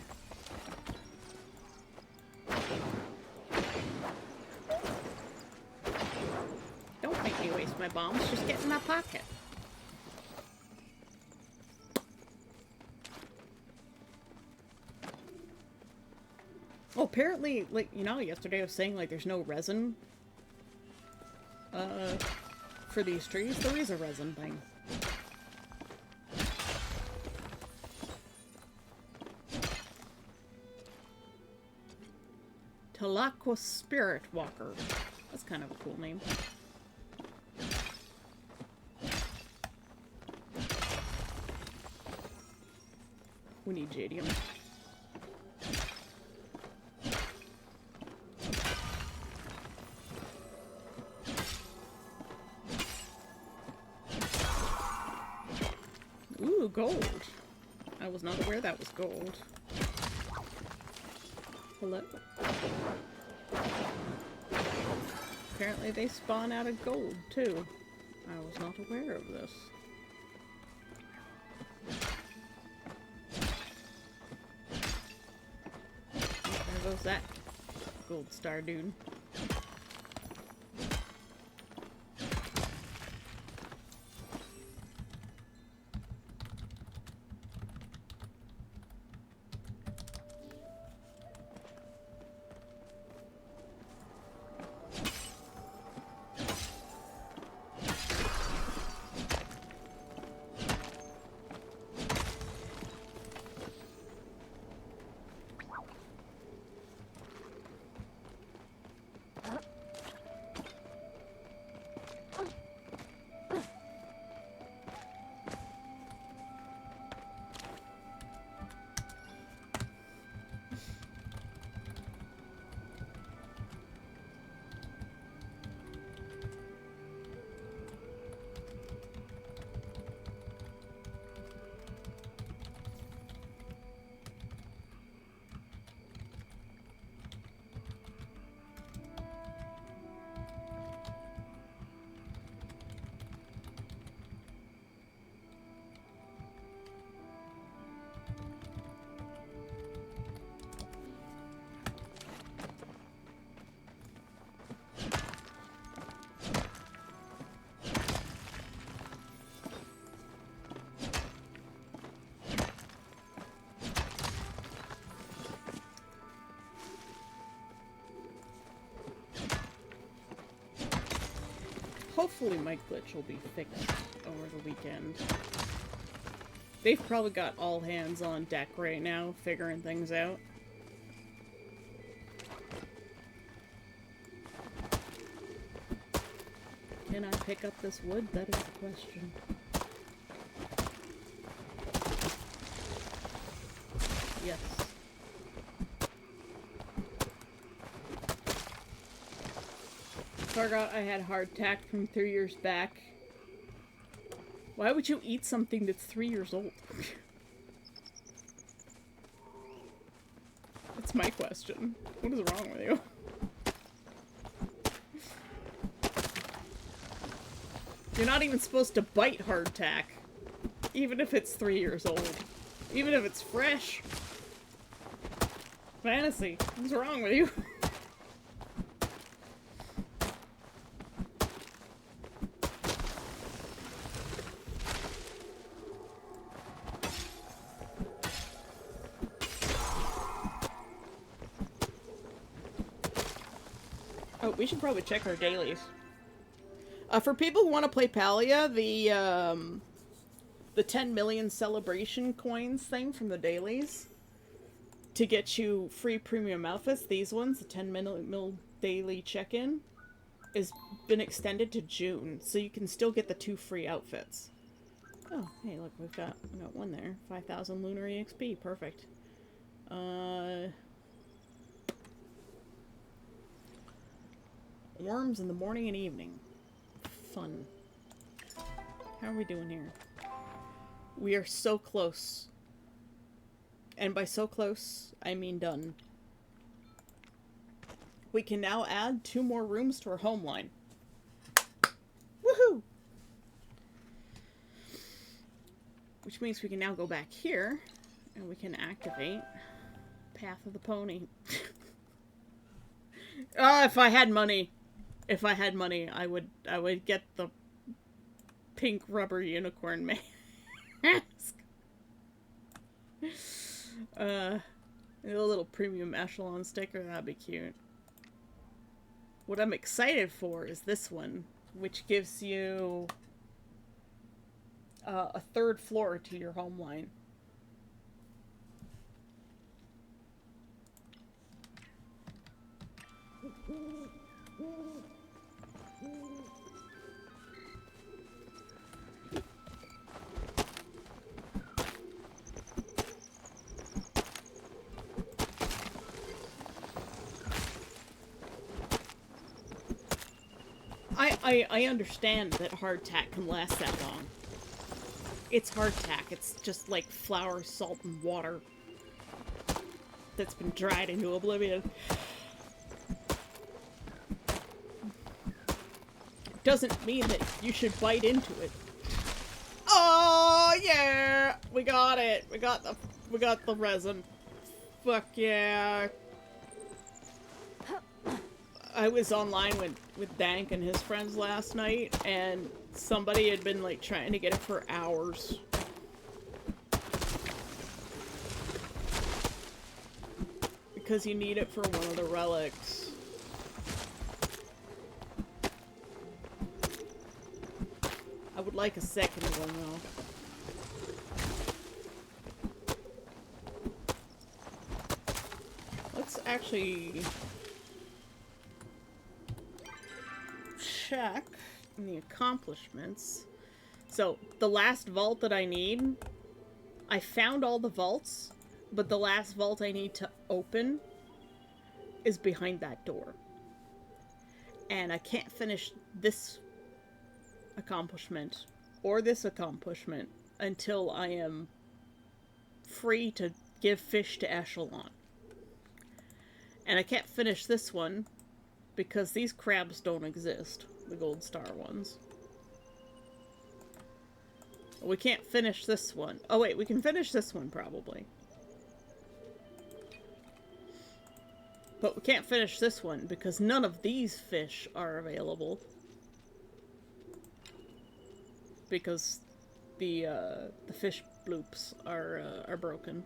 Speaker 1: Don't make me waste my bombs, just get in my pocket. Oh, apparently, like, you know, yesterday I was saying, like, there's no resin, for these trees. There is a resin thing. Talakwa Spirit Walker. That's kind of a cool name. We need Jadium. gold. I was not aware that was gold. Hello? Apparently they spawn out of gold, too. I was not aware of this. There goes that gold star dude. Hopefully my glitch will be fixed over the weekend. They've probably got all hands on deck right now, figuring things out. Can I pick up this wood? That is the question. Yes. Forgot I had hardtack from 3 years back. Why would you eat something that's 3 years old? That's my question. What is wrong with you? You're not even supposed to bite hardtack. Even if it's 3 years old. Even if it's fresh. Fantasy, what's wrong with you? Oh, we should probably check our dailies. For people who want to play Palia, the 10 million celebration coins thing from the dailies to get you free premium outfits, these ones, the 10 mil daily check-in, has been extended to June, so you can still get the 2 free outfits. Oh, hey, look, we got one there. 5,000 lunar EXP, perfect. Worms in the morning and evening. Fun. How are we doing here? We are so close. And by so close, I mean done. We can now add 2 more rooms to our home line. Woohoo! Which means we can now go back here, and we can activate Path of the Pony. If I had money. If I had money, I would get the pink rubber unicorn mask. A little premium echelon sticker, that'd be cute. What I'm excited for is this one, which gives you a 3rd floor to your home line. I understand that hardtack can last that long. It's hardtack. It's just like flour, salt, and water that's been dried into oblivion. Doesn't mean that you should bite into it. Oh yeah, we got it. We got the resin. Fuck yeah. I was online with Dank and his friends last night, and somebody had been like trying to get it for hours. Because you need it for one of the relics. I would like a second one though. Let's actually check in the accomplishments. So, the last vault that I need, I found all the vaults, but the last vault I need to open is behind that door. And I can't finish this accomplishment or this accomplishment until I am free to give fish to Echelon. And I can't finish this one because these crabs don't exist, the gold star ones. We can't finish this one. Oh wait, we can finish this one probably. But we can't finish this one because none of these fish are available. Because the fish bloops are broken.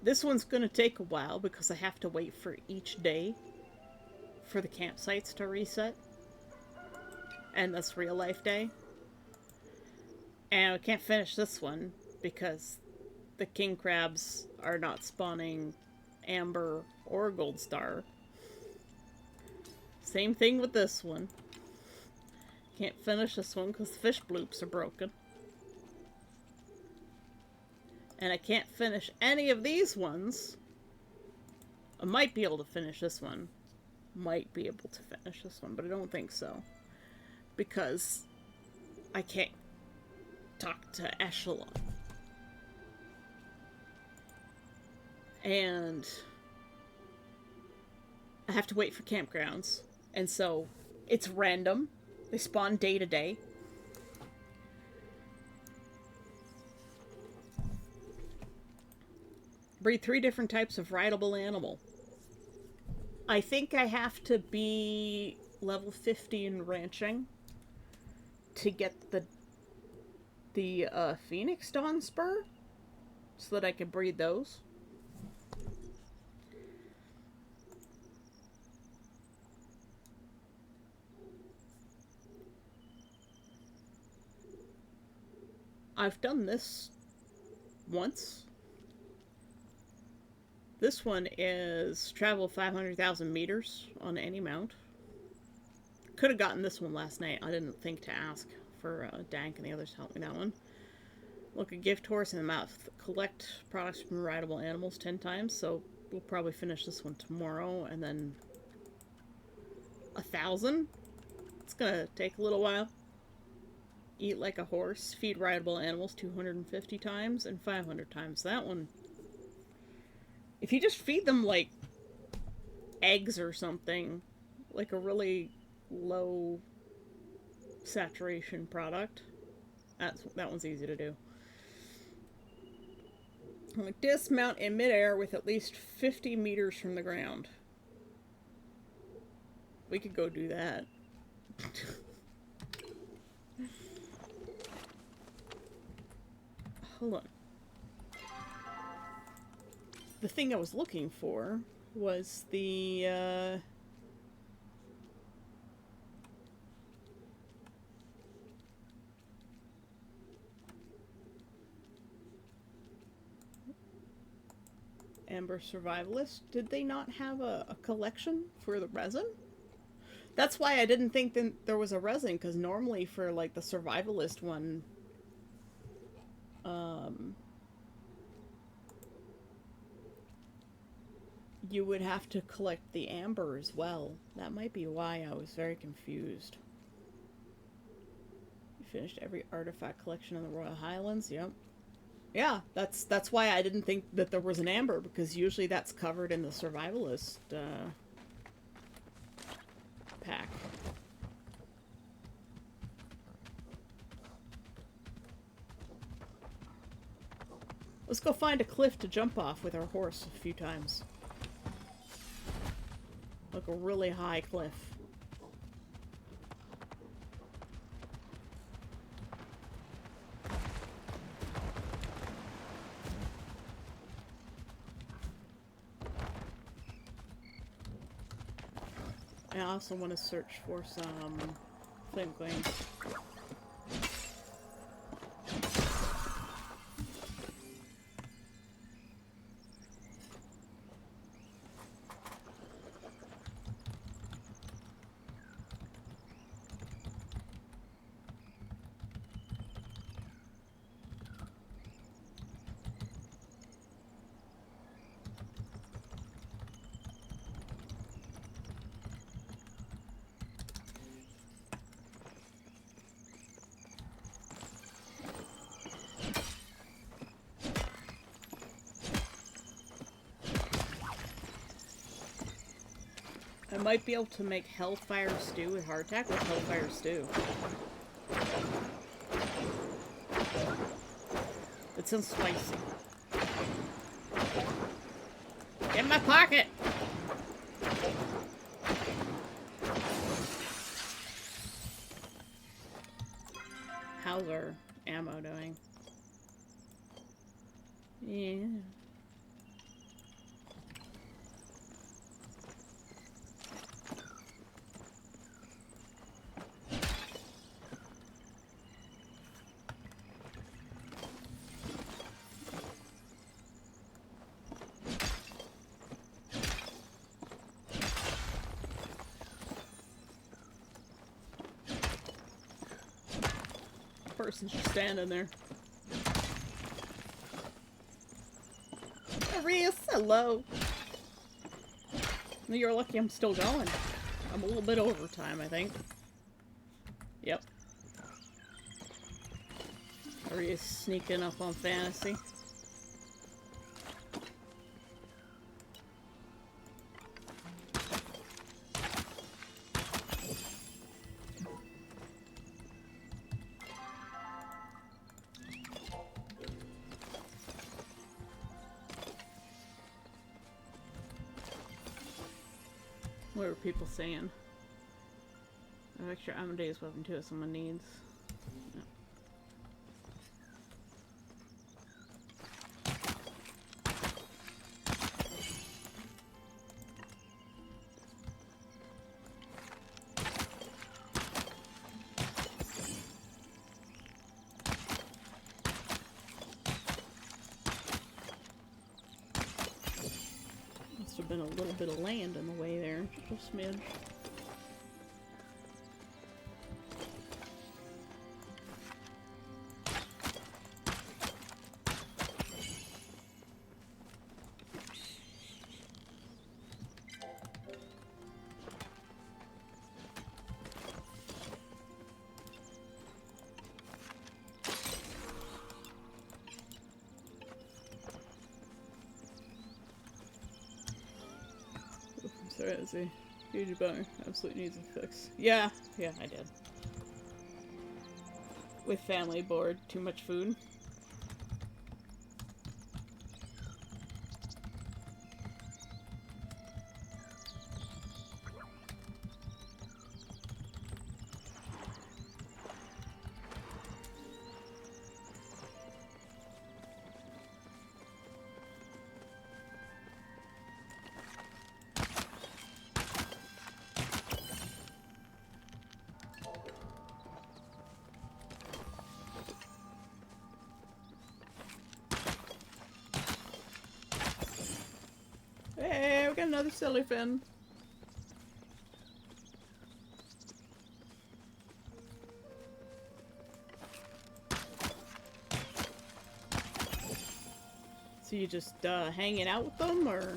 Speaker 1: This one's gonna take a while because I have to wait for each day for the campsites to reset. And that's real life day. And I can't finish this one because the king crabs are not spawning amber or gold star. Same thing with this one. Can't finish this one because the fish bloops are broken. And I can't finish any of these ones. I might be able to finish this one. Might be able to finish this one, but I don't think so. Because I can't talk to Echelon. And I have to wait for campgrounds. And so it's random. They spawn day to day. Breed 3 different types of rideable animal. I think I have to be level 50 in ranching to get the Phoenix Dawn Spur so that I can breed those. I've done this once. This one is travel 500,000 meters on any mount. Could have gotten this one last night. I didn't think to ask for Dank and the others to help me that one. Look, a gift horse in the mouth. Collect products from rideable animals 10 times. So we'll probably finish this one tomorrow. And then 1,000. It's gonna take a little while. Eat like a horse. Feed rideable animals 250 times and 500 times. That one, if you just feed them like eggs or something, like a really low saturation product, that one's easy to do. Like dismount in midair with at least 50 meters from the ground. We could go do that. Hold on. The thing I was looking for was the, Amber Survivalist. Did they not have a collection for the resin? That's why I didn't think that there was a resin, because normally for, like, the Survivalist one, you would have to collect the amber as well. That might be why I was very confused. Finished every artifact collection in the Royal Highlands. Yep. Yeah, that's why I didn't think that there was an amber, because usually that's covered in the survivalist pack. Let's go find a cliff to jump off with our horse a few times. Like a really high cliff. I also want to search for some flame coins. I might be able to make Hellfire Stew with hardtack with Hellfire Stew. It sounds spicy. In my pocket! How's our ammo doing? Yeah. Person's just standing there. Arius, hello. You're lucky I'm still going. I'm a little bit over time, I think. Yep. Arius sneaking up on fantasy. What were people saying? An extra Amadeus weapon too if someone needs. No. Must have been a little bit of land in the way there, just a smidge. So it's a huge bummer. Absolutely needs a fix. Yeah, I did. With family bored, too much food. Hey, we got another sillyfin. So you just hanging out with them, or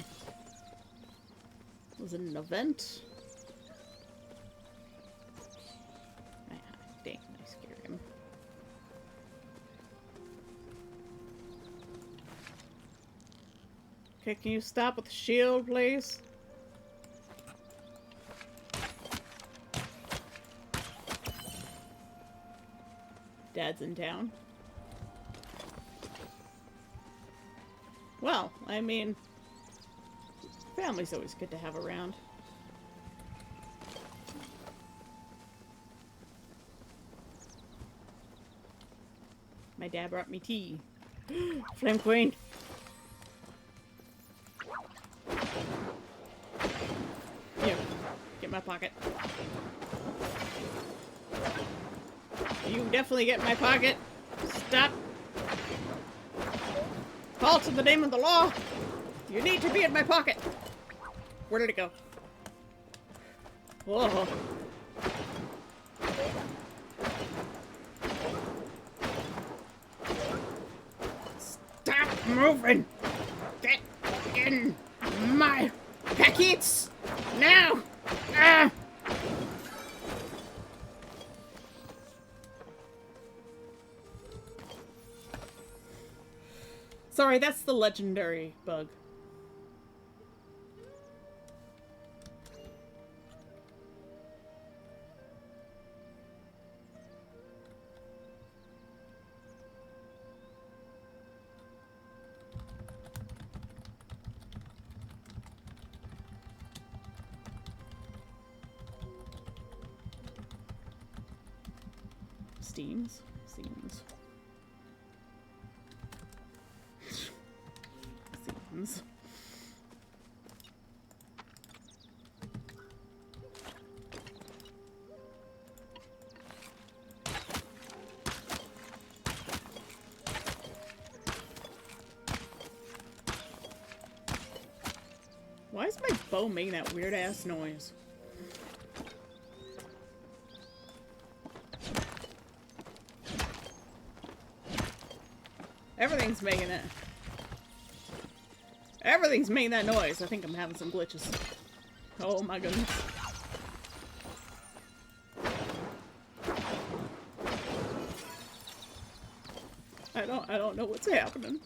Speaker 1: was it an event? Ah, dang, I scared him. Okay, can you stop with the shield, please? Dad's in town. Well, I mean, family's always good to have around. My dad brought me tea. Flame Queen! Here, get my pocket. You definitely get in my pocket. Stop. Call to the name of the law. You need to be in my pocket. Where did it go? Whoa. Stop moving. Get in my packets now. Ah. Sorry, that's the legendary bug. Steams? Steams. Seems. Why is my bow making that weird ass noise? Everything's making it. Everything's making that noise. I think I'm having some glitches. Oh my goodness. I don't know what's happening.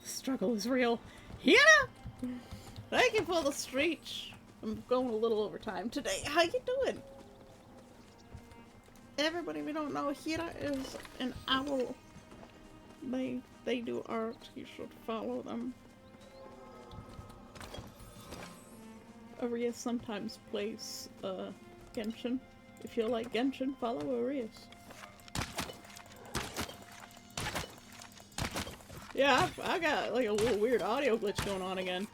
Speaker 1: Struggle is real. Yeah! Thank you for the streach. I'm going a little over time today. How you doing? Everybody we don't know, Hira is an owl. They do art. You should follow them. Arias sometimes plays Genshin. If you like Genshin, follow Arias. Yeah, I got like a little weird audio glitch going on again.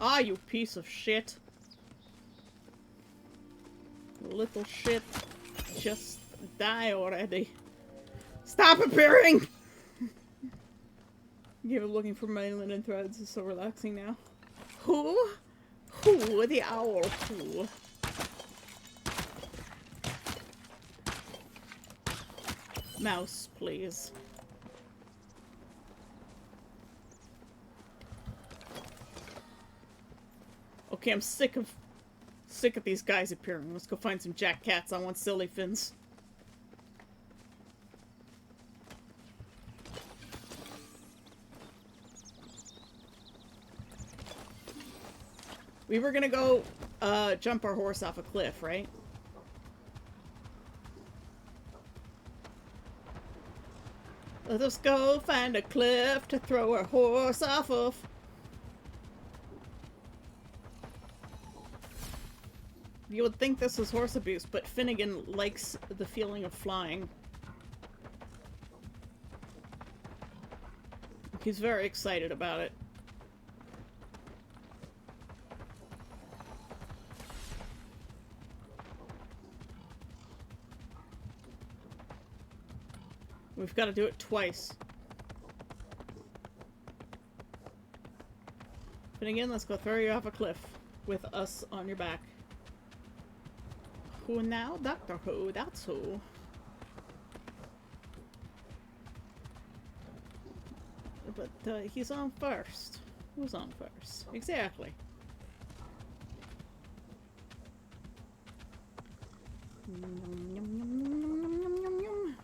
Speaker 1: Ah, you piece of shit. Little shit. Just die already. Stop appearing! You're looking for my linen threads. It's so relaxing now. Who? Who? The owl. Who? Mouse, please. Okay, I'm sick of these guys appearing. Let's go find some jack cats. I want silly fins. We were gonna go jump our horse off a cliff, right? Let us go find a cliff to throw our horse off of. You would think this is horse abuse, but Finnegan likes the feeling of flying. He's very excited about it. We've got to do it twice. But again, let's go throw you off a cliff with us on your back. Who now? Doctor Who, that's who. But he's on first. Who's on first? Exactly. Yum, yum, yum, yum, yum, yum, yum, yum.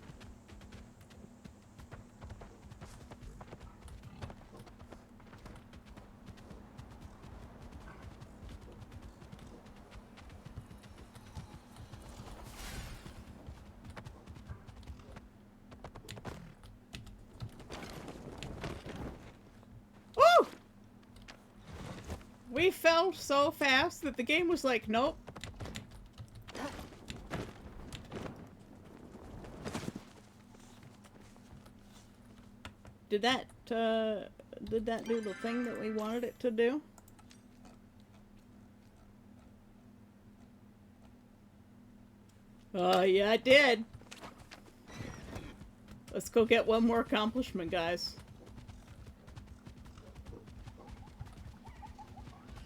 Speaker 1: Woo! We fell so fast that the game was like, nope. Did that do the thing that we wanted it to do? Yeah, it did. Let's go get one more accomplishment, guys.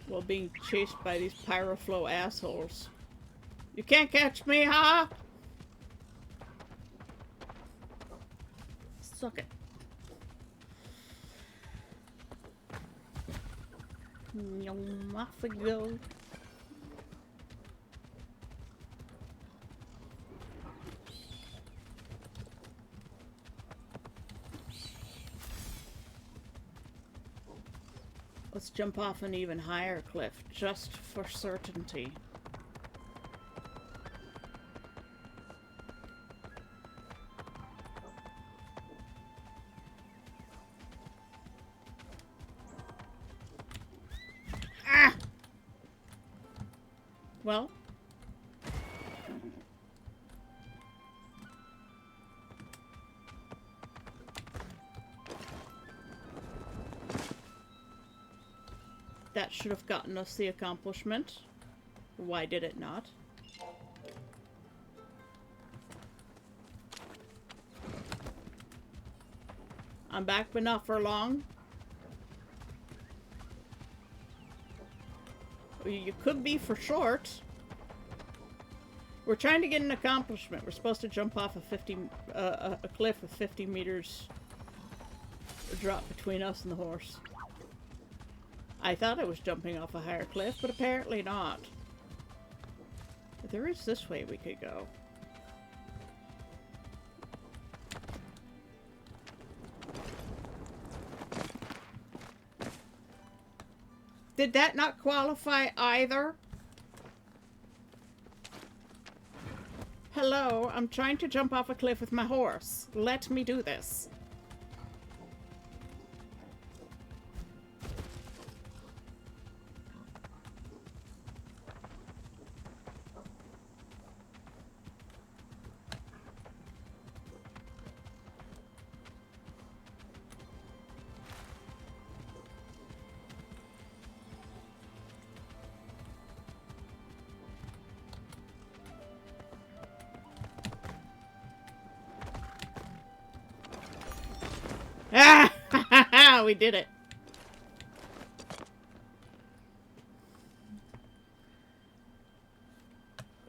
Speaker 1: While being chased by these Pyroflow assholes. You can't catch me, huh? Suck it. Off we go. Let's jump off an even higher cliff, just for certainty. Ah! Well. That should have gotten us the accomplishment. Why did it not? I'm back, but not for long. You could be for short. We're trying to get an accomplishment. We're supposed to jump off a cliff with 50 meters drop between us and the horse. I thought I was jumping off a higher cliff, but apparently not. But there is this way we could go. Did that not qualify either? Hello, I'm trying to jump off a cliff with my horse. Let me do this. Ah! We did it.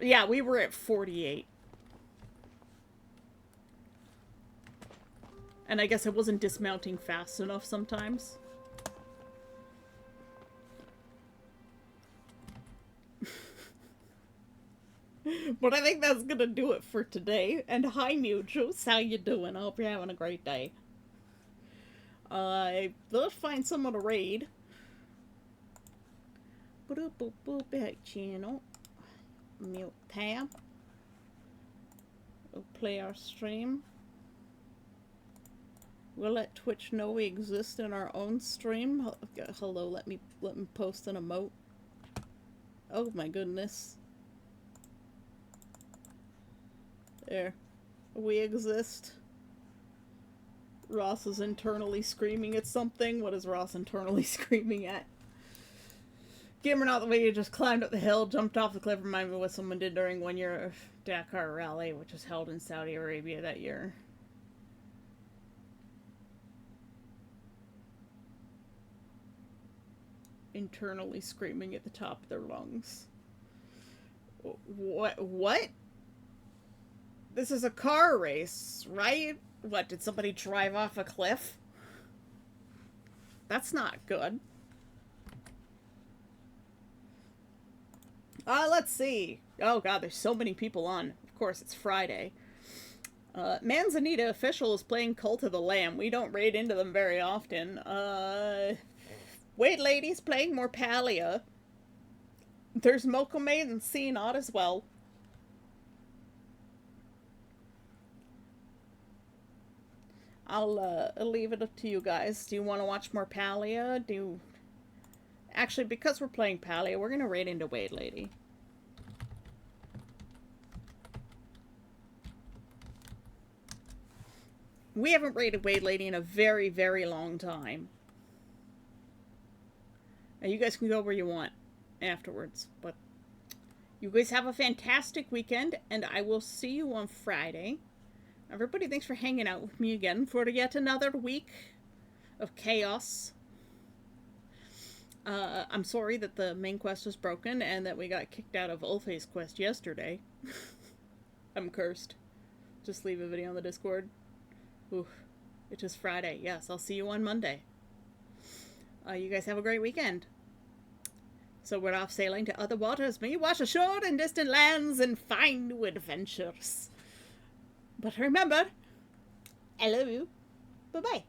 Speaker 1: Yeah, we were at 48. And I guess I wasn't dismounting fast enough sometimes. But I think that's gonna do it for today. And hi, Mutuals. How you doing? I hope you're having a great day. Let's find someone to raid. Boop boop boop. Back channel. Mute tab. We'll play our stream. We'll let Twitch know we exist in our own stream. Hello, let me post an emote. Oh my goodness. There. We exist. Ross is internally screaming at something. What is Ross internally screaming at? Gamer not the way you just climbed up the hill, jumped off the cliff, remind me what someone did during one year of Dakar Rally, which was held in Saudi Arabia that year. internally screaming at the top of their lungs. What? This is a car race, right? What, did somebody drive off a cliff? That's not good. Let's see. Oh god, there's so many people on. Of course, it's Friday. Manzanita Official is playing Cult of the Lamb. We don't raid into them very often. Wait Lady's playing Morpalia. There's Mokomate and Cianot as well. I'll leave it up to you guys. Do you want to watch Morpalia? Actually, because we're playing Palia, we're gonna raid into Wade Lady. We haven't raided Wade Lady in a very, very long time. Now you guys can go where you want afterwards, but you guys have a fantastic weekend, and I will see you on Friday. Everybody, thanks for hanging out with me again for yet another week of chaos. I'm sorry that the main quest was broken and that we got kicked out of Ulfa's quest yesterday. I'm cursed. Just leave a video on the Discord. Oof. It is Friday. Yes, I'll see you on Monday. You guys have a great weekend. So we're off sailing to other waters. May you wash ashore in distant lands and find new adventures. But remember, I love you. Bye-bye.